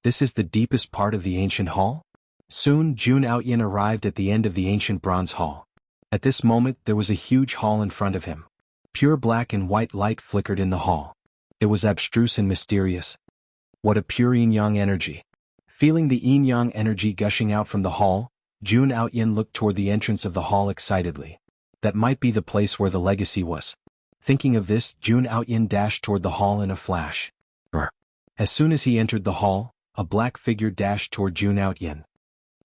This is the deepest part of the ancient hall? Soon Jun Haoyin arrived at the end of the ancient bronze hall. At this moment there was a huge hall in front of him. Pure black and white light flickered in the hall. It was abstruse and mysterious. What a pure yin-yang energy. Feeling the yin-yang energy gushing out from the hall, Jun Haoyin looked toward the entrance of the hall excitedly. That might be the place where the legacy was. Thinking of this, Jun Haoyin dashed toward the hall in a flash. As soon as he entered the hall, a black figure dashed toward Jun Haoyin.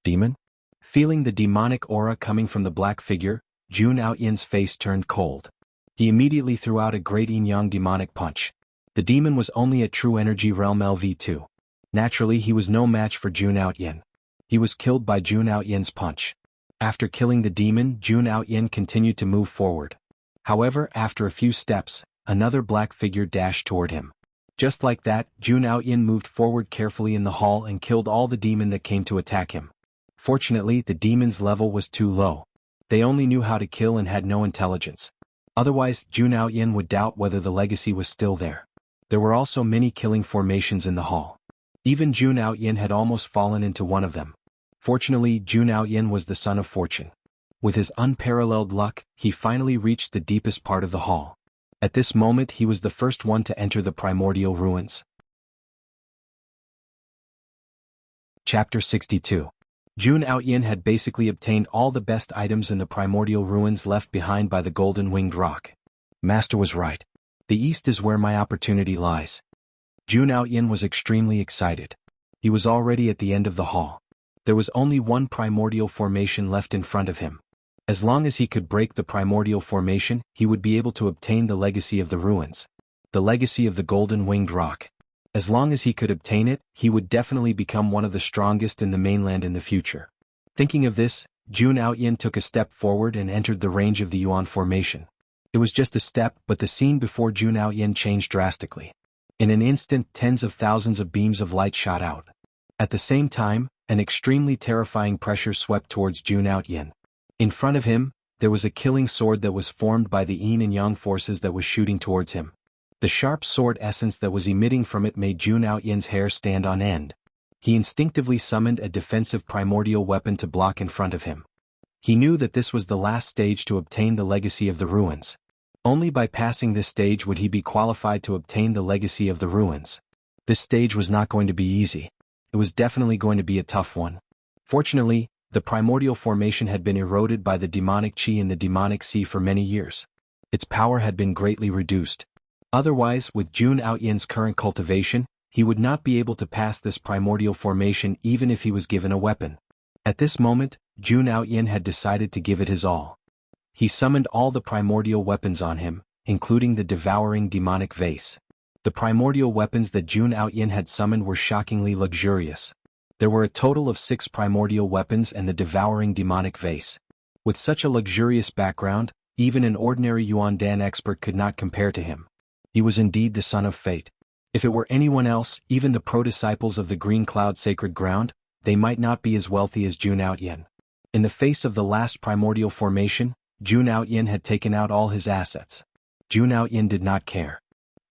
Demon? Feeling the demonic aura coming from the black figure, Jun Haoyin's face turned cold. He immediately threw out a great yin-yang demonic punch. The demon was only at true energy realm LV2. Naturally he was no match for Jun Haoyin. He was killed by Jun Haoyin's punch. After killing the demon, Jun Haoyin continued to move forward. However, after a few steps, another black figure dashed toward him. Just like that, Jun Haoyin moved forward carefully in the hall and killed all the demon that came to attack him. Fortunately, the demon's level was too low. They only knew how to kill and had no intelligence. Otherwise, Jun Haoyin would doubt whether the legacy was still there. There were also many killing formations in the hall. Even Jun Haoyin had almost fallen into one of them. Fortunately, Jun Haoyin was the son of fortune. With his unparalleled luck, he finally reached the deepest part of the hall. At this moment he was the first one to enter the primordial ruins. Chapter 62. Jun Haoyin had basically obtained all the best items in the primordial ruins left behind by the golden-winged rock. Master was right. The east is where my opportunity lies. Jun Haoyin was extremely excited. He was already at the end of the hall. There was only one primordial formation left in front of him. As long as he could break the primordial formation, he would be able to obtain the legacy of the ruins. The legacy of the golden-winged rock. As long as he could obtain it, he would definitely become one of the strongest in the mainland in the future. Thinking of this, Jun Haoyin took a step forward and entered the range of the Yuan formation. It was just a step, but the scene before Jun Haoyin changed drastically. In an instant, tens of thousands of beams of light shot out. At the same time, an extremely terrifying pressure swept towards Jun Haoyin. In front of him, there was a killing sword that was formed by the yin and yang forces that was shooting towards him. The sharp sword essence that was emitting from it made Jun Aoyin's hair stand on end. He instinctively summoned a defensive primordial weapon to block in front of him. He knew that this was the last stage to obtain the legacy of the ruins. Only by passing this stage would he be qualified to obtain the legacy of the ruins. This stage was not going to be easy. It was definitely going to be a tough one. Fortunately, the primordial formation had been eroded by the demonic chi in the demonic sea for many years. Its power had been greatly reduced. Otherwise, with Jun Aoyin's current cultivation, he would not be able to pass this primordial formation even if he was given a weapon. At this moment, Jun Aoyin had decided to give it his all. He summoned all the primordial weapons on him, including the devouring demonic vase. The primordial weapons that Jun Aoyin had summoned were shockingly luxurious. There were a total of 6 primordial weapons and the devouring demonic vase. With such a luxurious background, even an ordinary Yuan Dan expert could not compare to him. He was indeed the son of fate. If it were anyone else, even the pro-disciples of the Green Cloud Sacred Ground, they might not be as wealthy as Jun Aoyin. In the face of the last primordial formation, Jun Aoyin had taken out all his assets. Jun Aoyin did not care.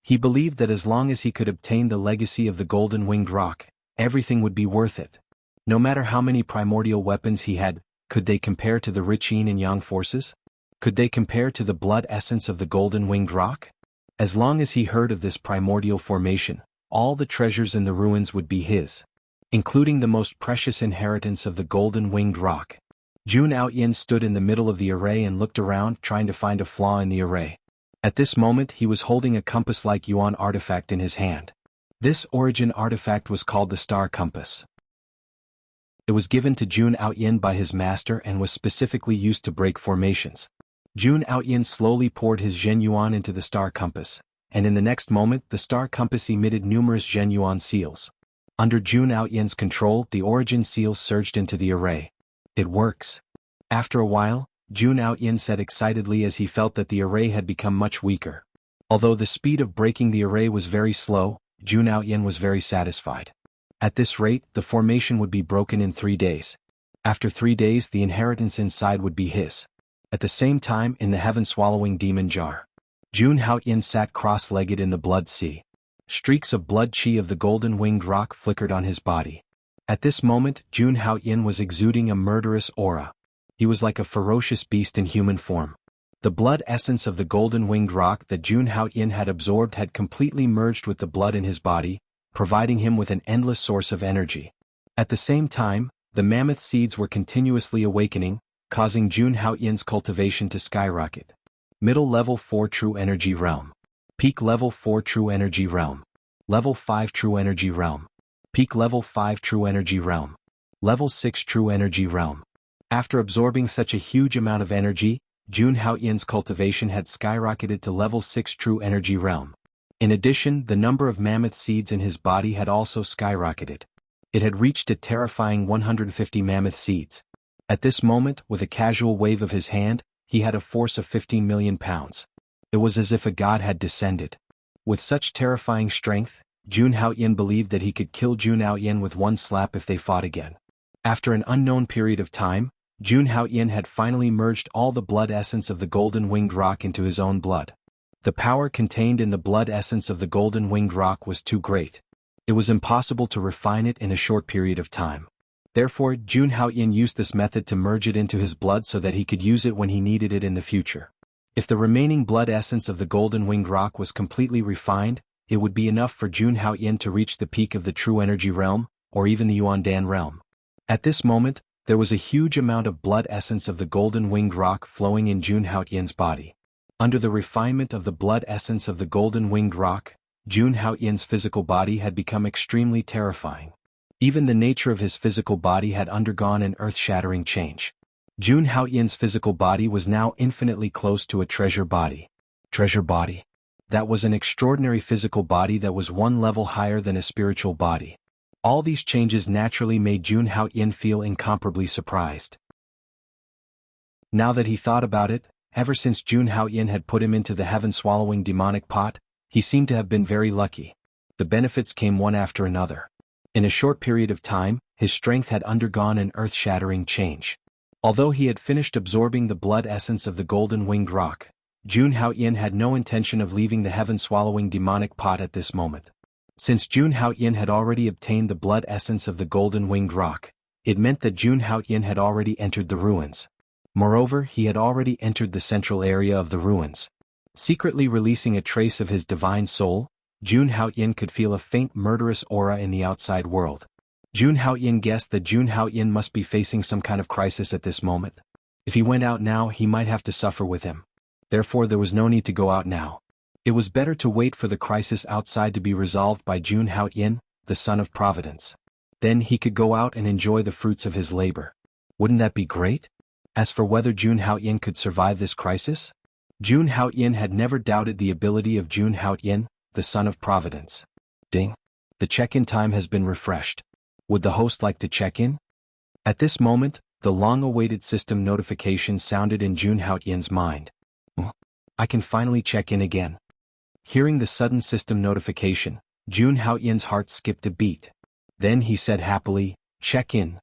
He believed that as long as he could obtain the legacy of the Golden Winged Rock, everything would be worth it. No matter how many primordial weapons he had, could they compare to the rich yin and yang forces? Could they compare to the blood essence of the Golden Winged Rock? As long as he heard of this primordial formation, all the treasures in the ruins would be his, including the most precious inheritance of the Golden Winged Rock. Jun Aoyin stood in the middle of the array and looked around, trying to find a flaw in the array. At this moment he was holding a compass-like Yuan artifact in his hand. This origin artifact was called the Star Compass. It was given to Jun Aoyin by his master and was specifically used to break formations. Jun Aoyin slowly poured his Zhen Yuan into the Star Compass, and in the next moment the Star Compass emitted numerous Zhen Yuan seals. Under Jun Aoyin's control, the origin seals surged into the array. It works. After a while, Jun Aoyin said excitedly as he felt that the array had become much weaker. Although the speed of breaking the array was very slow, Jun Aoyin was very satisfied. At this rate, the formation would be broken in 3 days. After 3 days, the inheritance inside would be his. At the same time, in the heaven-swallowing demon jar, Jun Aoyin sat cross-legged in the blood sea. Streaks of blood chi of the Golden Winged Rock flickered on his body. At this moment, Jun Aoyin was exuding a murderous aura. He was like a ferocious beast in human form. The blood essence of the Golden Winged Rock that Jun Aoyin had absorbed had completely merged with the blood in his body, providing him with an endless source of energy. At the same time, the mammoth seeds were continuously awakening, causing Jun Aoyin's cultivation to skyrocket. Middle Level 4 True Energy Realm. Peak Level 4 True Energy Realm. Level 5 True Energy Realm. Peak Level 5 True Energy Realm. Level 6 True Energy Realm. After absorbing such a huge amount of energy, Jun Aoyin's cultivation had skyrocketed to Level 6 True Energy Realm. In addition, the number of mammoth seeds in his body had also skyrocketed. It had reached a terrifying 150 mammoth seeds. At this moment, with a casual wave of his hand, he had a force of 15 million pounds. It was as if a god had descended. With such terrifying strength, Jun Aoyin believed that he could kill Jun Aoyin with one slap if they fought again. After an unknown period of time, Jun Aoyin had finally merged all the blood essence of the Golden Winged Rock into his own blood. The power contained in the blood essence of the Golden Winged Rock was too great. It was impossible to refine it in a short period of time. Therefore, Jun Aoyin used this method to merge it into his blood so that he could use it when he needed it in the future. If the remaining blood essence of the Golden Winged Rock was completely refined, it would be enough for Jun Aoyin to reach the peak of the True Energy Realm, or even the Yuan Dan Realm. At this moment, there was a huge amount of blood essence of the Golden Winged Rock flowing in Jun Aoyin's body. Under the refinement of the blood essence of the Golden Winged Rock, Jun Aoyin's physical body had become extremely terrifying. Even the nature of his physical body had undergone an earth-shattering change. Jun Aoyin's physical body was now infinitely close to a treasure body. Treasure body? That was an extraordinary physical body that was one level higher than a spiritual body. All these changes naturally made Jun Aoyin feel incomparably surprised. Now that he thought about it, ever since Jun Aoyin had put him into the heaven-swallowing demonic pot, he seemed to have been very lucky. The benefits came one after another. In a short period of time, his strength had undergone an earth-shattering change. Although he had finished absorbing the blood essence of the Golden Winged Rock, Jun Haoyin had no intention of leaving the heaven-swallowing demonic pot at this moment. Since Jun Haoyin had already obtained the blood essence of the golden-winged rock, it meant that Jun Haoyin had already entered the ruins. Moreover, he had already entered the central area of the ruins. Secretly releasing a trace of his divine soul, Jun Haoyin could feel a faint murderous aura in the outside world. Jun Haoyin guessed that Jun Haoyin must be facing some kind of crisis at this moment. If he went out now, he might have to suffer with him. Therefore, there was no need to go out now. It was better to wait for the crisis outside to be resolved by Jun Haoyin, the son of Providence. Then he could go out and enjoy the fruits of his labor. Wouldn't that be great? As for whether Jun Haoyin could survive this crisis, Jun Haoyin had never doubted the ability of Jun Haoyin, the son of Providence. Ding. The check-in time has been refreshed. Would the host like to check in? At this moment, the long-awaited system notification sounded in Jun Haoyin's mind. I can finally check in again. Hearing the sudden system notification, Jun Haoyin's heart skipped a beat. Then he said happily, check in.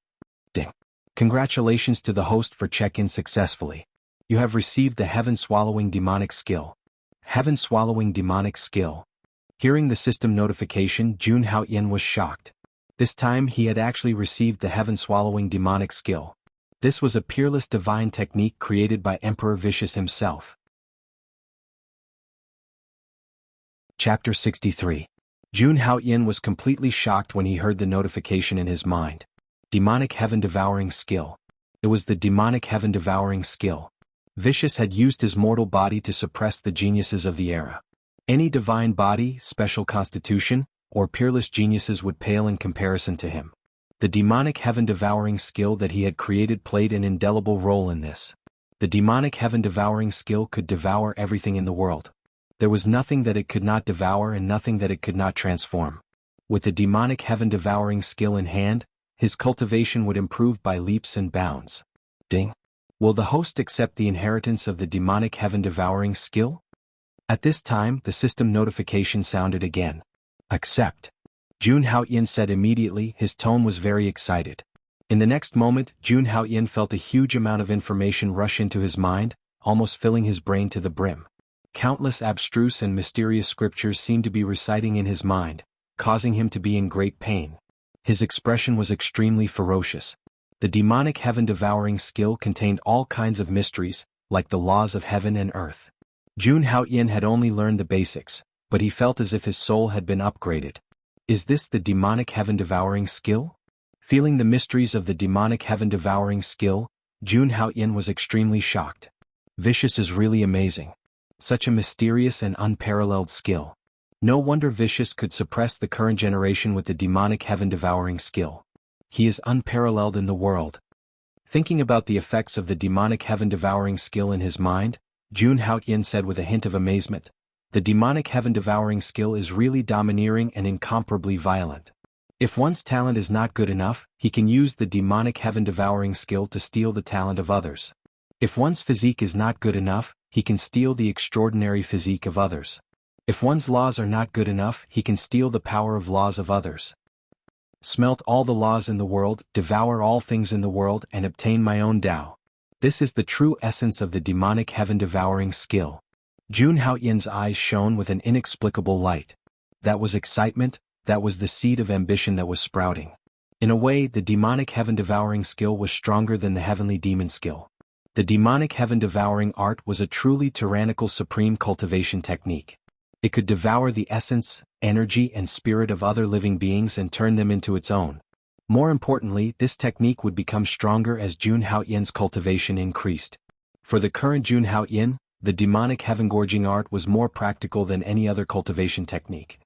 Ding. Congratulations to the host for check-in successfully. You have received the heaven-swallowing demonic skill. Heaven-swallowing demonic skill. Hearing the system notification, Jun Haoyin was shocked. This time he had actually received the heaven-swallowing demonic skill. This was a peerless divine technique created by Emperor Vicious himself. Chapter 63. Jun Haoyin was completely shocked when he heard the notification in his mind. Demonic Heaven-Devouring Skill. It was the Demonic Heaven-Devouring Skill. Vicious had used his mortal body to suppress the geniuses of the era. Any divine body, special constitution, or peerless geniuses would pale in comparison to him. The Demonic Heaven-Devouring Skill that he had created played an indelible role in this. The Demonic Heaven-Devouring Skill could devour everything in the world. There was nothing that it could not devour and nothing that it could not transform. With the Demonic Heaven-Devouring Skill in hand, his cultivation would improve by leaps and bounds. Ding. Will the host accept the inheritance of the Demonic Heaven-Devouring Skill? At this time, the system notification sounded again. Accept. Jun Haoyin said immediately. His tone was very excited. In the next moment, Jun Haoyin felt a huge amount of information rush into his mind, almost filling his brain to the brim. Countless abstruse and mysterious scriptures seemed to be reciting in his mind, causing him to be in great pain. His expression was extremely ferocious. The Demonic Heaven-Devouring Skill contained all kinds of mysteries, like the laws of heaven and earth. Jun Haoyin had only learned the basics, but he felt as if his soul had been upgraded. Is this the Demonic Heaven-Devouring Skill? Feeling the mysteries of the Demonic Heaven-Devouring Skill, Jun Haoyin was extremely shocked. Vicious is really amazing. Such a mysterious and unparalleled skill. No wonder Vicious could suppress the current generation with the Demonic Heaven-Devouring Skill. He is unparalleled in the world. Thinking about the effects of the Demonic Heaven-Devouring Skill in his mind, Jun Haoyin said with a hint of amazement, the Demonic Heaven-Devouring Skill is really domineering and incomparably violent. If one's talent is not good enough, he can use the Demonic Heaven-Devouring Skill to steal the talent of others. If one's physique is not good enough, he can steal the extraordinary physique of others. If one's laws are not good enough, he can steal the power of laws of others. Smelt all the laws in the world, devour all things in the world, and obtain my own Tao. This is the true essence of the Demonic Heaven-Devouring Skill. Jun Haoyin's eyes shone with an inexplicable light. That was excitement, that was the seed of ambition that was sprouting. In a way, the Demonic Heaven-Devouring Skill was stronger than the Heavenly Demon Skill. The Demonic Heaven-Devouring Art was a truly tyrannical supreme cultivation technique. It could devour the essence, energy and spirit of other living beings and turn them into its own. More importantly, this technique would become stronger as Jun Haoyin's cultivation increased. For the current Jun Haoyin, the Demonic Heaven-Gorging Art was more practical than any other cultivation technique.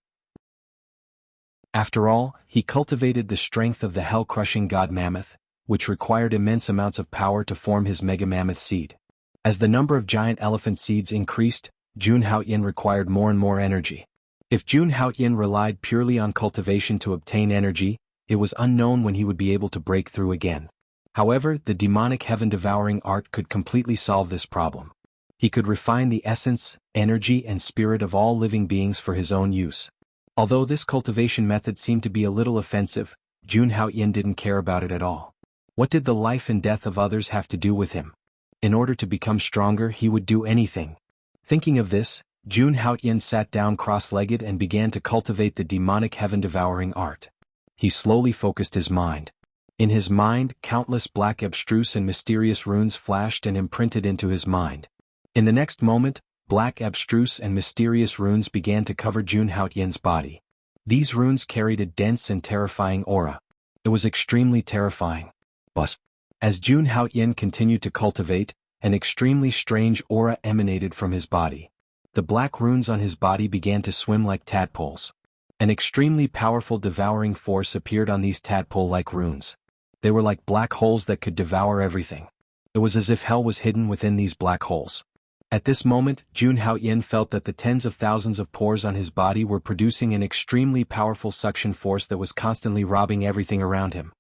After all, he cultivated the strength of the hell-crushing god Mammoth, which required immense amounts of power to form his Mega Mammoth seed. As the number of giant elephant seeds increased, Jun Haoyin required more and more energy. If Jun Haoyin relied purely on cultivation to obtain energy, it was unknown when he would be able to break through again. However, the Demonic Heaven-Devouring Art could completely solve this problem. He could refine the essence, energy and spirit of all living beings for his own use. Although this cultivation method seemed to be a little offensive, Jun Haoyin didn't care about it at all. What did the life and death of others have to do with him? In order to become stronger, he would do anything. Thinking of this, Jun Haotian sat down cross-legged and began to cultivate the demonic heaven-devouring art. He slowly focused his mind. In his mind, countless black abstruse and mysterious runes flashed and imprinted into his mind. In the next moment, black abstruse and mysterious runes began to cover Jun Haotian's body. These runes carried a dense and terrifying aura. It was extremely terrifying. But as Jun Haotian continued to cultivate, an extremely strange aura emanated from his body. The black runes on his body began to swim like tadpoles. An extremely powerful devouring force appeared on these tadpole-like runes. They were like black holes that could devour everything. It was as if hell was hidden within these black holes. At this moment, Jun Haotian felt that the tens of thousands of pores on his body were producing an extremely powerful suction force that was constantly robbing everything around him.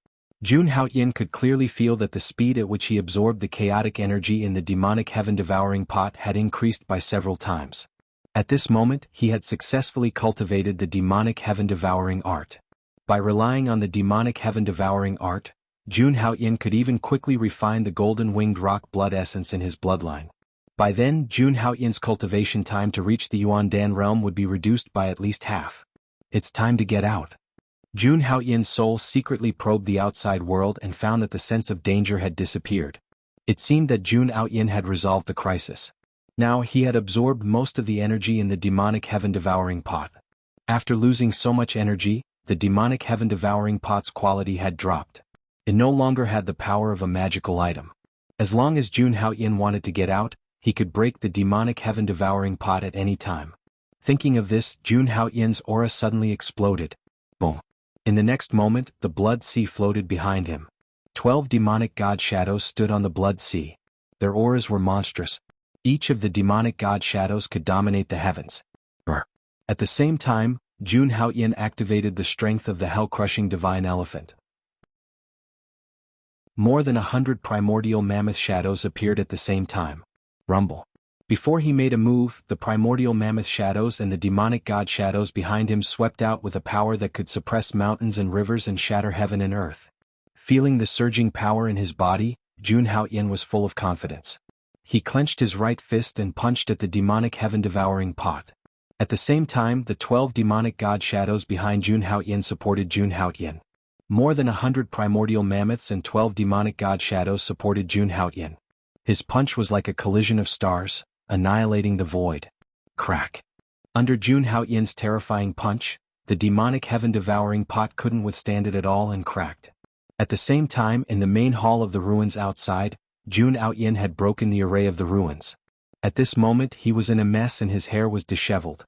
Jun Haotian could clearly feel that the speed at which he absorbed the chaotic energy in the demonic heaven-devouring pot had increased by several times. At this moment, he had successfully cultivated the demonic heaven-devouring art. By relying on the demonic heaven-devouring art, Jun Haotian could even quickly refine the golden-winged rock blood essence in his bloodline. By then, Jun Haotian's cultivation time to reach the Yuandan realm would be reduced by at least half. It's time to get out. Jun Haotian's soul secretly probed the outside world and found that the sense of danger had disappeared. It seemed that Jun Haotian had resolved the crisis. Now he had absorbed most of the energy in the demonic heaven-devouring pot. After losing so much energy, the demonic heaven-devouring pot's quality had dropped. It no longer had the power of a magical item. As long as Jun Haotian wanted to get out, he could break the demonic heaven-devouring pot at any time. Thinking of this, Jun Haotian's aura suddenly exploded. Boom. In the next moment, the blood sea floated behind him. 12 demonic god shadows stood on the blood sea. Their auras were monstrous. Each of the demonic god shadows could dominate the heavens. At the same time, Jun Haotian activated the strength of the hell-crushing divine elephant. More than 100 primordial mammoth shadows appeared at the same time. Rumble. Before he made a move, the primordial mammoth shadows and the demonic god shadows behind him swept out with a power that could suppress mountains and rivers and shatter heaven and earth. Feeling the surging power in his body, Jun Haotian was full of confidence. He clenched his right fist and punched at the demonic heaven-devouring pot. At the same time, the 12 demonic god shadows behind Jun Haotian supported Jun Haotian. More than 100 primordial mammoths and 12 demonic god shadows supported Jun Haotian. His punch was like a collision of stars, annihilating the void. Crack. Under Jun Haotian's terrifying punch, the demonic heaven-devouring pot couldn't withstand it at all and cracked. At the same time, in the main hall of the ruins outside, Jun Haotian had broken the array of the ruins. At this moment he was in a mess and his hair was disheveled.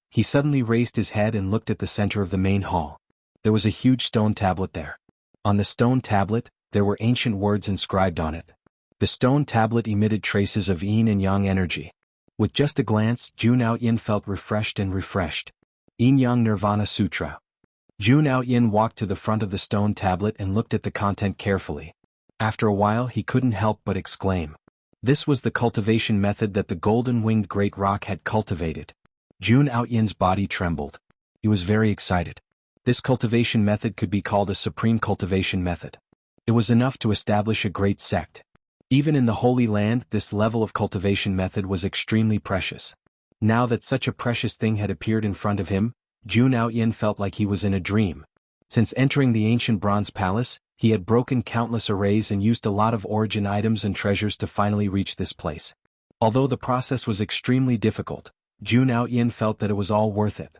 He suddenly raised his head and looked at the center of the main hall. There was a huge stone tablet there. On the stone tablet, there were ancient words inscribed on it. The stone tablet emitted traces of yin and yang energy. With just a glance, Jun Haotian felt refreshed and refreshed. Yin-Yang Nirvana Sutra. Jun Haotian walked to the front of the stone tablet and looked at the content carefully. After a while he couldn't help but exclaim. This was the cultivation method that the golden-winged great rock had cultivated. Jun Haotian's body trembled. He was very excited. This cultivation method could be called a supreme cultivation method. It was enough to establish a great sect. Even in the Holy Land, this level of cultivation method was extremely precious. Now that such a precious thing had appeared in front of him, Jun Haotian felt like he was in a dream. Since entering the ancient bronze palace, he had broken countless arrays and used a lot of origin items and treasures to finally reach this place. Although the process was extremely difficult, Jun Haotian felt that it was all worth it.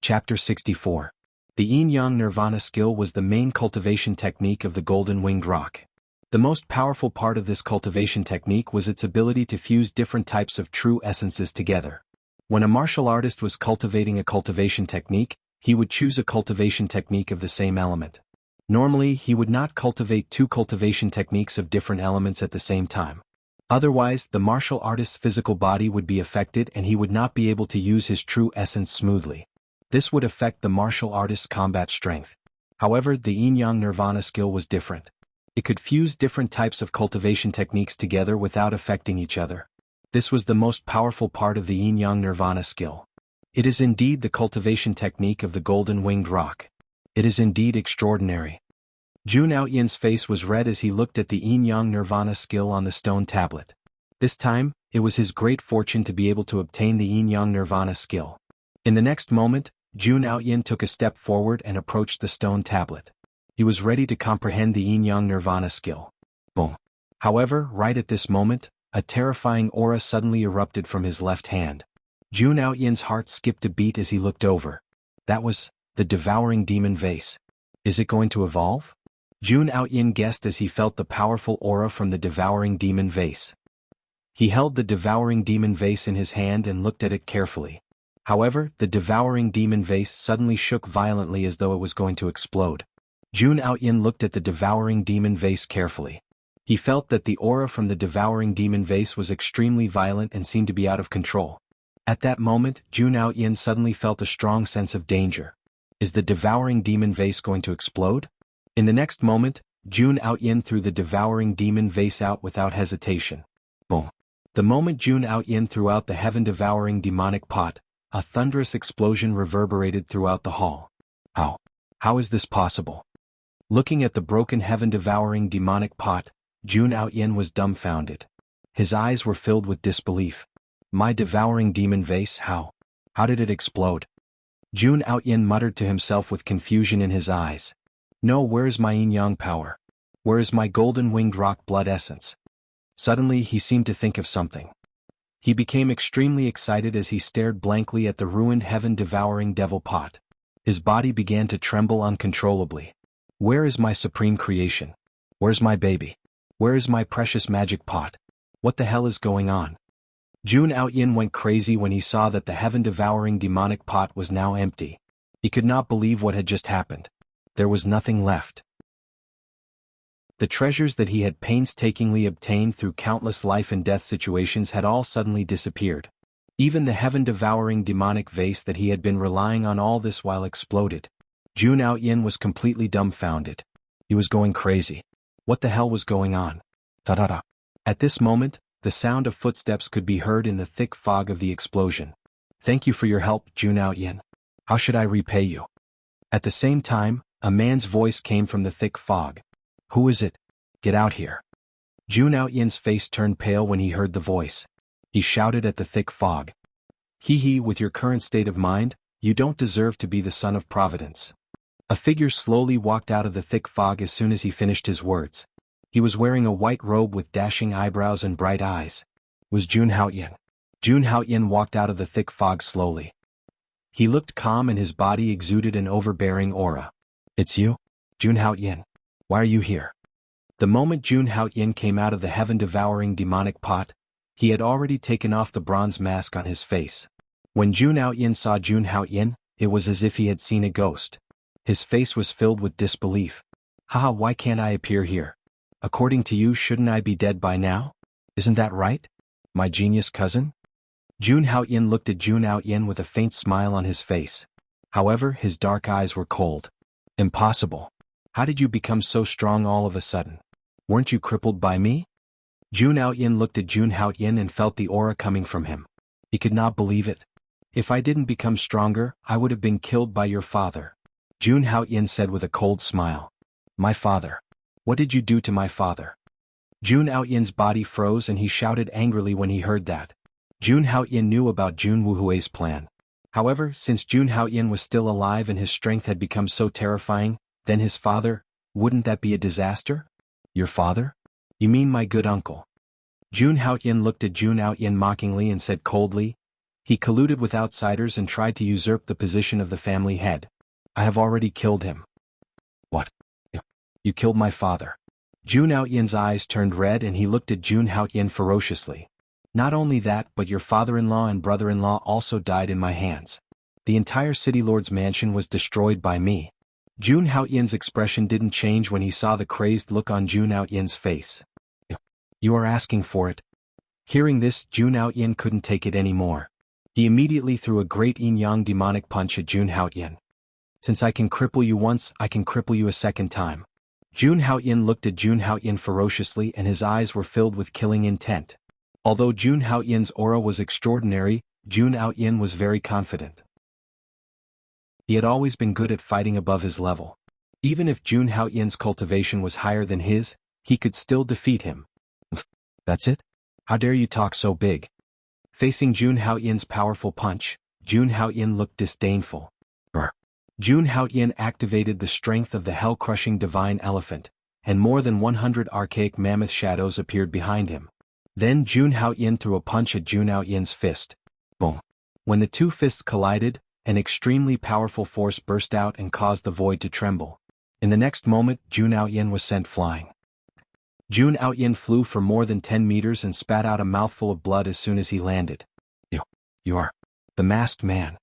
Chapter 64. The Yin-Yang Nirvana skill was the main cultivation technique of the golden-winged rock. The most powerful part of this cultivation technique was its ability to fuse different types of true essences together. When a martial artist was cultivating a cultivation technique, he would choose a cultivation technique of the same element. Normally, he would not cultivate two cultivation techniques of different elements at the same time. Otherwise, the martial artist's physical body would be affected and he would not be able to use his true essence smoothly. This would affect the martial artist's combat strength. However, the Yin-Yang Nirvana skill was different. It could fuse different types of cultivation techniques together without affecting each other. This was the most powerful part of the Yin-Yang Nirvana skill. It is indeed the cultivation technique of the golden-winged rock. It is indeed extraordinary. Jun Aoyin's face was red as he looked at the yin-yang nirvana skill on the stone tablet. This time, it was his great fortune to be able to obtain the yin-yang nirvana skill. In the next moment, Jun Aoyin took a step forward and approached the stone tablet. He was ready to comprehend the yin-yang nirvana skill. Boom. However, right at this moment, a terrifying aura suddenly erupted from his left hand. Jun Aoyin's heart skipped a beat as he looked over. That was the devouring demon vase. Is it going to evolve? Jun Aoyin guessed as he felt the powerful aura from the devouring demon vase. He held the devouring demon vase in his hand and looked at it carefully. However, the devouring demon vase suddenly shook violently as though it was going to explode. Jun Aoyin looked at the devouring demon vase carefully. He felt that the aura from the devouring demon vase was extremely violent and seemed to be out of control. At that moment, Jun Aoyin suddenly felt a strong sense of danger. Is the devouring demon vase going to explode? In the next moment, Jun Aoyin threw the devouring demon vase out without hesitation. Boom. The moment Jun Aoyin threw out the heaven-devouring demonic pot, a thunderous explosion reverberated throughout the hall. How is this possible? Looking at the broken heaven-devouring demonic pot, Jun Aoyin was dumbfounded. His eyes were filled with disbelief. My devouring demon vase, how did it explode? Jun Aoyin muttered to himself with confusion in his eyes. No, where is my yin-yang power? Where is my golden-winged rock blood essence? Suddenly he seemed to think of something. He became extremely excited as he stared blankly at the ruined heaven-devouring devil pot. His body began to tremble uncontrollably. Where is my supreme creation? Where's my baby? Where is my precious magic pot? What the hell is going on? Jun Aoyin went crazy when he saw that the heaven-devouring demonic pot was now empty. He could not believe what had just happened. There was nothing left. The treasures that he had painstakingly obtained through countless life and death situations had all suddenly disappeared. Even the heaven-devouring demonic vase that he had been relying on all this while exploded. Jun Aoyin was completely dumbfounded. He was going crazy. What the hell was going on? Ta-da-da. At this moment, the sound of footsteps could be heard in the thick fog of the explosion. Thank you for your help, Jun Aoyin. How should I repay you? At the same time, a man's voice came from the thick fog. Who is it? Get out here. Jun Aoyin's face turned pale when he heard the voice. He shouted at the thick fog. Hee, with your current state of mind, you don't deserve to be the son of Providence. A figure slowly walked out of the thick fog as soon as he finished his words. He was wearing a white robe with dashing eyebrows and bright eyes. It was Jun Aoyin. Jun Aoyin walked out of the thick fog slowly. He looked calm and his body exuded an overbearing aura. It's you? Jun Aoyin. Why are you here? The moment Jun Aoyin came out of the heaven-devouring demonic pot, he had already taken off the bronze mask on his face. When Jun Aoyin saw Jun Aoyin, it was as if he had seen a ghost. His face was filled with disbelief. Haha, why can't I appear here? According to you, shouldn't I be dead by now? Isn't that right? My genius cousin? Jun Aoyin looked at Jun Aoyin with a faint smile on his face. However, his dark eyes were cold. Impossible. How did you become so strong all of a sudden? Weren't you crippled by me? Jun Aoyin looked at Jun Aoyin and felt the aura coming from him. He could not believe it. If I didn't become stronger, I would have been killed by your father. Jun Aoyin said with a cold smile. My father. What did you do to my father? Jun Aoyin's body froze and he shouted angrily when he heard that. Jun Aoyin knew about Jun Wuhui's plan. However, since Jun Aoyin was still alive and his strength had become so terrifying, then his father, wouldn't that be a disaster? Your father? You mean my good uncle? Jun Aoyin looked at Jun Aoyin mockingly and said coldly, he colluded with outsiders and tried to usurp the position of the family head. I have already killed him. What? You killed my father. Jun Aoyin's eyes turned red and he looked at Jun Aoyin ferociously. Not only that, but your father-in-law and brother-in-law also died in my hands. The entire City Lord's mansion was destroyed by me. Jun Aoyin's expression didn't change when he saw the crazed look on Jun Aoyin's face. You are asking for it. Hearing this, Jun Aoyin couldn't take it anymore. He immediately threw a great yin-yang demonic punch at Jun Aoyin. Since I can cripple you once, I can cripple you a second time. Jun Aoyin looked at Jun Aoyin ferociously and his eyes were filled with killing intent. Although Jun Aoyin's aura was extraordinary, Jun Aoyin was very confident. He had always been good at fighting above his level. Even if Jun Haoyin's cultivation was higher than his, he could still defeat him. That's it? How dare you talk so big? Facing Jun Haoyin's powerful punch, Jun Haoyin looked disdainful. Jun Haoyin activated the strength of the hell-crushing divine elephant, and more than 100 archaic mammoth shadows appeared behind him. Then Jun Haoyin threw a punch at Jun Haoyin's fist. Boom! When the two fists collided, an extremely powerful force burst out and caused the void to tremble. In the next moment, Jun Haoyin was sent flying. Jun Haoyin flew for more than 10 meters and spat out a mouthful of blood as soon as he landed. You are the masked man.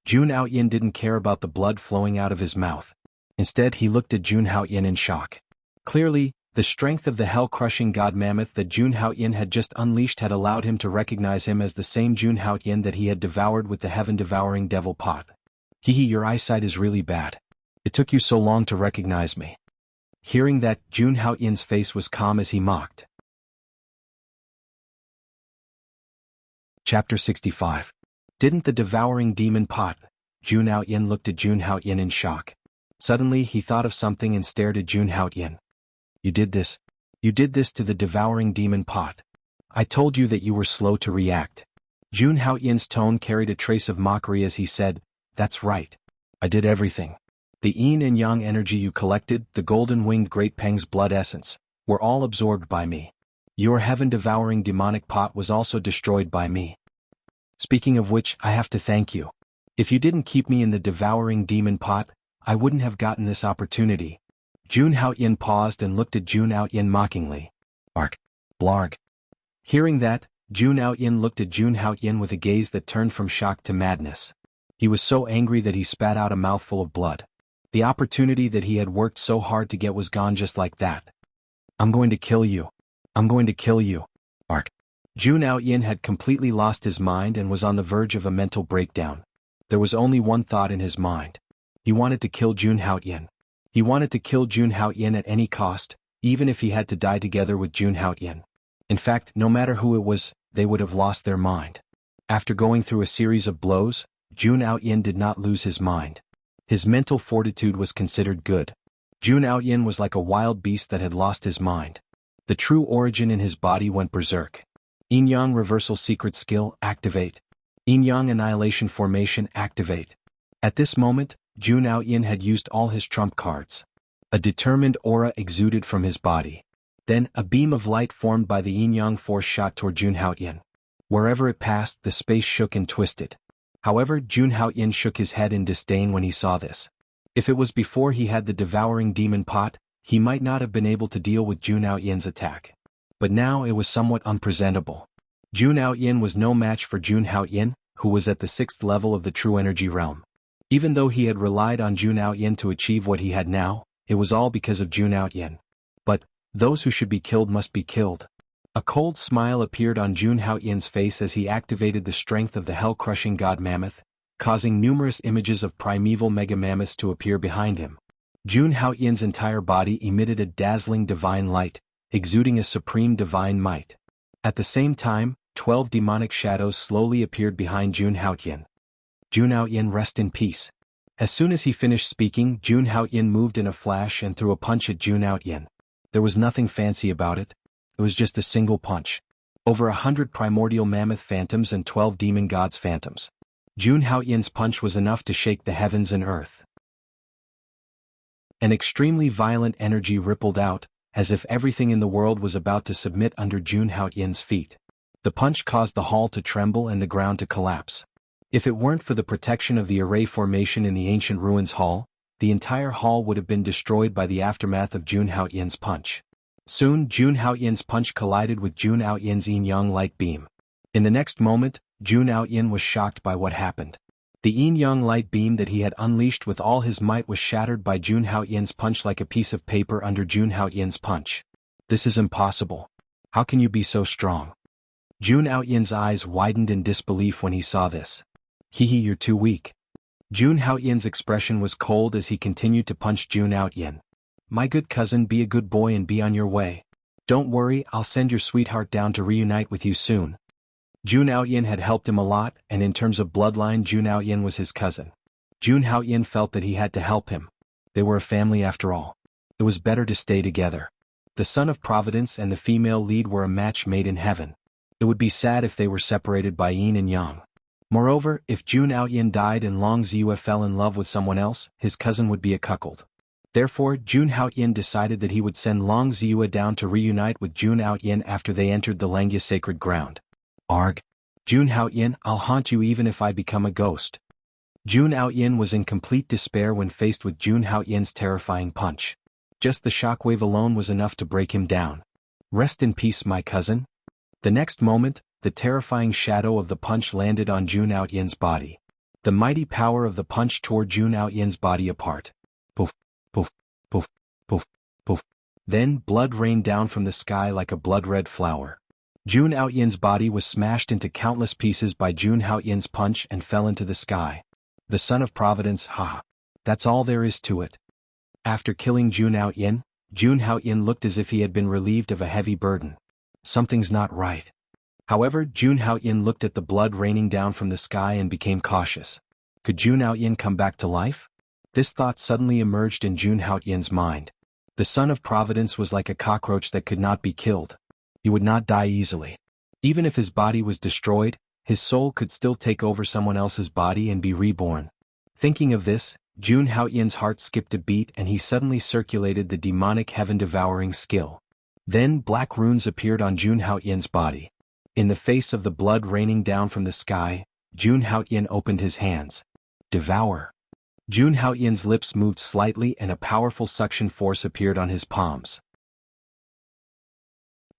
Jun Haoyin didn't care about the blood flowing out of his mouth. Instead, he looked at Jun Haoyin in shock. Clearly, the strength of the hell-crushing god mammoth that Jun Haoyin had just unleashed had allowed him to recognize him as the same Jun Haoyin that he had devoured with the heaven-devouring devil pot. Hehe, your eyesight is really bad. It took you so long to recognize me. Hearing that, Jun Haoyin's face was calm as he mocked. Chapter 65. Didn't the devouring demon pot? Jun Haoyin looked at Jun Haoyin in shock. Suddenly he thought of something and stared at Jun Haoyin. You did this. You did this to the devouring demon pot. I told you that you were slow to react. Jun Haoyin's tone carried a trace of mockery as he said, That's right. I did everything. The yin and yang energy you collected, the golden-winged Great Peng's blood essence, were all absorbed by me. Your heaven-devouring demonic pot was also destroyed by me. Speaking of which, I have to thank you. If you didn't keep me in the devouring demon pot, I wouldn't have gotten this opportunity. Jun Haoyin paused and looked at Jun Haoyin mockingly. Ark. Blarg. Hearing that, Jun Haoyin looked at Jun Haoyin with a gaze that turned from shock to madness. He was so angry that he spat out a mouthful of blood. The opportunity that he had worked so hard to get was gone just like that. I'm going to kill you. I'm going to kill you. Ark. Jun Haoyin had completely lost his mind and was on the verge of a mental breakdown. There was only one thought in his mind. He wanted to kill Jun Haoyin. He wanted to kill Jun Haoyin at any cost, even if he had to die together with Jun Haoyin. In fact, no matter who it was, they would have lost their mind. After going through a series of blows, Jun Haoyin did not lose his mind. His mental fortitude was considered good. Jun Haoyin was like a wild beast that had lost his mind. The true origin in his body went berserk. Yin-Yang Reversal Secret Skill, activate. Yin-Yang Annihilation Formation, activate. At this moment, Jun Haoyin had used all his trump cards. A determined aura exuded from his body. Then, a beam of light formed by the Yin-Yang force shot toward Jun Haoyin. Wherever it passed, the space shook and twisted. However, Jun Haoyin shook his head in disdain when he saw this. If it was before he had the devouring demon pot, he might not have been able to deal with Jun Haoyin's attack. But now it was somewhat unpresentable. Jun Haoyin was no match for Jun Haoyin, who was at the 6th level of the true energy realm. Even though he had relied on Jun Haoyin to achieve what he had now, it was all because of Jun Haoyin. But, those who should be killed must be killed. A cold smile appeared on Jun Haoyin's face as he activated the strength of the hell-crushing god mammoth, causing numerous images of primeval mega mammoths to appear behind him. Jun Haoyin's entire body emitted a dazzling divine light, exuding a supreme divine might. At the same time, 12 demonic shadows slowly appeared behind Jun Haoyin. Jun Haoyin, rest in peace. As soon as he finished speaking, Jun Haoyin moved in a flash and threw a punch at Jun Haoyin. There was nothing fancy about it. It was just a single punch. Over 100 primordial mammoth phantoms and 12 demon gods phantoms. Jun Haoyin's punch was enough to shake the heavens and earth. An extremely violent energy rippled out, as if everything in the world was about to submit under Jun Haoyin's feet. The punch caused the hall to tremble and the ground to collapse. If it weren't for the protection of the array formation in the ancient ruins hall, the entire hall would have been destroyed by the aftermath of Jun Haoyin's punch. Soon, Jun Haoyin's punch collided with Jun Haoyin's yin-yang light beam. In the next moment, Jun Haoyin was shocked by what happened. The yin-yang light beam that he had unleashed with all his might was shattered by Jun Haoyin's punch like a piece of paper under Jun Haoyin's punch. This is impossible. How can you be so strong? Jun Haoyin's eyes widened in disbelief when he saw this. Hehe, you're too weak. Jun Haoyin's expression was cold as he continued to punch Jun Haoyin. My good cousin, be a good boy and be on your way. Don't worry, I'll send your sweetheart down to reunite with you soon. Jun Haoyin had helped him a lot, and in terms of bloodline Jun Haoyin was his cousin. Jun Haoyin felt that he had to help him. They were a family after all. It was better to stay together. The son of Providence and the female lead were a match made in heaven. It would be sad if they were separated by yin and yang. Moreover, if Jun Haoyin died and Long Ziyue fell in love with someone else, his cousin would be a cuckold. Therefore, Jun Haoyin decided that he would send Long Ziyue down to reunite with Jun Haoyin after they entered the Lengya sacred ground. Arg. Jun Haoyin, I'll haunt you even if I become a ghost. Jun Haoyin was in complete despair when faced with Jun Haoyin's terrifying punch. Just the shockwave alone was enough to break him down. Rest in peace, my cousin. The next moment, the terrifying shadow of the punch landed on Jun Haoyin's body. The mighty power of the punch tore Jun Haoyin's body apart. Poof, poof, poof, poof, poof. Then blood rained down from the sky like a blood-red flower. Jun Haoyin's body was smashed into countless pieces by Jun Haoyin's punch and fell into the sky. The son of Providence, haha. That's all there is to it. After killing Jun Haoyin looked as if he had been relieved of a heavy burden. Something's not right. However, Jun Haoyin looked at the blood raining down from the sky and became cautious. Could Jun Haoyin come back to life? This thought suddenly emerged in Jun Haoyin's mind. The son of Providence was like a cockroach that could not be killed. He would not die easily. Even if his body was destroyed, his soul could still take over someone else's body and be reborn. Thinking of this, Jun Haoyin's heart skipped a beat and he suddenly circulated the demonic heaven-devouring skill. Then black runes appeared on Jun Haoyin's body. In the face of the blood raining down from the sky, Jun Haoyin opened his hands. Devour. Jun Haoyin's lips moved slightly and a powerful suction force appeared on his palms.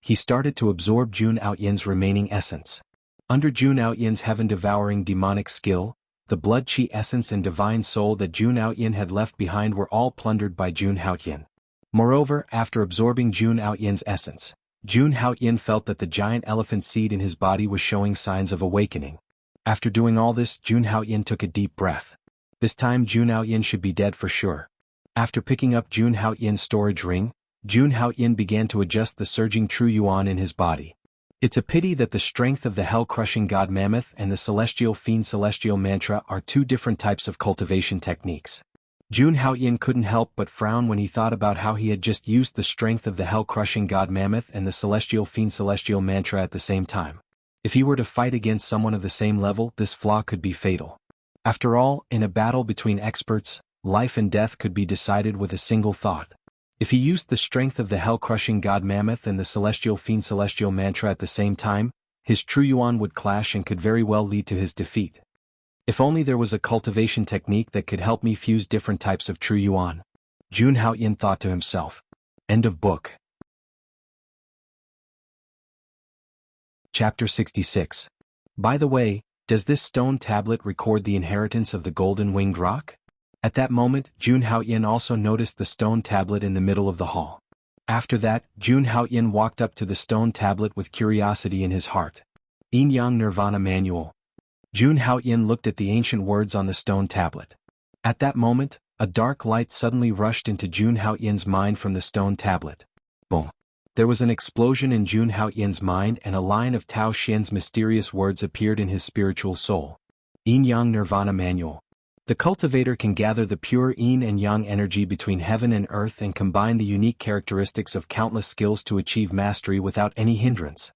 He started to absorb Jun Haoyin's remaining essence. Under Jun Haoyin's heaven-devouring demonic skill, the blood chi essence and divine soul that Jun Haoyin had left behind were all plundered by Jun Haoyin. Moreover, after absorbing Jun Haoyin's essence, Jun Haoyin felt that the giant elephant seed in his body was showing signs of awakening. After doing all this, Jun Haoyin took a deep breath. This time Jun Haoyin should be dead for sure. After picking up Jun Haoyin's storage ring, Jun Haoyin began to adjust the surging true yuan in his body. It's a pity that the strength of the hell-crushing god mammoth and the celestial fiend celestial mantra are two different types of cultivation techniques. Jun Haoyin couldn't help but frown when he thought about how he had just used the strength of the hell-crushing god mammoth and the celestial fiend celestial mantra at the same time. If he were to fight against someone of the same level, this flaw could be fatal. After all, in a battle between experts, life and death could be decided with a single thought. If he used the strength of the hell-crushing god mammoth and the celestial fiend celestial mantra at the same time, his true yuan would clash and could very well lead to his defeat. If only there was a cultivation technique that could help me fuse different types of true yuan. Jun Haoyin thought to himself. End of book. Chapter 66. By the way, does this stone tablet record the inheritance of the golden winged rock? At that moment, Jun Haoyin also noticed the stone tablet in the middle of the hall. After that, Jun Haoyin walked up to the stone tablet with curiosity in his heart. Yin Yang Nirvana Manual. Jun Haoyin looked at the ancient words on the stone tablet. At that moment, a dark light suddenly rushed into Jun Haoyin's mind from the stone tablet. Boom. There was an explosion in Jun Haoyin's mind and a line of Tao Xian's mysterious words appeared in his spiritual soul. Yin Yang Nirvana Manual. The cultivator can gather the pure yin and yang energy between heaven and earth and combine the unique characteristics of countless skills to achieve mastery without any hindrance.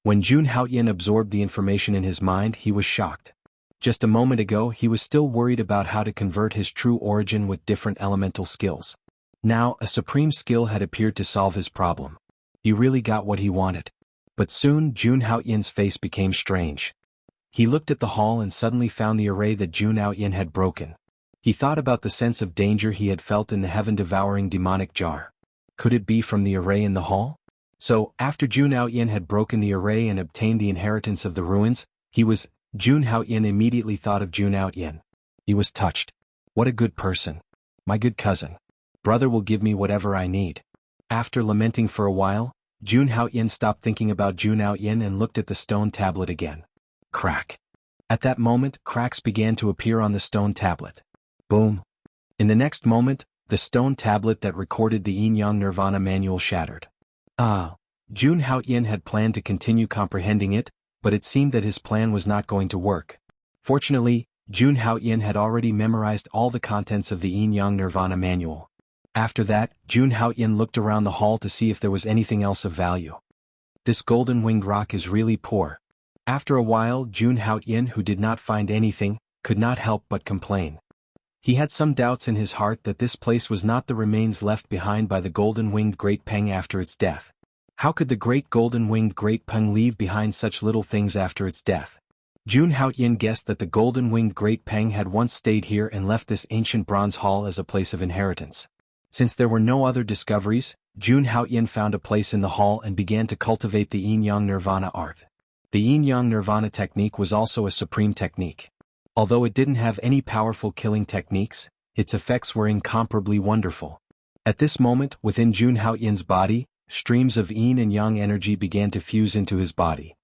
When Jun Haoyin absorbed the information in his mind, he was shocked. Just a moment ago, he was still worried about how to convert his true origin with different elemental skills. Now, a supreme skill had appeared to solve his problem. He really got what he wanted. But soon, Jun Haoyin's face became strange. He looked at the hall and suddenly found the array that Jun Haoyin had broken. He thought about the sense of danger he had felt in the heaven-devouring demonic jar. Could it be from the array in the hall? So, after Jun Haoyin had broken the array and obtained the inheritance of the ruins, Jun Haoyin immediately thought of Jun Haoyin. He was touched. What a good person. My good cousin. Brother will give me whatever I need. After lamenting for a while, Jun Haoyin stopped thinking about Jun Haoyin and looked at the stone tablet again. Crack. At that moment, cracks began to appear on the stone tablet. Boom. In the next moment, the stone tablet that recorded the Yin Yang Nirvana Manual shattered. Jun Haoyin had planned to continue comprehending it, but it seemed that his plan was not going to work. Fortunately, Jun Haoyin had already memorized all the contents of the Yin-Yang Nirvana manual. After that, Jun Haoyin looked around the hall to see if there was anything else of value. This golden-winged rock is really poor. After a while, Jun Haoyin, who did not find anything, could not help but complain. He had some doubts in his heart that this place was not the remains left behind by the golden-winged Great Peng after its death. How could the great golden-winged Great Peng leave behind such little things after its death? Jun Haoyin guessed that the golden-winged Great Peng had once stayed here and left this ancient bronze hall as a place of inheritance. Since there were no other discoveries, Jun Haoyin found a place in the hall and began to cultivate the Yin-Yang Nirvana art. The Yin-Yang Nirvana technique was also a supreme technique. Although it didn't have any powerful killing techniques, its effects were incomparably wonderful. At this moment, within Jun Haoyin's body, streams of yin and yang energy began to fuse into his body.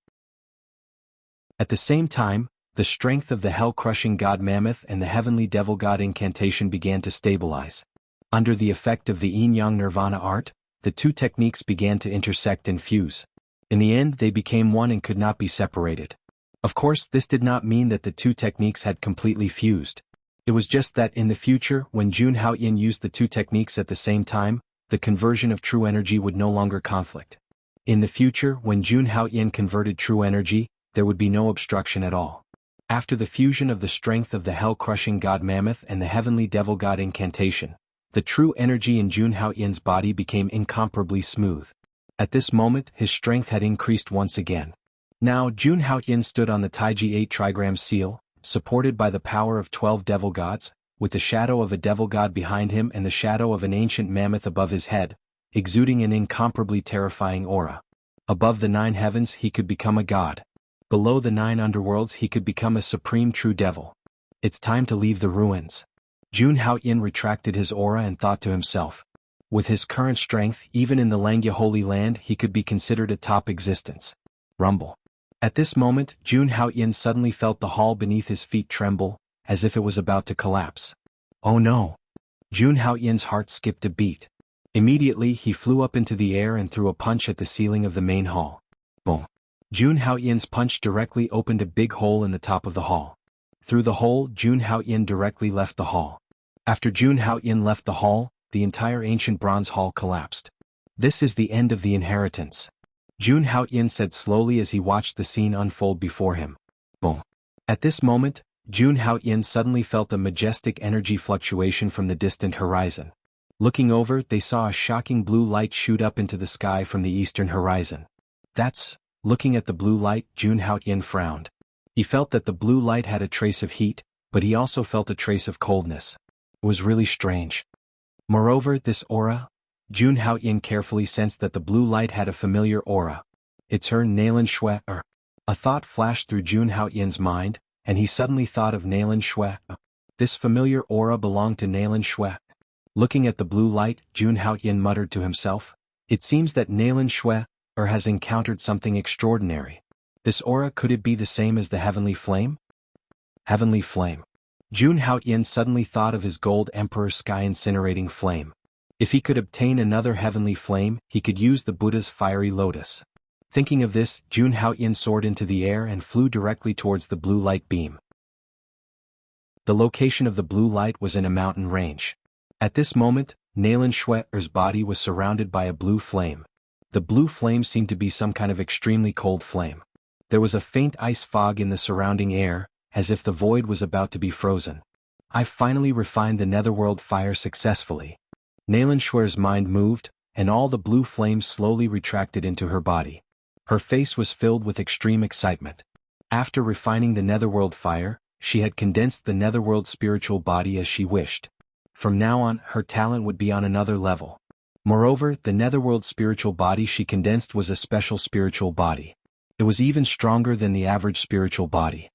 At the same time, the strength of the hell-crushing god Mammoth and the heavenly devil god incantation began to stabilize. Under the effect of the Yin-Yang Nirvana art, the two techniques began to intersect and fuse. In the end, they became one and could not be separated. Of course, this did not mean that the two techniques had completely fused. It was just that in the future, when Jun Haoyin used the two techniques at the same time, the conversion of true energy would no longer conflict. In the future, when Jun Haoyin converted true energy, there would be no obstruction at all. After the fusion of the strength of the hell-crushing god Mammoth and the heavenly devil god incantation, the true energy in Jun Haoyin's body became incomparably smooth. At this moment, his strength had increased once again. Now Jun Haoyin stood on the Taiji 8 trigram seal, supported by the power of 12 devil gods, with the shadow of a devil god behind him and the shadow of an ancient mammoth above his head, exuding an incomparably terrifying aura. Above the 9 heavens he could become a god. Below the 9 underworlds he could become a supreme true devil. It's time to leave the ruins. Jun Haoyin retracted his aura and thought to himself. With his current strength, even in the Langya Holy Land he could be considered a top existence. Rumble. At this moment, Jun Haoyin suddenly felt the hall beneath his feet tremble, as if it was about to collapse. Oh no! Jun Haoyin's heart skipped a beat. Immediately he flew up into the air and threw a punch at the ceiling of the main hall. Boom! Jun Haoyin's punch directly opened a big hole in the top of the hall. Through the hole, Jun Haoyin directly left the hall. After Jun Haoyin left the hall, the entire ancient bronze hall collapsed. This is the end of the inheritance. Jun Haoyin said slowly as he watched the scene unfold before him. Boom. At this moment, Jun Haoyin suddenly felt a majestic energy fluctuation from the distant horizon. Looking over, they saw a shocking blue light shoot up into the sky from the eastern horizon. Looking at the blue light, Jun Haoyin frowned. He felt that the blue light had a trace of heat, but he also felt a trace of coldness. It was really strange. Moreover, this aura, Jun Haoyin carefully sensed that the blue light had a familiar aura. It's her Nalan Shui. A thought flashed through Jun Haoyin's mind, and he suddenly thought of Nalan Shui. This familiar aura belonged to Nalan Shui. Looking at the blue light, Jun Haoyin muttered to himself, "It seems that Nalan Shui has encountered something extraordinary. This aura, could it be the same as the heavenly flame?" Heavenly flame. Jun Haoyin suddenly thought of his gold emperor sky incinerating flame. If he could obtain another heavenly flame, he could use the Buddha's fiery lotus. Thinking of this, Jun Haoyin soared into the air and flew directly towards the blue light beam. The location of the blue light was in a mountain range. At this moment, Nalan Shui's body was surrounded by a blue flame. The blue flame seemed to be some kind of extremely cold flame. There was a faint ice fog in the surrounding air, as if the void was about to be frozen. "I've finally refined the netherworld fire successfully." Nalan Shui's mind moved, and all the blue flames slowly retracted into her body. Her face was filled with extreme excitement. After refining the netherworld fire, she had condensed the netherworld spiritual body as she wished. From now on, her talent would be on another level. Moreover, the netherworld spiritual body she condensed was a special spiritual body. It was even stronger than the average spiritual body.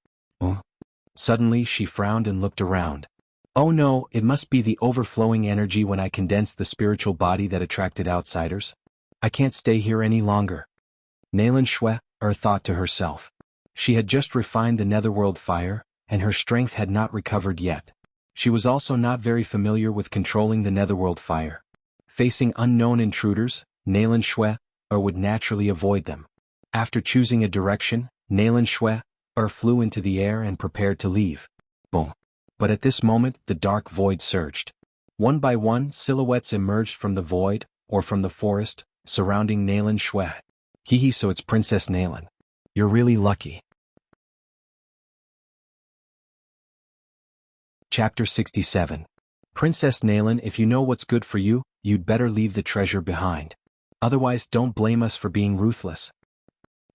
Suddenly she frowned and looked around. Oh no, it must be the overflowing energy when I condensed the spiritual body that attracted outsiders. I can't stay here any longer. Nalan Shui thought to herself. She had just refined the netherworld fire, and her strength had not recovered yet. She was also not very familiar with controlling the netherworld fire. Facing unknown intruders, Nalan Shui would naturally avoid them. After choosing a direction, Nalan Shui flew into the air and prepared to leave. Boom. But at this moment, the dark void surged. One by one, silhouettes emerged from the void, or from the forest, surrounding Nalan Shui. Hee, so it's Princess Nalan. You're really lucky. Chapter 67. Princess Nalan, if you know what's good for you, you'd better leave the treasure behind. Otherwise, don't blame us for being ruthless.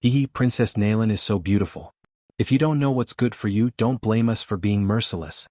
Hee, Princess Nalan is so beautiful. If you don't know what's good for you, don't blame us for being merciless.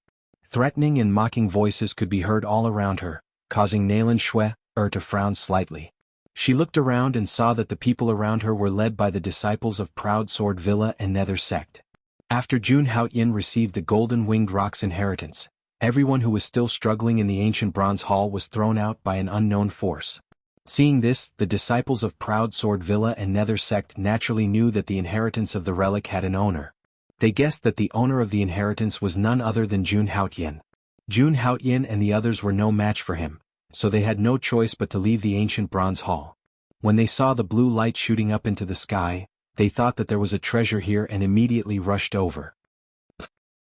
Threatening and mocking voices could be heard all around her, causing Nalan Shui to frown slightly. She looked around and saw that the people around her were led by the disciples of Proud Sword Villa and Nether Sect. After Jun Haoyin received the Golden Winged Rock's inheritance, everyone who was still struggling in the ancient Bronze Hall was thrown out by an unknown force. Seeing this, the disciples of Proud Sword Villa and Nether Sect naturally knew that the inheritance of the relic had an owner. They guessed that the owner of the inheritance was none other than Jun Haoyin. Jun Haoyin and the others were no match for him, so they had no choice but to leave the ancient Bronze Hall. When they saw the blue light shooting up into the sky, they thought that there was a treasure here and immediately rushed over.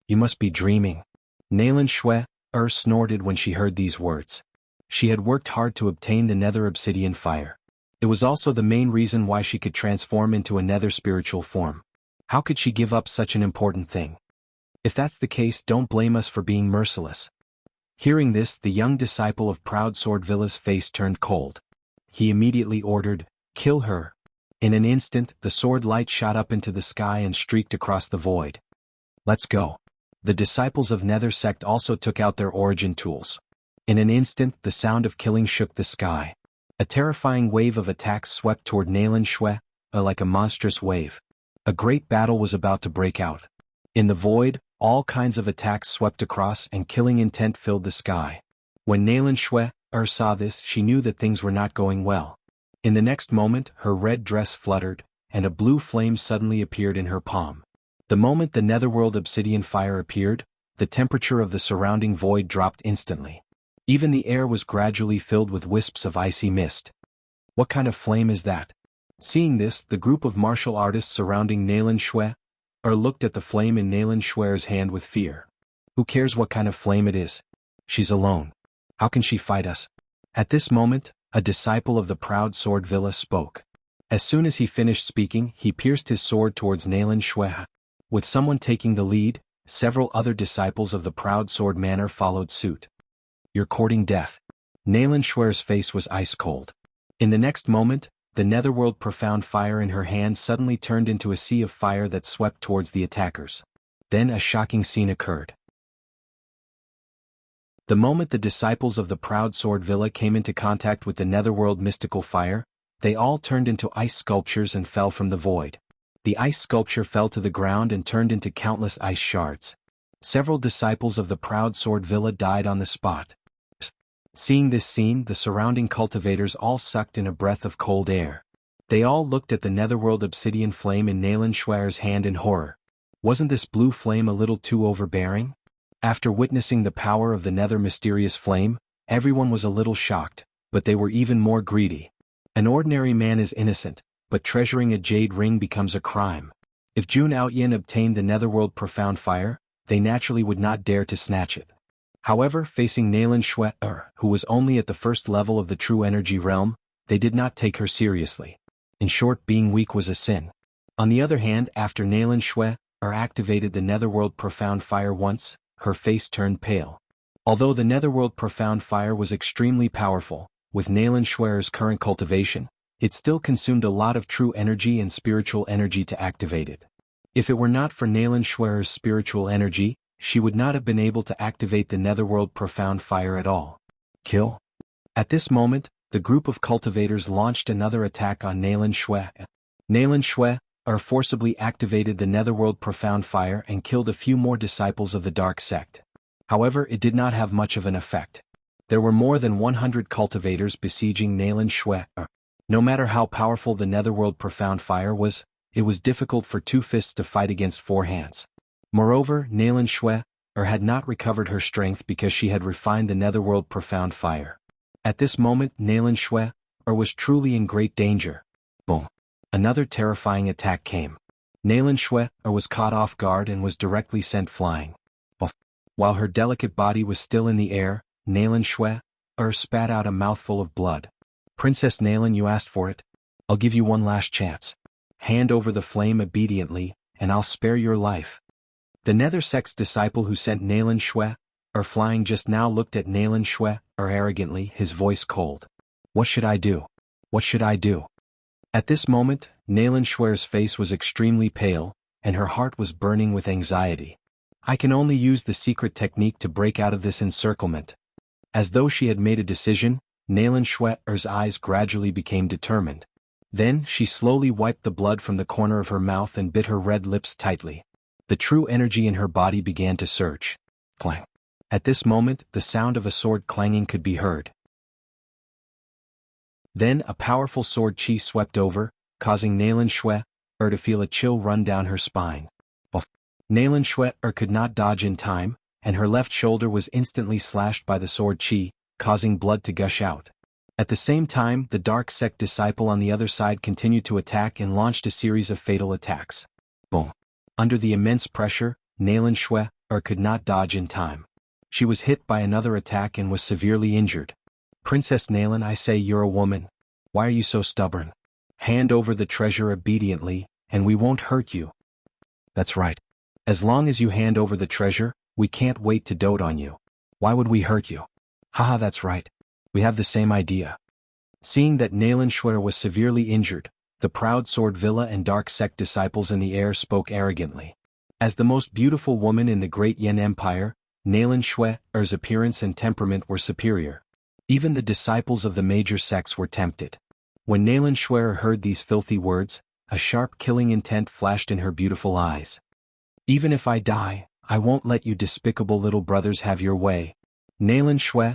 You must be dreaming. Nalan Shui snorted when she heard these words. She had worked hard to obtain the nether obsidian fire. It was also the main reason why she could transform into a nether spiritual form. How could she give up such an important thing? If that's the case, don't blame us for being merciless. Hearing this, the young disciple of Proud Sword Villa's face turned cold. He immediately ordered, "Kill her." In an instant, the sword light shot up into the sky and streaked across the void. Let's go. The disciples of Nether Sect also took out their origin tools. In an instant, the sound of killing shook the sky. A terrifying wave of attacks swept toward Nalan Shui, like a monstrous wave. A great battle was about to break out. In the void, all kinds of attacks swept across and killing intent filled the sky. When Nalan Shui saw this, she knew that things were not going well. In the next moment, her red dress fluttered, and a blue flame suddenly appeared in her palm. The moment the netherworld obsidian fire appeared, the temperature of the surrounding void dropped instantly. Even the air was gradually filled with wisps of icy mist. What kind of flame is that? Seeing this, the group of martial artists surrounding Nalan Shui looked at the flame in Nalan Shui's hand with fear. Who cares what kind of flame it is? She's alone. How can she fight us? At this moment, a disciple of the Proud Sword Villa spoke. As soon as he finished speaking, he pierced his sword towards Nalan Shui. With someone taking the lead, several other disciples of the Proud Sword Manor followed suit. You're courting death. Nalan Shui's face was ice cold. In the next moment, the netherworld profound fire in her hand suddenly turned into a sea of fire that swept towards the attackers. Then a shocking scene occurred. The moment the disciples of the Proud Sword Villa came into contact with the netherworld mystical fire, they all turned into ice sculptures and fell from the void. The ice sculpture fell to the ground and turned into countless ice shards. Several disciples of the Proud Sword Villa died on the spot. Seeing this scene, the surrounding cultivators all sucked in a breath of cold air. They all looked at the netherworld obsidian flame in Nalan Shui's hand in horror. Wasn't this blue flame a little too overbearing? After witnessing the power of the nether mysterious flame, everyone was a little shocked, but they were even more greedy. An ordinary man is innocent, but treasuring a jade ring becomes a crime. If Jun Haoyin obtained the netherworld profound fire, they naturally would not dare to snatch it. However, facing Nalan Shui, who was only at the first level of the true energy realm, they did not take her seriously. In short, being weak was a sin. On the other hand, after Nalan Shui activated the netherworld profound fire once, her face turned pale. Although the netherworld profound fire was extremely powerful, with Nalan Shui's current cultivation, it still consumed a lot of true energy and spiritual energy to activate it. If it were not for Nalan Shui's spiritual energy, she would not have been able to activate the netherworld profound fire at all. Kill. At this moment, the group of cultivators launched another attack on Nalan Shui. Nalan Shui forcibly activated the netherworld profound fire and killed a few more disciples of the dark sect. However, it did not have much of an effect. There were more than 100 cultivators besieging Nalan Shui. No matter how powerful the netherworld profound fire was, it was difficult for two fists to fight against four hands. Moreover, Nalan Shui had not recovered her strength because she had refined the netherworld profound fire. At this moment, Nalan Shui was truly in great danger. Boom. Another terrifying attack came. Nalan Shui was caught off guard and was directly sent flying. While her delicate body was still in the air, Nalan Shue spat out a mouthful of blood. Princess Nalan, you asked for it. I'll give you one last chance. Hand over the flame obediently, and I'll spare your life. The nether sect's disciple who sent Nalan Shue flying just now looked at Nalan Shue arrogantly, his voice cold. What should I do? What should I do? At this moment, Nalan Shue's face was extremely pale, and her heart was burning with anxiety. I can only use the secret technique to break out of this encirclement. As though she had made a decision, Nalan Shue's eyes gradually became determined. Then she slowly wiped the blood from the corner of her mouth and bit her red lips tightly. The true energy in her body began to surge. Clang. At this moment, the sound of a sword clanging could be heard. Then a powerful sword chi swept over, causing Nalan Shue to feel a chill run down her spine. Nalan Shue could not dodge in time, and her left shoulder was instantly slashed by the sword chi, causing blood to gush out. At the same time, the dark sect disciple on the other side continued to attack and launched a series of fatal attacks. Boom. Under the immense pressure, Nalan Shue could not dodge in time. She was hit by another attack and was severely injured. Princess Nalan, I say you're a woman. Why are you so stubborn? Hand over the treasure obediently, and we won't hurt you. That's right. As long as you hand over the treasure, we can't wait to dote on you. Why would we hurt you? Haha, that's right. We have the same idea. Seeing that Nalan Shue was severely injured, the proud sword villa and dark sect disciples in the air spoke arrogantly. As the most beautiful woman in the great Yen Empire, Nalan Shue's appearance and temperament were superior. Even the disciples of the major sects were tempted. When Nalan Shue heard these filthy words, a sharp killing intent flashed in her beautiful eyes. Even if I die, I won't let you despicable little brothers have your way. Nalan Shue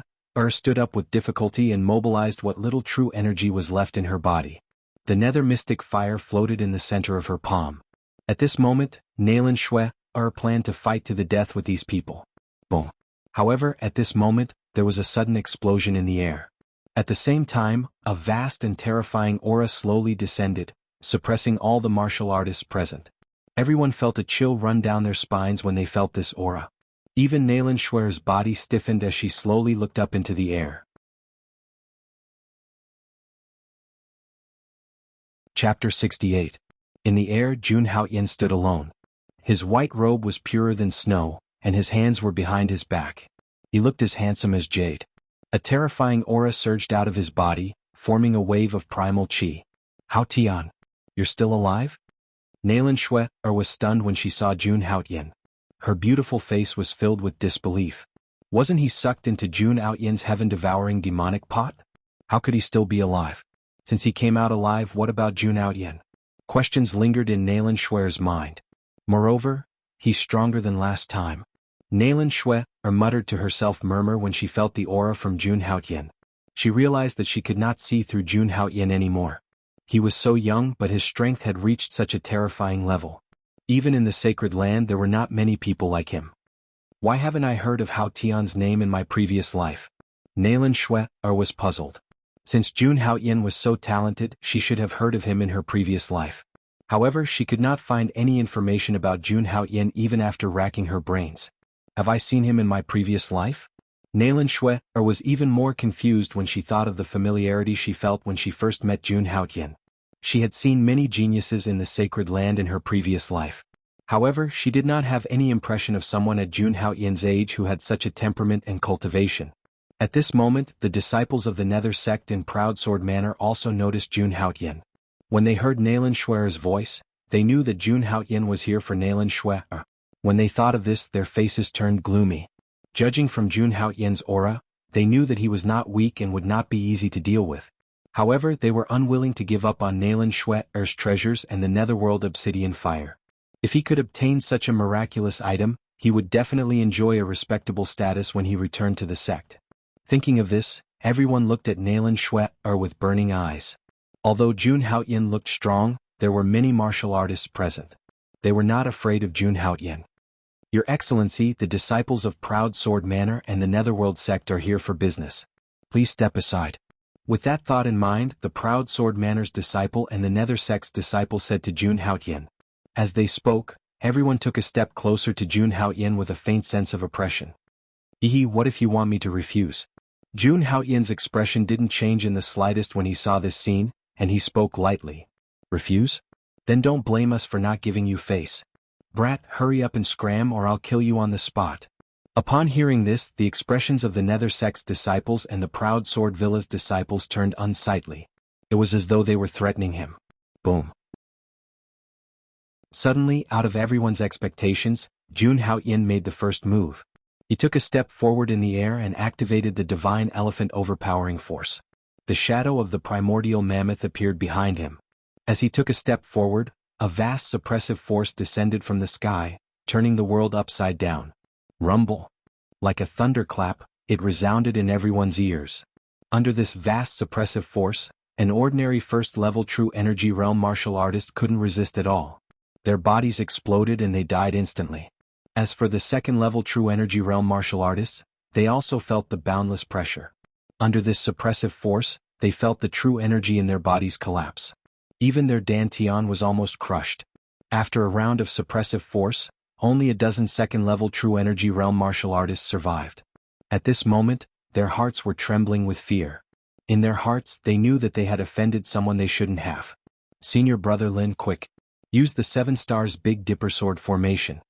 stood up with difficulty and mobilized what little true energy was left in her body. The nether mystic fire floated in the center of her palm. At this moment, Nalan Shue planned to fight to the death with these people. Boom. However, at this moment, there was a sudden explosion in the air. At the same time, a vast and terrifying aura slowly descended, suppressing all the martial artists present. Everyone felt a chill run down their spines when they felt this aura. Even Nalan Shue's body stiffened as she slowly looked up into the air. Chapter 68. In the air, Jun Haoyan stood alone. His white robe was purer than snow, and his hands were behind his back. He looked as handsome as jade. A terrifying aura surged out of his body, forming a wave of primal chi. Hao Tian, you're still alive? Nalan Shue was stunned when she saw Jun Haoyan. Her beautiful face was filled with disbelief. Wasn't he sucked into Jun Haoyan's heaven-devouring demonic pot? How could he still be alive? Since he came out alive, what about Jun Haoyan? Questions lingered in Nalan Shue's mind. Moreover, he's stronger than last time. Nalan Shue muttered to herself murmur when she felt the aura from Jun Haoyan. She realized that she could not see through Jun Haoyan anymore. He was so young, but his strength had reached such a terrifying level. Even in the sacred land there were not many people like him. Why haven't I heard of Hao Tian's name in my previous life? Nalan Shue was puzzled. Since Jun Haoyan was so talented, she should have heard of him in her previous life. However, she could not find any information about Jun Haoyan even after racking her brains. Have I seen him in my previous life? Nalan Shue was even more confused when she thought of the familiarity she felt when she first met Jun Haoyan. She had seen many geniuses in the sacred land in her previous life. However, she did not have any impression of someone at Jun Haoyan's age who had such a temperament and cultivation. At this moment, the disciples of the Nether sect in Proud Sword Manor also noticed Jun Haoyan. When they heard Nalan Shue's voice, they knew that Jun Haoyan was here for Nalan Shue. When they thought of this, their faces turned gloomy. Judging from Jun Haoyan's aura, they knew that he was not weak and would not be easy to deal with. However, they were unwilling to give up on Nalan Shue's treasures and the netherworld obsidian fire. If he could obtain such a miraculous item, he would definitely enjoy a respectable status when he returned to the sect. Thinking of this, everyone looked at Nalan Shue with burning eyes. Although Jun Haoyan looked strong, there were many martial artists present. They were not afraid of Jun Haoyan. Your Excellency, the disciples of Proud Sword Manor and the Netherworld sect are here for business. Please step aside. With that thought in mind, the Proud Sword Manor's disciple and the Nether sect's disciple said to Jun Haoyan. As they spoke, everyone took a step closer to Jun Haoyan with a faint sense of oppression. What if you want me to refuse? Jun Haoyan's expression didn't change in the slightest when he saw this scene, and he spoke lightly. Refuse? Then don't blame us for not giving you face. Brat, hurry up and scram or I'll kill you on the spot. Upon hearing this, the expressions of the nether sect's disciples and the proud sword villa's disciples turned unsightly. It was as though they were threatening him. Boom. Suddenly, out of everyone's expectations, Jun Haoyan made the first move. He took a step forward in the air and activated the divine elephant overpowering force. The shadow of the primordial mammoth appeared behind him. As he took a step forward, a vast suppressive force descended from the sky, turning the world upside down. Rumble. Like a thunderclap, it resounded in everyone's ears. Under this vast suppressive force, an ordinary first-level true energy realm martial artist couldn't resist at all. Their bodies exploded and they died instantly. As for the second-level true energy realm martial artists, they also felt the boundless pressure. Under this suppressive force, they felt the true energy in their bodies collapse. Even their dantian was almost crushed. After a round of suppressive force, only a dozen second-level true energy realm martial artists survived. At this moment, their hearts were trembling with fear. In their hearts, they knew that they had offended someone they shouldn't have. Senior Brother Lin, quick. Use the 7 stars Big Dipper sword formation.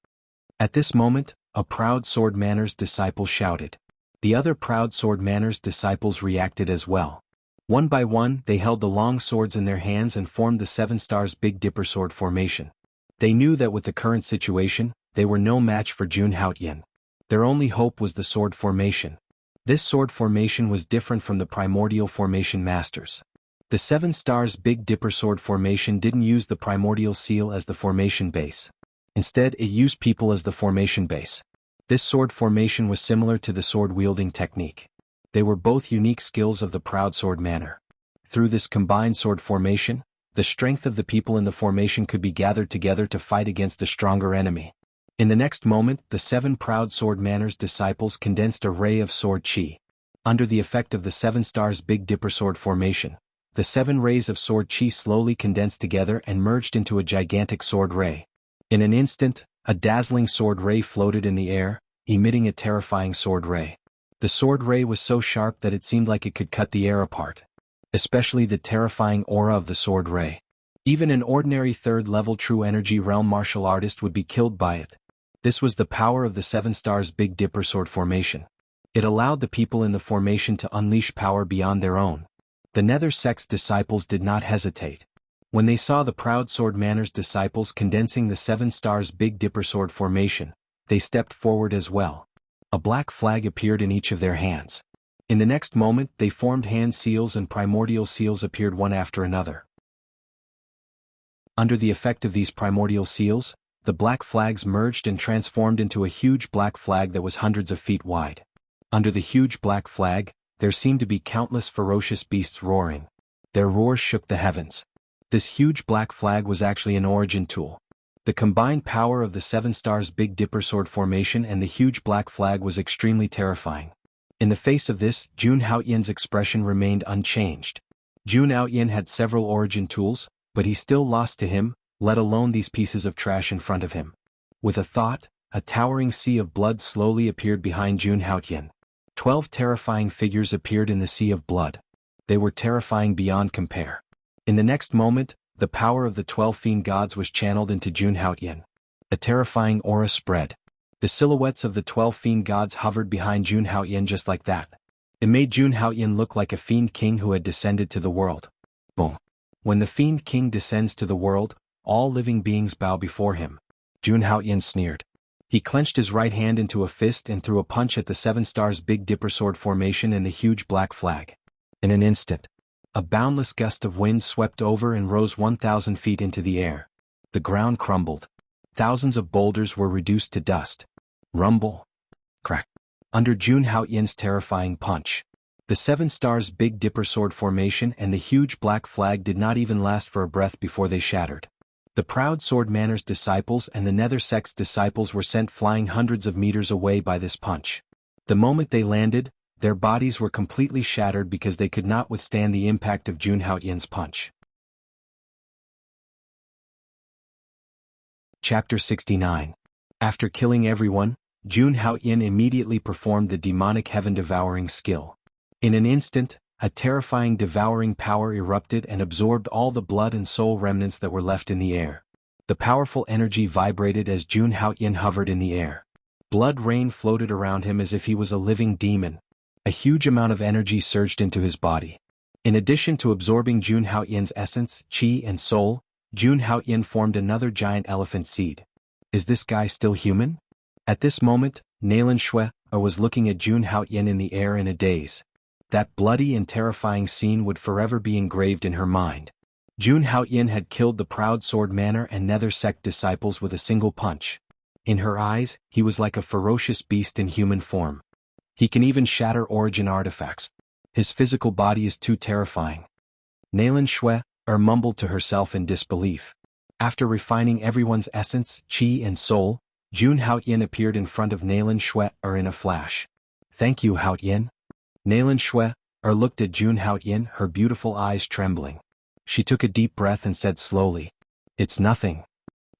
At this moment, a proud sword manners disciple shouted. The other proud sword manners disciples reacted as well. One by one, they held the long swords in their hands and formed the 7 stars Big Dipper sword formation. They knew that with the current situation, they were no match for Jun Haoyan. Their only hope was the sword formation. This sword formation was different from the primordial formation masters. The 7 stars Big Dipper sword formation didn't use the primordial seal as the formation base. Instead, it used people as the formation base. This sword formation was similar to the sword-wielding technique. They were both unique skills of the proud sword manner. Through this combined sword formation, the strength of the people in the formation could be gathered together to fight against a stronger enemy. In the next moment, the 7 proud sword manners disciples condensed a ray of sword chi. Under the effect of the 7 stars Big Dipper sword formation, the 7 rays of sword chi slowly condensed together and merged into a gigantic sword ray. In an instant, a dazzling sword ray floated in the air, emitting a terrifying sword ray. The sword ray was so sharp that it seemed like it could cut the air apart. Especially the terrifying aura of the sword ray. Even an ordinary third-level true energy realm martial artist would be killed by it. This was the power of the 7 stars Big Dipper sword formation. It allowed the people in the formation to unleash power beyond their own. The nether sect's disciples did not hesitate. When they saw the proud sword manners disciples condensing the 7 stars Big Dipper sword formation, they stepped forward as well. A black flag appeared in each of their hands. In the next moment, they formed hand seals and primordial seals appeared one after another. Under the effect of these primordial seals, the black flags merged and transformed into a huge black flag that was hundreds of feet wide. Under the huge black flag, there seemed to be countless ferocious beasts roaring. Their roars shook the heavens. This huge black flag was actually an origin tool. The combined power of the 7 stars Big Dipper sword formation and the huge black flag was extremely terrifying. In the face of this, Jun Haoyan's expression remained unchanged. Jun Haoyan had several origin tools, but he still lost to him, let alone these pieces of trash in front of him. With a thought, a towering sea of blood slowly appeared behind Jun Haoyan. 12 terrifying figures appeared in the sea of blood. They were terrifying beyond compare. In the next moment, the power of the 12 fiend gods was channeled into Jun Haoyan. A terrifying aura spread. The silhouettes of the 12 fiend gods hovered behind Jun Haoyan just like that. It made Jun Haoyan look like a fiend king who had descended to the world. Boom. When the fiend king descends to the world, all living beings bow before him. Jun Haoyan sneered. He clenched his right hand into a fist and threw a punch at the 7 stars Big Dipper sword formation and the huge black flag. In an instant, a boundless gust of wind swept over and rose 1,000 feet into the air. The ground crumbled. Thousands of boulders were reduced to dust. Rumble. Crack. Under Jun Haoyan's terrifying punch. The 7 stars Big Dipper sword formation and the huge black flag did not even last for a breath before they shattered. The proud sword manners disciples and the nether sect's disciples were sent flying hundreds of meters away by this punch. The moment they landed, their bodies were completely shattered because they could not withstand the impact of Jun Haoyan's punch. Chapter 69. After killing everyone, Jun Hao-yin immediately performed the demonic heaven-devouring skill. In an instant, a terrifying devouring power erupted and absorbed all the blood and soul remnants that were left in the air. The powerful energy vibrated as Jun Hao-yin hovered in the air. Blood rain floated around him as if he was a living demon. A huge amount of energy surged into his body. In addition to absorbing Jun Hao-yin's essence, chi and soul, Jun Hao-yin formed another giant elephant seed. Is this guy still human? At this moment, Nalan Shui was looking at Jun Hao-yin in the air in a daze. That bloody and terrifying scene would forever be engraved in her mind. Jun Hao-yin had killed the proud sword manor and nether sect disciples with a single punch. In her eyes, he was like a ferocious beast in human form. He can even shatter origin artifacts. His physical body is too terrifying. Nalan Shui mumbled to herself in disbelief. After refining everyone's essence, chi and soul, Jun Hao-yin appeared in front of Nalan Shui in a flash. Thank you, Hao-yin. Nalan Shui looked at Jun Hao-yin, her beautiful eyes trembling. She took a deep breath and said slowly, "It's nothing."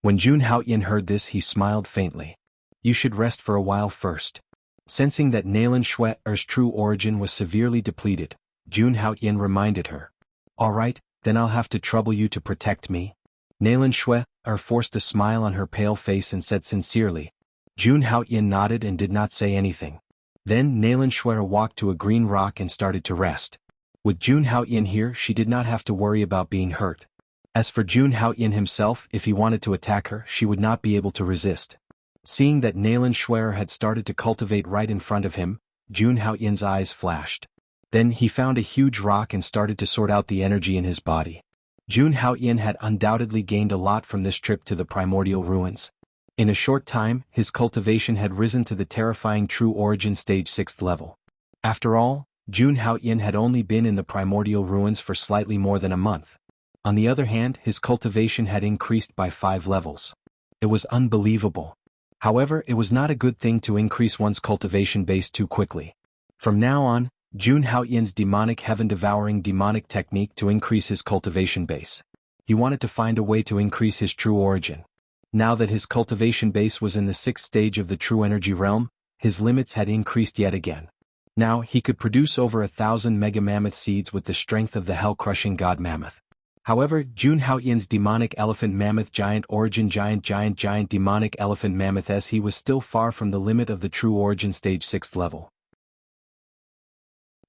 When Jun Hao-yin heard this, he smiled faintly. "You should rest for a while first." Sensing that Nalan Shui's true origin was severely depleted, Jun Hao-yin reminded her. "All right, then I'll have to trouble you to protect me." Nalan Shui forced a smile on her pale face and said sincerely. Jun Hao-yin nodded and did not say anything. Then Nalan Shui walked to a green rock and started to rest. With Jun Hao-yin here, she did not have to worry about being hurt. As for Jun Hao-yin himself, if he wanted to attack her, she would not be able to resist. Seeing that Nalan Shui had started to cultivate right in front of him, Jun Hao-yin's eyes flashed. Then he found a huge rock and started to sort out the energy in his body. Jun Hao-yin had undoubtedly gained a lot from this trip to the primordial ruins. In a short time, his cultivation had risen to the terrifying true origin stage 6th level. After all, Jun Hao-yin had only been in the primordial ruins for slightly more than a month. On the other hand, his cultivation had increased by 5 levels. It was unbelievable. However, it was not a good thing to increase one's cultivation base too quickly. From now on, Jun Hao-yin's demonic heaven-devouring demonic technique to increase his cultivation base. He wanted to find a way to increase his true origin. Now that his cultivation base was in the 6th stage of the true energy realm, his limits had increased yet again. Now he could produce over 1,000 mega mammoth seeds with the strength of the hell-crushing god mammoth. However, Jun Hao-yin's demonic elephant mammoth giant origin giant demonic elephant mammoth SE was still far from the limit of the true origin stage 6th level.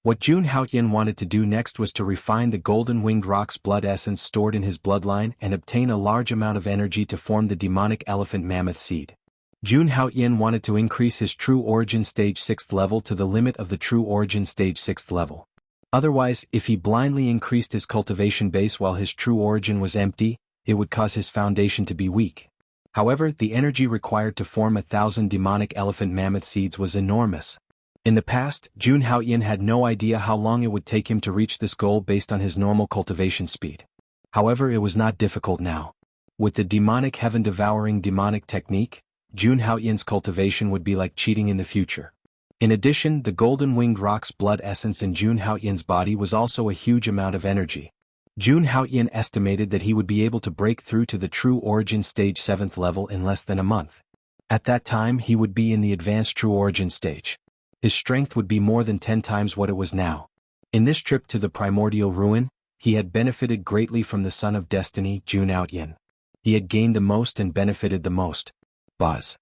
What Jun Hao-yin wanted to do next was to refine the golden winged rock's blood essence stored in his bloodline and obtain a large amount of energy to form the demonic elephant mammoth seed. Jun Hao-yin wanted to increase his true origin stage 6th level to the limit of the true origin stage 6th level. Otherwise, if he blindly increased his cultivation base while his true origin was empty, it would cause his foundation to be weak. However, the energy required to form 1,000 demonic elephant mammoth seeds was enormous. In the past, Jun Hao-yin had no idea how long it would take him to reach this goal based on his normal cultivation speed. However, it was not difficult now. With the demonic heaven-devouring demonic technique, Jun Hao-yin's cultivation would be like cheating in the future. In addition, the golden winged rock's blood essence in Jun Hao-yin's body was also a huge amount of energy. Jun Hao-yin estimated that he would be able to break through to the true origin stage 7th level in less than a month. At that time, he would be in the advanced true origin stage. His strength would be more than 10 times what it was now. In this trip to the primordial ruin, he had benefited greatly from the Son of Destiny, Jun Hao-yin. He had gained the most and benefited the most. Buzz.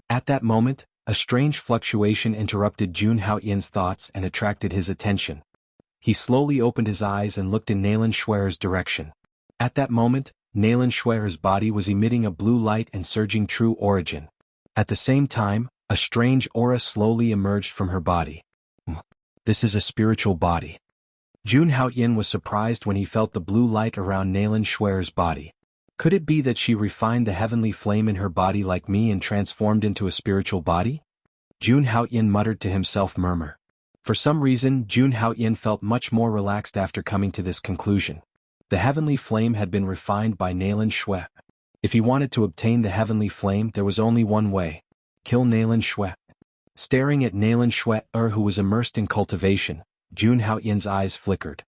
At that moment, a strange fluctuation interrupted Jun Hao-yin's thoughts and attracted his attention. He slowly opened his eyes and looked in Nalan Shui's direction. At that moment, Nalan Shui's body was emitting a blue light and surging true origin. At the same time, a strange aura slowly emerged from her body. This is a spiritual body. Jun Hao-yin was surprised when he felt the blue light around Nalan Shui's body. Could it be that she refined the heavenly flame in her body like me and transformed into a spiritual body? Jun Hao-yin muttered to himself murmur. For some reason, Jun Hao-yin felt much more relaxed after coming to this conclusion. The heavenly flame had been refined by Nalan Shui. If he wanted to obtain the heavenly flame, there was only one way. Kill Nalan Shui. Staring at Nalan Shui, who was immersed in cultivation, Jun Hao-yin's eyes flickered.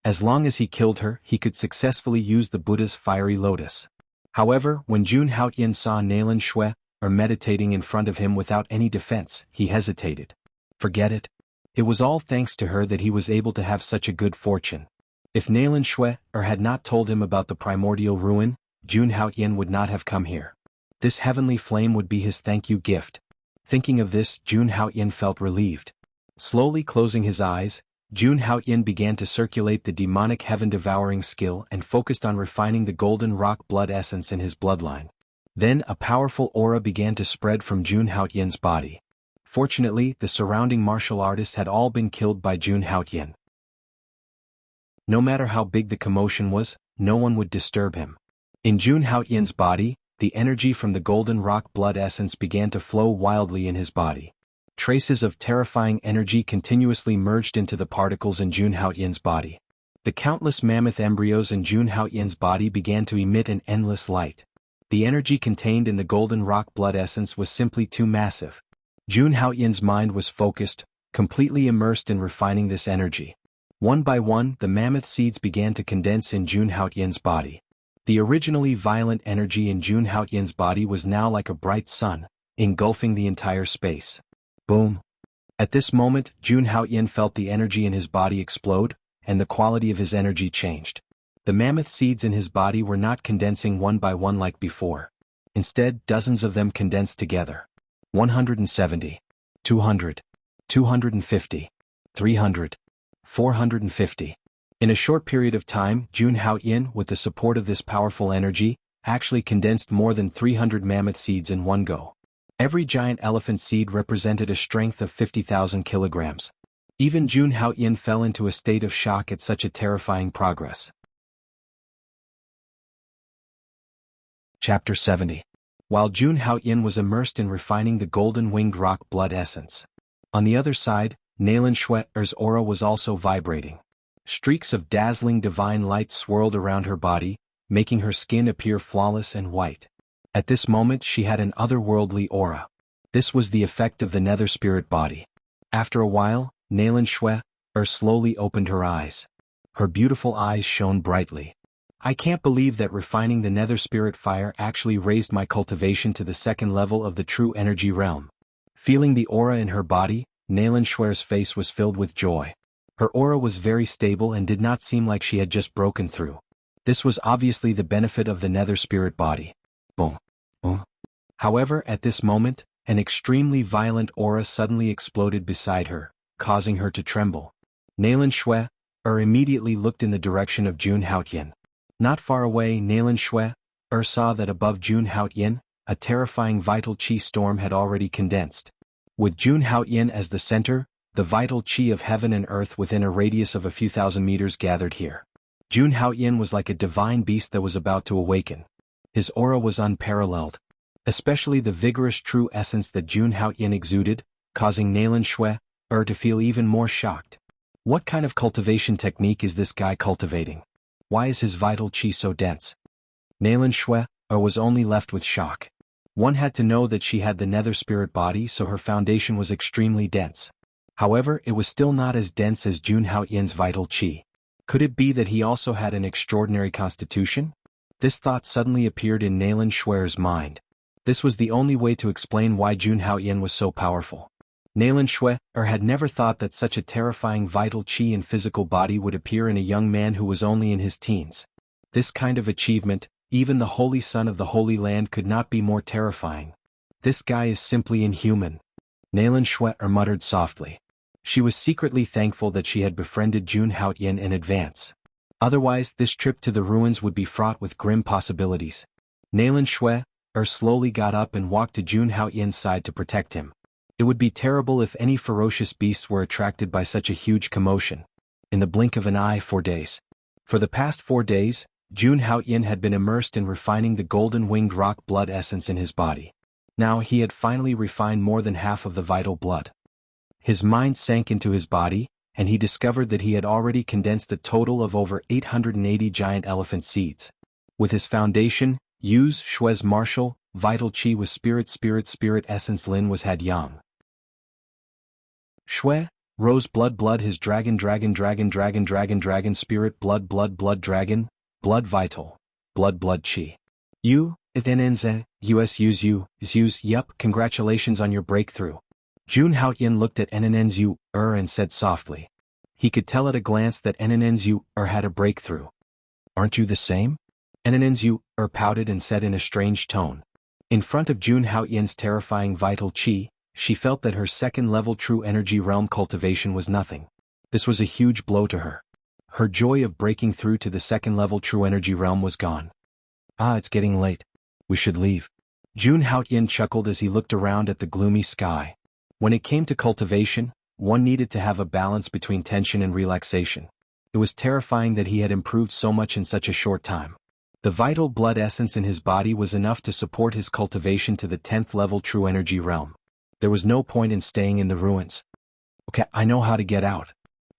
As long as he killed her, he could successfully use the Buddha's fiery lotus. However, when Jun Haotian saw Nalan Shui meditating in front of him without any defense, he hesitated. Forget it. It was all thanks to her that he was able to have such a good fortune. If Nalan Shui had not told him about the primordial ruin, Jun Haotian would not have come here. This heavenly flame would be his thank you gift. Thinking of this, Jun Haotian felt relieved. Slowly closing his eyes, Jun Haotian began to circulate the demonic heaven-devouring skill and focused on refining the golden rock blood essence in his bloodline. Then a powerful aura began to spread from Jun Haotian's body. Fortunately, the surrounding martial artists had all been killed by Jun Haotian. No matter how big the commotion was, no one would disturb him. In Jun Haotian's body, the energy from the golden rock blood essence began to flow wildly in his body. Traces of terrifying energy continuously merged into the particles in Jun Haotian's body. The countless mammoth embryos in Jun Haotian's body began to emit an endless light. The energy contained in the golden rock blood essence was simply too massive. Jun Haotian's mind was focused, completely immersed in refining this energy. One by one, the mammoth seeds began to condense in Jun Haotian's body. The originally violent energy in Jun Haotian's body was now like a bright sun, engulfing the entire space. Boom. At this moment, Jun Haotian felt the energy in his body explode, and the quality of his energy changed. The mammoth seeds in his body were not condensing one by one like before. Instead, dozens of them condensed together. 170, 200, 250, 300, 450. In a short period of time, Jun Haotian, with the support of this powerful energy, actually condensed more than 300 mammoth seeds in one go. Every giant elephant seed represented a strength of 50,000 kilograms. Even Jun Haotian fell into a state of shock at such a terrifying progress. Chapter 70. While Jun Haotian was immersed in refining the golden winged rock blood essence. On the other side, Nalan Shui's aura was also vibrating. Streaks of dazzling divine light swirled around her body, making her skin appear flawless and white. At this moment she had an otherworldly aura. This was the effect of the nether spirit body. After a while, Nalan Shui slowly opened her eyes. Her beautiful eyes shone brightly. I can't believe that refining the nether spirit fire actually raised my cultivation to the second level of the true energy realm. Feeling the aura in her body, Nalan Shui's face was filled with joy. Her aura was very stable and did not seem like she had just broken through. This was obviously the benefit of the nether spirit body. Boom. Boom. However, at this moment, an extremely violent aura suddenly exploded beside her, causing her to tremble. Nalan Shui immediately looked in the direction of Jun Haotian. Not far away, Nalan Shui saw that above Jun Haotian, a terrifying vital qi storm had already condensed. With Jun Haotian as the center, the vital qi of heaven and earth within a radius of a few thousand meters gathered here. Jun Haotian was like a divine beast that was about to awaken. His aura was unparalleled. Especially the vigorous true essence that Jun Haotian exuded, causing Nalan Shui to feel even more shocked. What kind of cultivation technique is this guy cultivating? Why is his vital qi so dense? Nalan Shui was only left with shock. One had to know that she had the nether spirit body, so her foundation was extremely dense. However, it was still not as dense as Jun Haotian's vital qi. Could it be that he also had an extraordinary constitution? This thought suddenly appeared in Nalan Shui's mind. This was the only way to explain why Jun Haotian was so powerful. Nalan Shui had never thought that such a terrifying vital qi and physical body would appear in a young man who was only in his teens. This kind of achievement, even the holy son of the Holy Land could not be more terrifying. This guy is simply inhuman. Nalan Shui muttered softly. She was secretly thankful that she had befriended Jun Haotian in advance. Otherwise, this trip to the ruins would be fraught with grim possibilities. Nalan Shui slowly got up and walked to Jun Haotian's side to protect him. It would be terrible if any ferocious beasts were attracted by such a huge commotion. In the blink of an eye, 4 days. For the past 4 days, Jun Haotian had been immersed in refining the golden winged rock blood essence in his body. Now he had finally refined more than half of the vital blood. His mind sank into his body, and he discovered that he had already condensed a total of over 880 giant elephant seeds. With his foundation, Yu's Shui's martial, vital qi was spirit essence, Lin was had yang. Shui, rose blood his dragon spirit blood dragon, blood vital, blood qi. Yup, congratulations on your breakthrough. Jun Haoyan looked at Nnenzu and said softly. He could tell at a glance that Nnenzu had a breakthrough. Aren't you the same? Nnenzu pouted and said in a strange tone. In front of Jun Haoyan's terrifying vital chi, she felt that her second-level true energy realm cultivation was nothing. This was a huge blow to her. Her joy of breaking through to the second-level true energy realm was gone. It's getting late. We should leave. Jun Haoyan chuckled as he looked around at the gloomy sky. When it came to cultivation, one needed to have a balance between tension and relaxation. It was terrifying that he had improved so much in such a short time. The vital blood essence in his body was enough to support his cultivation to the 10th level true energy realm. There was no point in staying in the ruins. Okay, I know how to get out.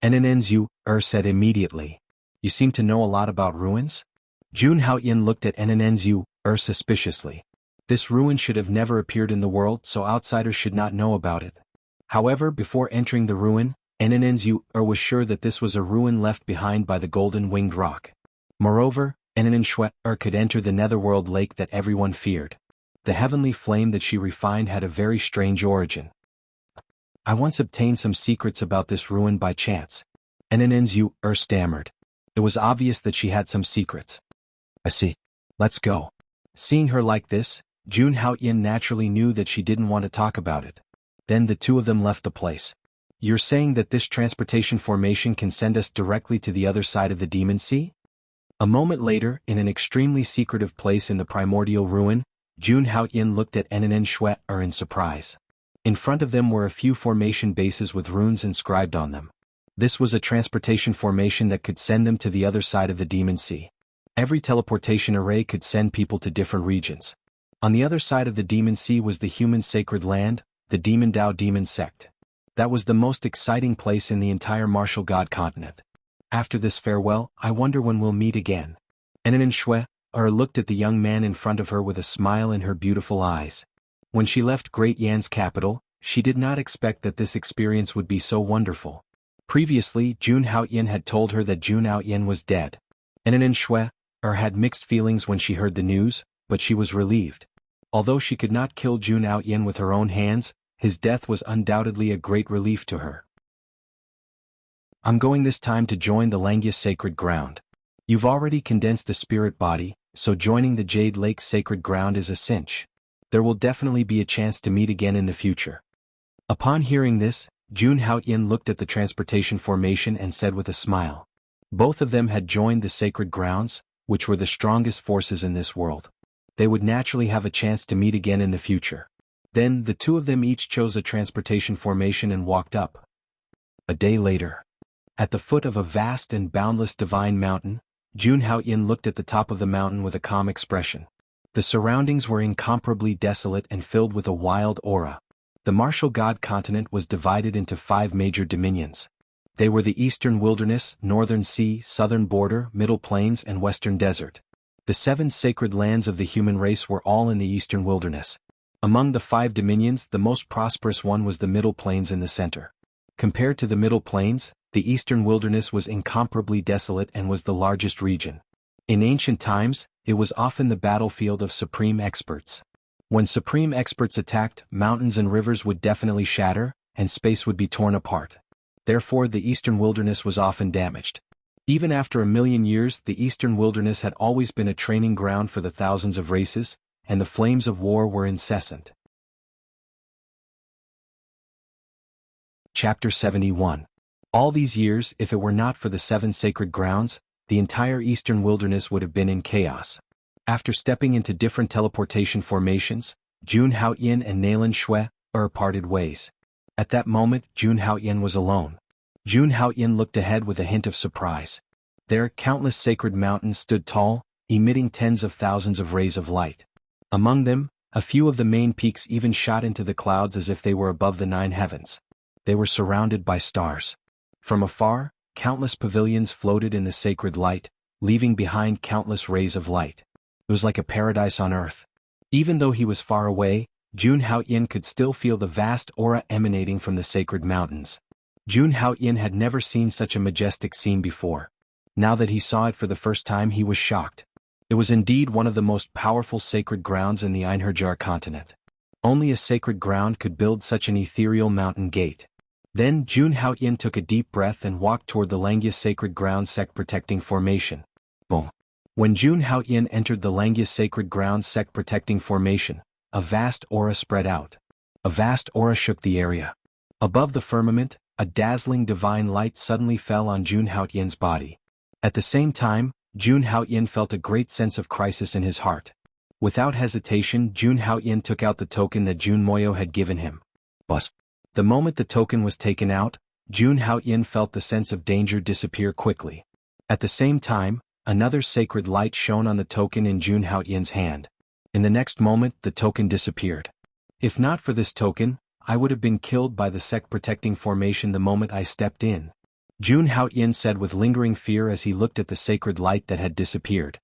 Nnenzu said immediately. You seem to know a lot about ruins? Jun Haoyan looked at Nnenzu suspiciously. This ruin should have never appeared in the world, so outsiders should not know about it. However, before entering the ruin, Nnenzu was sure that this was a ruin left behind by the golden winged rock. Moreover, Nnenshue could enter the netherworld lake that everyone feared. The heavenly flame that she refined had a very strange origin. I once obtained some secrets about this ruin by chance. Nnenzu stammered. It was obvious that she had some secrets. I see. Let's go. Seeing her like this, Jun Haoyan naturally knew that she didn't want to talk about it. Then the two of them left the place. You're saying that this transportation formation can send us directly to the other side of the Demon Sea? A moment later, in an extremely secretive place in the primordial ruin, Jun Haoyan looked at Nnenshue in surprise. In front of them were a few formation bases with runes inscribed on them. This was a transportation formation that could send them to the other side of the Demon Sea. Every teleportation array could send people to different regions. On the other side of the Demon Sea was the human sacred land, the Demon Dao Demon Sect. That was the most exciting place in the entire martial god continent. After this farewell, I wonder when we'll meet again. Nnenshue looked at the young man in front of her with a smile in her beautiful eyes. When she left Great Yan's capital, she did not expect that this experience would be so wonderful. Previously, Jun Haoyan had told her that Jun Haoyan was dead. Nnenshue had mixed feelings when she heard the news, but she was relieved. Although she could not kill Jun Haoyan with her own hands, his death was undoubtedly a great relief to her. I'm going this time to join the Langya sacred ground. You've already condensed a spirit body, so joining the Jade Lake sacred ground is a cinch. There will definitely be a chance to meet again in the future. Upon hearing this, Jun Haoyan looked at the transportation formation and said with a smile. Both of them had joined the sacred grounds, which were the strongest forces in this world. They would naturally have a chance to meet again in the future. Then the two of them each chose a transportation formation and walked up. A day later. At the foot of a vast and boundless divine mountain, Jun Haoyan looked at the top of the mountain with a calm expression. The surroundings were incomparably desolate and filled with a wild aura. The martial god continent was divided into 5 major dominions. They were the Eastern Wilderness, Northern Sea, Southern Border, Middle Plains and Western Desert. The 7 sacred lands of the human race were all in the Eastern Wilderness. Among the 5 dominions, the most prosperous one was the Middle Plains in the center. Compared to the Middle Plains, the Eastern Wilderness was incomparably desolate and was the largest region. In ancient times, it was often the battlefield of supreme experts. When supreme experts attacked, mountains and rivers would definitely shatter, and space would be torn apart. Therefore, the Eastern Wilderness was often damaged. Even after 1,000,000 years, the Eastern Wilderness had always been a training ground for the thousands of races, and the flames of war were incessant. Chapter 71. All these years, if it were not for the 7 sacred grounds, the entire Eastern Wilderness would have been in chaos. After stepping into different teleportation formations, Jun Haoyan and Nnenshue parted ways. At that moment, Jun Haoyan was alone. Jun Haoyan looked ahead with a hint of surprise. There, countless sacred mountains stood tall, emitting tens of thousands of rays of light. Among them, a few of the main peaks even shot into the clouds as if they were above the 9 heavens. They were surrounded by stars. From afar, countless pavilions floated in the sacred light, leaving behind countless rays of light. It was like a paradise on earth. Even though he was far away, Jun Haoyan could still feel the vast aura emanating from the sacred mountains. Jun Haoyan had never seen such a majestic scene before. Now that he saw it for the first time, he was shocked. It was indeed one of the most powerful sacred grounds in the Einherjar continent. Only a sacred ground could build such an ethereal mountain gate. Then Jun Haoyin took a deep breath and walked toward the Langya Sacred Ground sect protecting formation. Boom. When Jun Haoyin entered the Langya Sacred Ground sect protecting formation, a vast aura spread out. A vast aura shook the area. Above the firmament, a dazzling divine light suddenly fell on Jun Haoyin's body. At the same time, Jun Haoyin felt a great sense of crisis in his heart. Without hesitation, Jun Haoyin took out the token that Jun Moyo had given him. But the moment the token was taken out, Jun Haoyin felt the sense of danger disappear quickly. At the same time, another sacred light shone on the token in Jun Haoyin's hand. In the next moment, the token disappeared. If not for this token, I would have been killed by the sect protecting formation the moment I stepped in. Jun Haoyin said with lingering fear as he looked at the sacred light that had disappeared.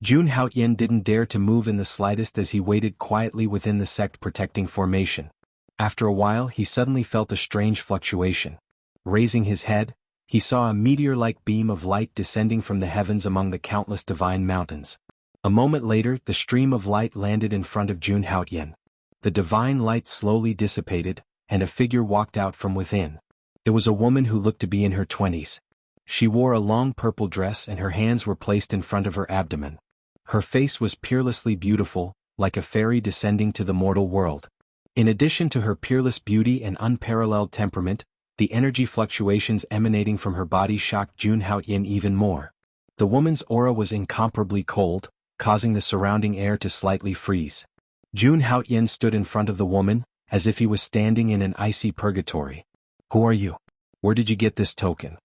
Jun Haoyin didn't dare to move in the slightest as he waited quietly within the sect protecting formation. After a while he suddenly felt a strange fluctuation. Raising his head, he saw a meteor-like beam of light descending from the heavens among the countless divine mountains. A moment later the stream of light landed in front of Jun Haoyin. The divine light slowly dissipated, and a figure walked out from within. It was a woman who looked to be in her 20s. She wore a long purple dress and her hands were placed in front of her abdomen. Her face was peerlessly beautiful, like a fairy descending to the mortal world. In addition to her peerless beauty and unparalleled temperament, the energy fluctuations emanating from her body shocked Jun Haoyin even more. The woman's aura was incomparably cold, causing the surrounding air to slightly freeze. Jun Haoyin stood in front of the woman, as if he was standing in an icy purgatory. Who are you? Where did you get this token?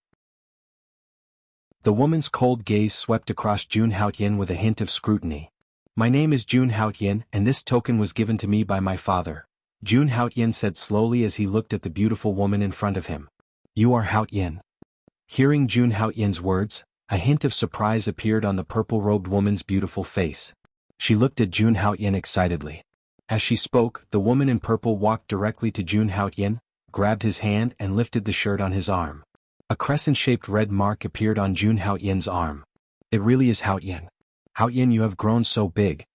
The woman's cold gaze swept across Jun Haoyin with a hint of scrutiny. My name is Jun Haoyin and this token was given to me by my father. Jun Haoyin said slowly as he looked at the beautiful woman in front of him. You are Haoyin. Hearing Jun Haoyin's words, a hint of surprise appeared on the purple-robed woman's beautiful face. She looked at Jun Haoyin excitedly. As she spoke, the woman in purple walked directly to Jun Haoyin, grabbed his hand and lifted the shirt on his arm. A crescent-shaped red mark appeared on Jun Haoyin's arm. It really is Haoyin. Haoyin, you have grown so big.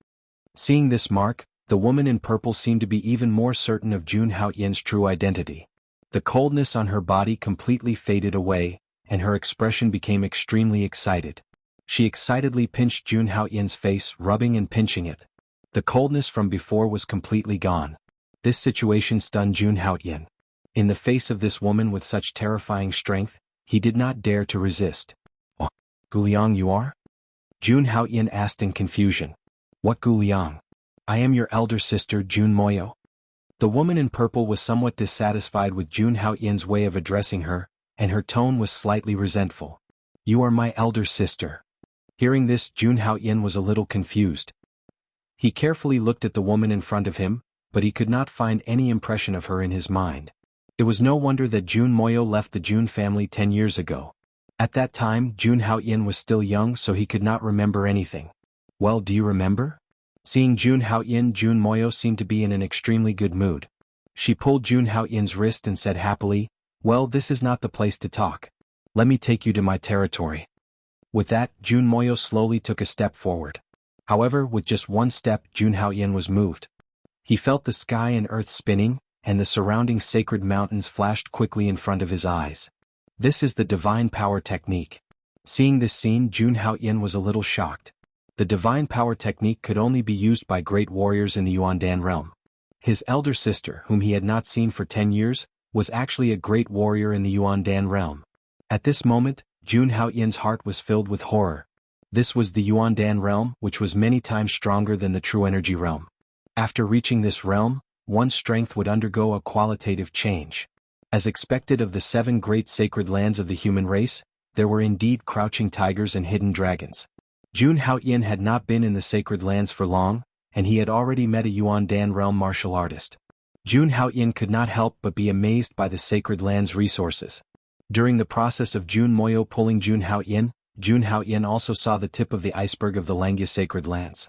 Seeing this mark, the woman in purple seemed to be even more certain of Jun Haoyin's true identity. The coldness on her body completely faded away, and her expression became extremely excited. She excitedly pinched Jun Haoyin's face, rubbing and pinching it. The coldness from before was completely gone. This situation stunned Jun Haoyin. In the face of this woman with such terrifying strength, he did not dare to resist. Oh, Guliang you are? Jun Haoyin asked in confusion. What Guliang? I am your elder sister Jun Moyo. The woman in purple was somewhat dissatisfied with Jun Haoyin's way of addressing her, and her tone was slightly resentful. You are my elder sister. Hearing this, Jun Haoyin was a little confused. He carefully looked at the woman in front of him, but he could not find any impression of her in his mind. It was no wonder that Jun Moyo left the Jun family 10 years ago. At that time, Jun Haoyin was still young so he could not remember anything. Well, do you remember? Seeing Jun Haoyin, Jun Moyo seemed to be in an extremely good mood. She pulled Jun Haoyin's wrist and said happily, well, this is not the place to talk. Let me take you to my territory. With that, Jun Moyo slowly took a step forward. However, with just one step, Jun Haoyin was moved. He felt the sky and earth spinning, and the surrounding sacred mountains flashed quickly in front of his eyes. This is the divine power technique. Seeing this scene, Jun Haoyin was a little shocked. The divine power technique could only be used by great warriors in the Yuandan realm. His elder sister, whom he had not seen for 10 years, was actually a great warrior in the Yuandan realm. At this moment, Jun Haoyin's heart was filled with horror. This was the Yuandan realm, which was many times stronger than the true energy realm. After reaching this realm, one's strength would undergo a qualitative change. As expected of the 7 great sacred lands of the human race, there were indeed crouching tigers and hidden dragons. Jun Haoyin had not been in the sacred lands for long, and he had already met a Yuandan realm martial artist. Jun Haoyin could not help but be amazed by the sacred land's resources. During the process of Jun Moyo pulling Jun Haoyin also saw the tip of the iceberg of the Langya sacred lands.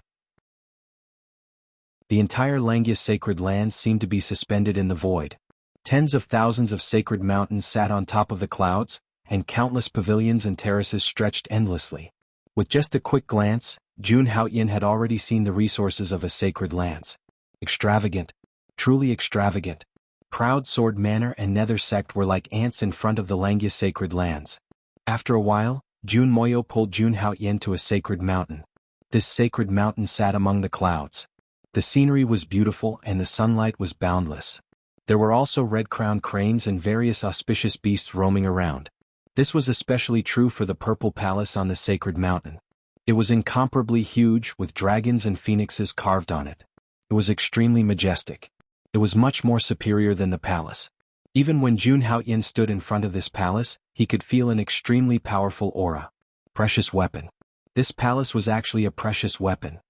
The entire Langya sacred lands seemed to be suspended in the void. Tens of thousands of sacred mountains sat on top of the clouds, and countless pavilions and terraces stretched endlessly. With just a quick glance, Jun Haoyin had already seen the resources of a sacred lands. Extravagant. Truly extravagant. Proud Sword Manor and Nether Sect were like ants in front of the Langya sacred lands. After a while, Jun Moyo pulled Jun Haoyin to a sacred mountain. This sacred mountain sat among the clouds. The scenery was beautiful and the sunlight was boundless. There were also red-crowned cranes and various auspicious beasts roaming around. This was especially true for the purple palace on the sacred mountain. It was incomparably huge, with dragons and phoenixes carved on it. It was extremely majestic. It was much more superior than the palace. Even when Jun Haoyin stood in front of this palace, he could feel an extremely powerful aura. Precious weapon. This palace was actually a precious weapon,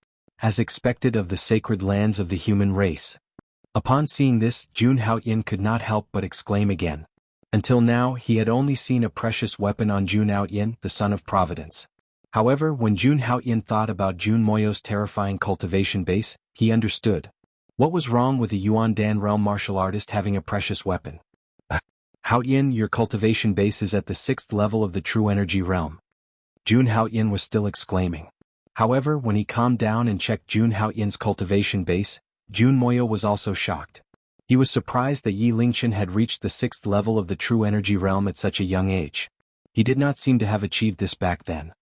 as expected of the sacred lands of the human race. Upon seeing this, Jun Haoyin could not help but exclaim again. Until now, he had only seen a precious weapon on Jun Haoyin, the son of Providence. However, when Jun Haoyin thought about Jun Moyo's terrifying cultivation base, he understood. What was wrong with a Yuan Dan realm martial artist having a precious weapon? Haoyin, your cultivation base is at the 6th level of the true energy realm. Jun Haoyin was still exclaiming. However, when he calmed down and checked Jun Haoyin's cultivation base, Jun Moyo was also shocked. He was surprised that Yi Lingchen had reached the 6th level of the true energy realm at such a young age. He did not seem to have achieved this back then.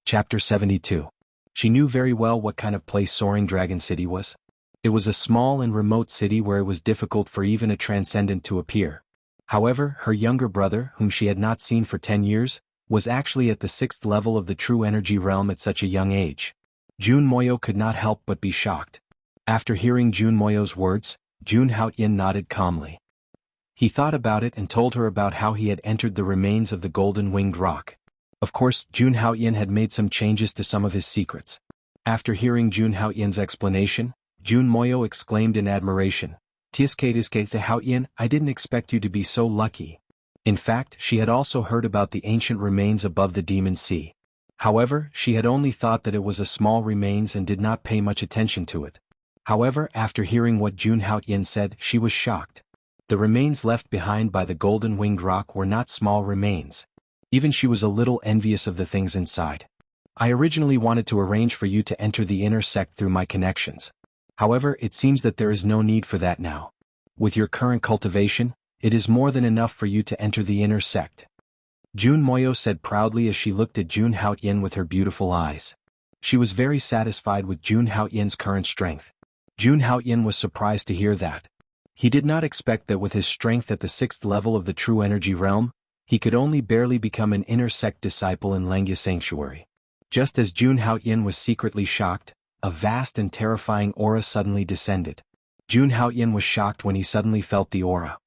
Chapter 72. She knew very well what kind of place Soaring Dragon City was. It was a small and remote city where it was difficult for even a transcendent to appear. However, her younger brother, whom she had not seen for 10 years, was actually at the 6th level of the true energy realm at such a young age. Jun Moyo could not help but be shocked. After hearing Jun Moyo's words, Jun Haoyin nodded calmly. He thought about it and told her about how he had entered the remains of the Golden Winged Rock. Of course, Jun Haoyin had made some changes to some of his secrets. After hearing Jun Haoyin's explanation, Jun Moyo exclaimed in admiration, "Tiske Haoyin, I didn't expect you to be so lucky." In fact, she had also heard about the ancient remains above the Demon Sea. However, she had only thought that it was a small remains and did not pay much attention to it. However, after hearing what Jun Haoyin said, she was shocked. The remains left behind by the Golden Winged Rock were not small remains. Even she was a little envious of the things inside. I originally wanted to arrange for you to enter the inner sect through my connections. However, it seems that there is no need for that now. With your current cultivation, it is more than enough for you to enter the inner sect. Jun Moyo said proudly as she looked at Jun Haoyin with her beautiful eyes. She was very satisfied with Jun Haoyin's current strength. Jun Haoyin was surprised to hear that. He did not expect that with his strength at the 6th level of the true energy realm, he could only barely become an inner sect disciple in Langya Sanctuary. Just as Jun Haoyin was secretly shocked, a vast and terrifying aura suddenly descended. Jun Haoyin was shocked when he suddenly felt the aura.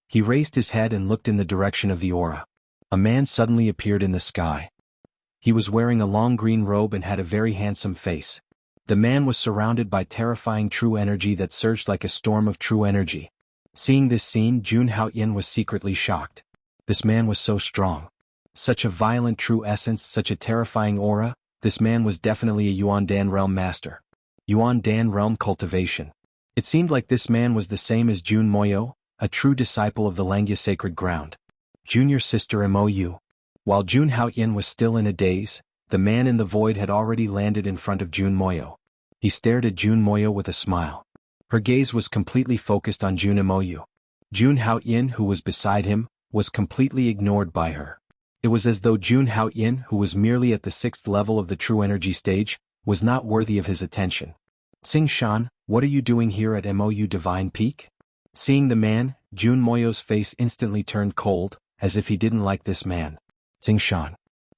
He raised his head and looked in the direction of the aura. A man suddenly appeared in the sky. He was wearing a long green robe and had a very handsome face. The man was surrounded by terrifying true energy that surged like a storm of true energy. Seeing this scene, Jun Haoyin was secretly shocked. This man was so strong. Such a violent true essence, such a terrifying aura, this man was definitely a Yuan Dan realm master. Yuan Dan realm cultivation. It seemed like this man was the same as Jun Moyo, a true disciple of the Langya sacred ground. Junior sister Mou. While Jun Haoyin was still in a daze, the man in the void had already landed in front of Jun Moyo. He stared at Jun Moyo with a smile. Her gaze was completely focused on Jun Mou. Jun Haoyin, who was beside him, was completely ignored by her. It was as though Jun Haoyin, who was merely at the 6th level of the true energy stage, was not worthy of his attention. Xing Shan, what are you doing here at Mou Divine Peak? Seeing the man, Jun Moyo's face instantly turned cold, as if he didn't like this man. Xing Shan.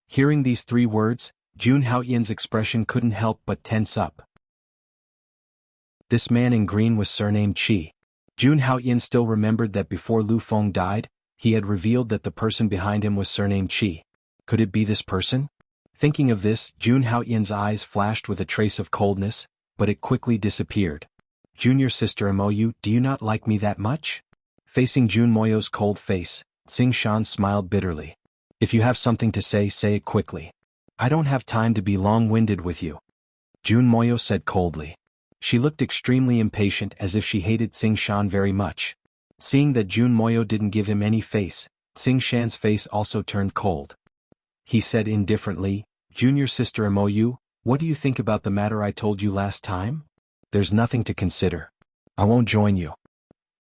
Hearing these 3 words, Jun Haoyin's expression couldn't help but tense up. This man in green was surnamed Qi. Jun Haoyin still remembered that before Lu Feng died, he had revealed that the person behind him was surnamed Qi. Could it be this person? Thinking of this, Jun Haoyin's eyes flashed with a trace of coldness, but it quickly disappeared. Junior sister Mou, do you not like me that much? Facing Jun Moyo's cold face, Xing Shan smiled bitterly. If you have something to say it quickly. I don't have time to be long-winded with you. Jun Moyo said coldly. She looked extremely impatient as if she hated Xing Shan very much. Seeing that Jun Moyo didn't give him any face, Xing Shan's face also turned cold. he said indifferently. Junior sister Mou, what do you think about the matter I told you last time? There's nothing to consider. I won't join you.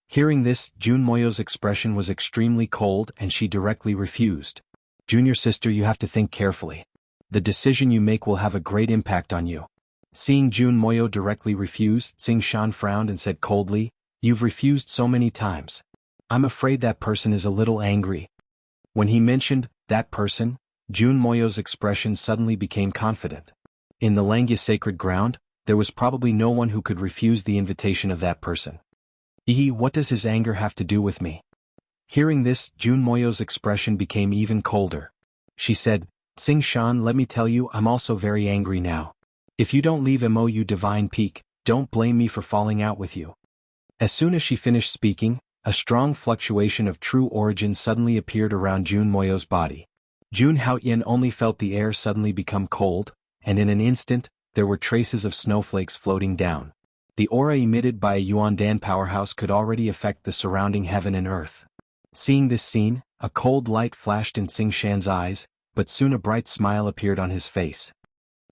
Hearing this, Jun Moyo's expression was extremely cold and she directly refused. Junior sister, you have to think carefully. The decision you make will have a great impact on you. Seeing Jun Moyo directly refuse, Xing Shan frowned and said coldly, you've refused so many times. I'm afraid that person is a little angry. When he mentioned that person, Jun Moyo's expression suddenly became confident. In the Langya sacred ground, there was probably no one who could refuse the invitation of that person. What does his anger have to do with me? Hearing this, Jun Moyo's expression became even colder. She said, Xing Shan, let me tell you, I'm also very angry now. If you don't leave Mou Divine Peak, don't blame me for falling out with you. As soon as she finished speaking, a strong fluctuation of true origin suddenly appeared around Jun Moyo's body. Jun Haoyan only felt the air suddenly become cold, and in an instant, there were traces of snowflakes floating down. The aura emitted by a Yuandan powerhouse could already affect the surrounding heaven and earth. Seeing this scene, a cold light flashed in Xing Shan's eyes, but soon a bright smile appeared on his face.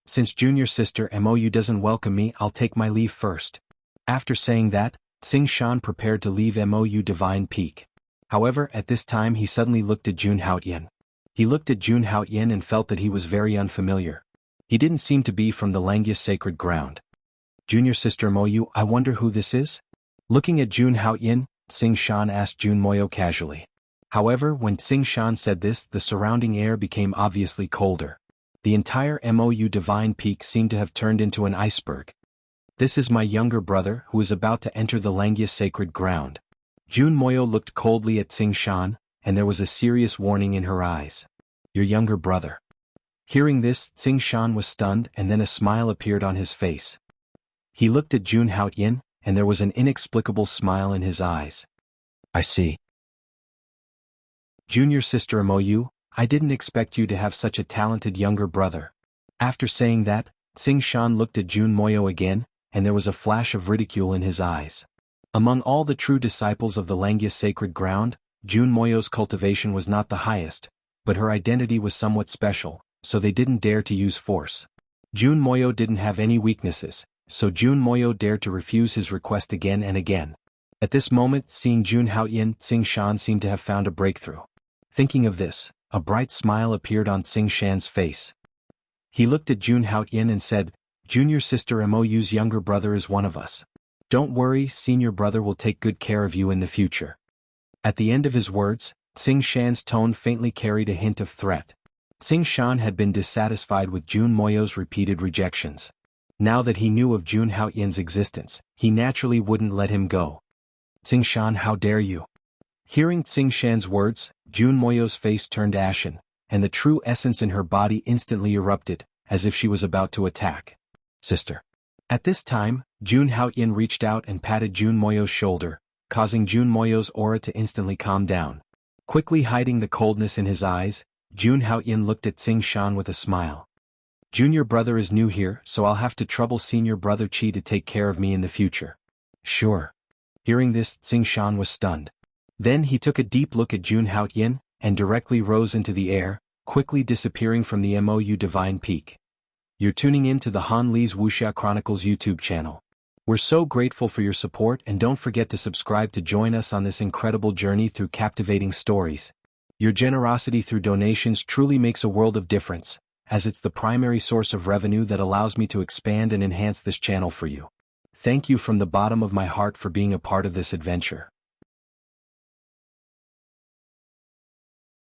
Since junior sister Mou doesn't welcome me, I'll take my leave first. After saying that, Xing Shan prepared to leave Mou Divine Peak. However, at this time he suddenly looked at Jun Haoyan. He looked at Jun Haoyan and felt that he was very unfamiliar. He didn't seem to be from the Langya sacred ground. Junior sister Mou, I wonder who this is? Looking at Jun Haoyan, Xing Shan asked Jun Moyo casually. However, when Xing Shan said this, the surrounding air became obviously colder. The entire Mou Divine Peak seemed to have turned into an iceberg. This is my younger brother who is about to enter the Langya sacred ground. Jun Moyo looked coldly at Xing Shan, and there was a serious warning in her eyes. Your younger brother. Hearing this, Xing Shan was stunned and then a smile appeared on his face. He looked at Jun Haoyan, and there was an inexplicable smile in his eyes. I see. Junior sister Mou, I didn't expect you to have such a talented younger brother. After saying that, Xing Shan looked at Jun Moyo again, and there was a flash of ridicule in his eyes. Among all the true disciples of the Langya sacred ground, Jun Moyo's cultivation was not the highest, but her identity was somewhat special, so they didn't dare to use force. Jun Moyo didn't have any weaknesses, so Jun Moyo dared to refuse his request again and again. At this moment, seeing Jun Haoyan, Xing Shan seemed to have found a breakthrough. Thinking of this, a bright smile appeared on Xing Shan's face. He looked at Jun Haoyan and said, Junior sister Mou's younger brother is one of us. Don't worry, senior brother will take good care of you in the future. At the end of his words, Xing Shan's tone faintly carried a hint of threat. Xing Shan had been dissatisfied with Jun Moyo's repeated rejections. Now that he knew of Jun Haoyan's existence, he naturally wouldn't let him go. Xing Shan, how dare you? Hearing Xing Shan's words, Jun Moyo's face turned ashen, and the true essence in her body instantly erupted, as if she was about to attack. Sister. At this time, Jun Haoyan reached out and patted Jun Moyo's shoulder, causing Jun Moyo's aura to instantly calm down. Quickly hiding the coldness in his eyes, Jun Haoyan looked at Xing Shan with a smile. Junior brother is new here, so I'll have to trouble senior brother Qi to take care of me in the future. Sure. Hearing this, Xing Shan was stunned. Then he took a deep look at Jun Haoyan, and directly rose into the air, quickly disappearing from the Mou Divine Peak. You're tuning in to the Han Li's Wuxia Chronicles YouTube channel. We're so grateful for your support, and don't forget to subscribe to join us on this incredible journey through captivating stories. Your generosity through donations truly makes a world of difference, as it's the primary source of revenue that allows me to expand and enhance this channel for you. Thank you from the bottom of my heart for being a part of this adventure.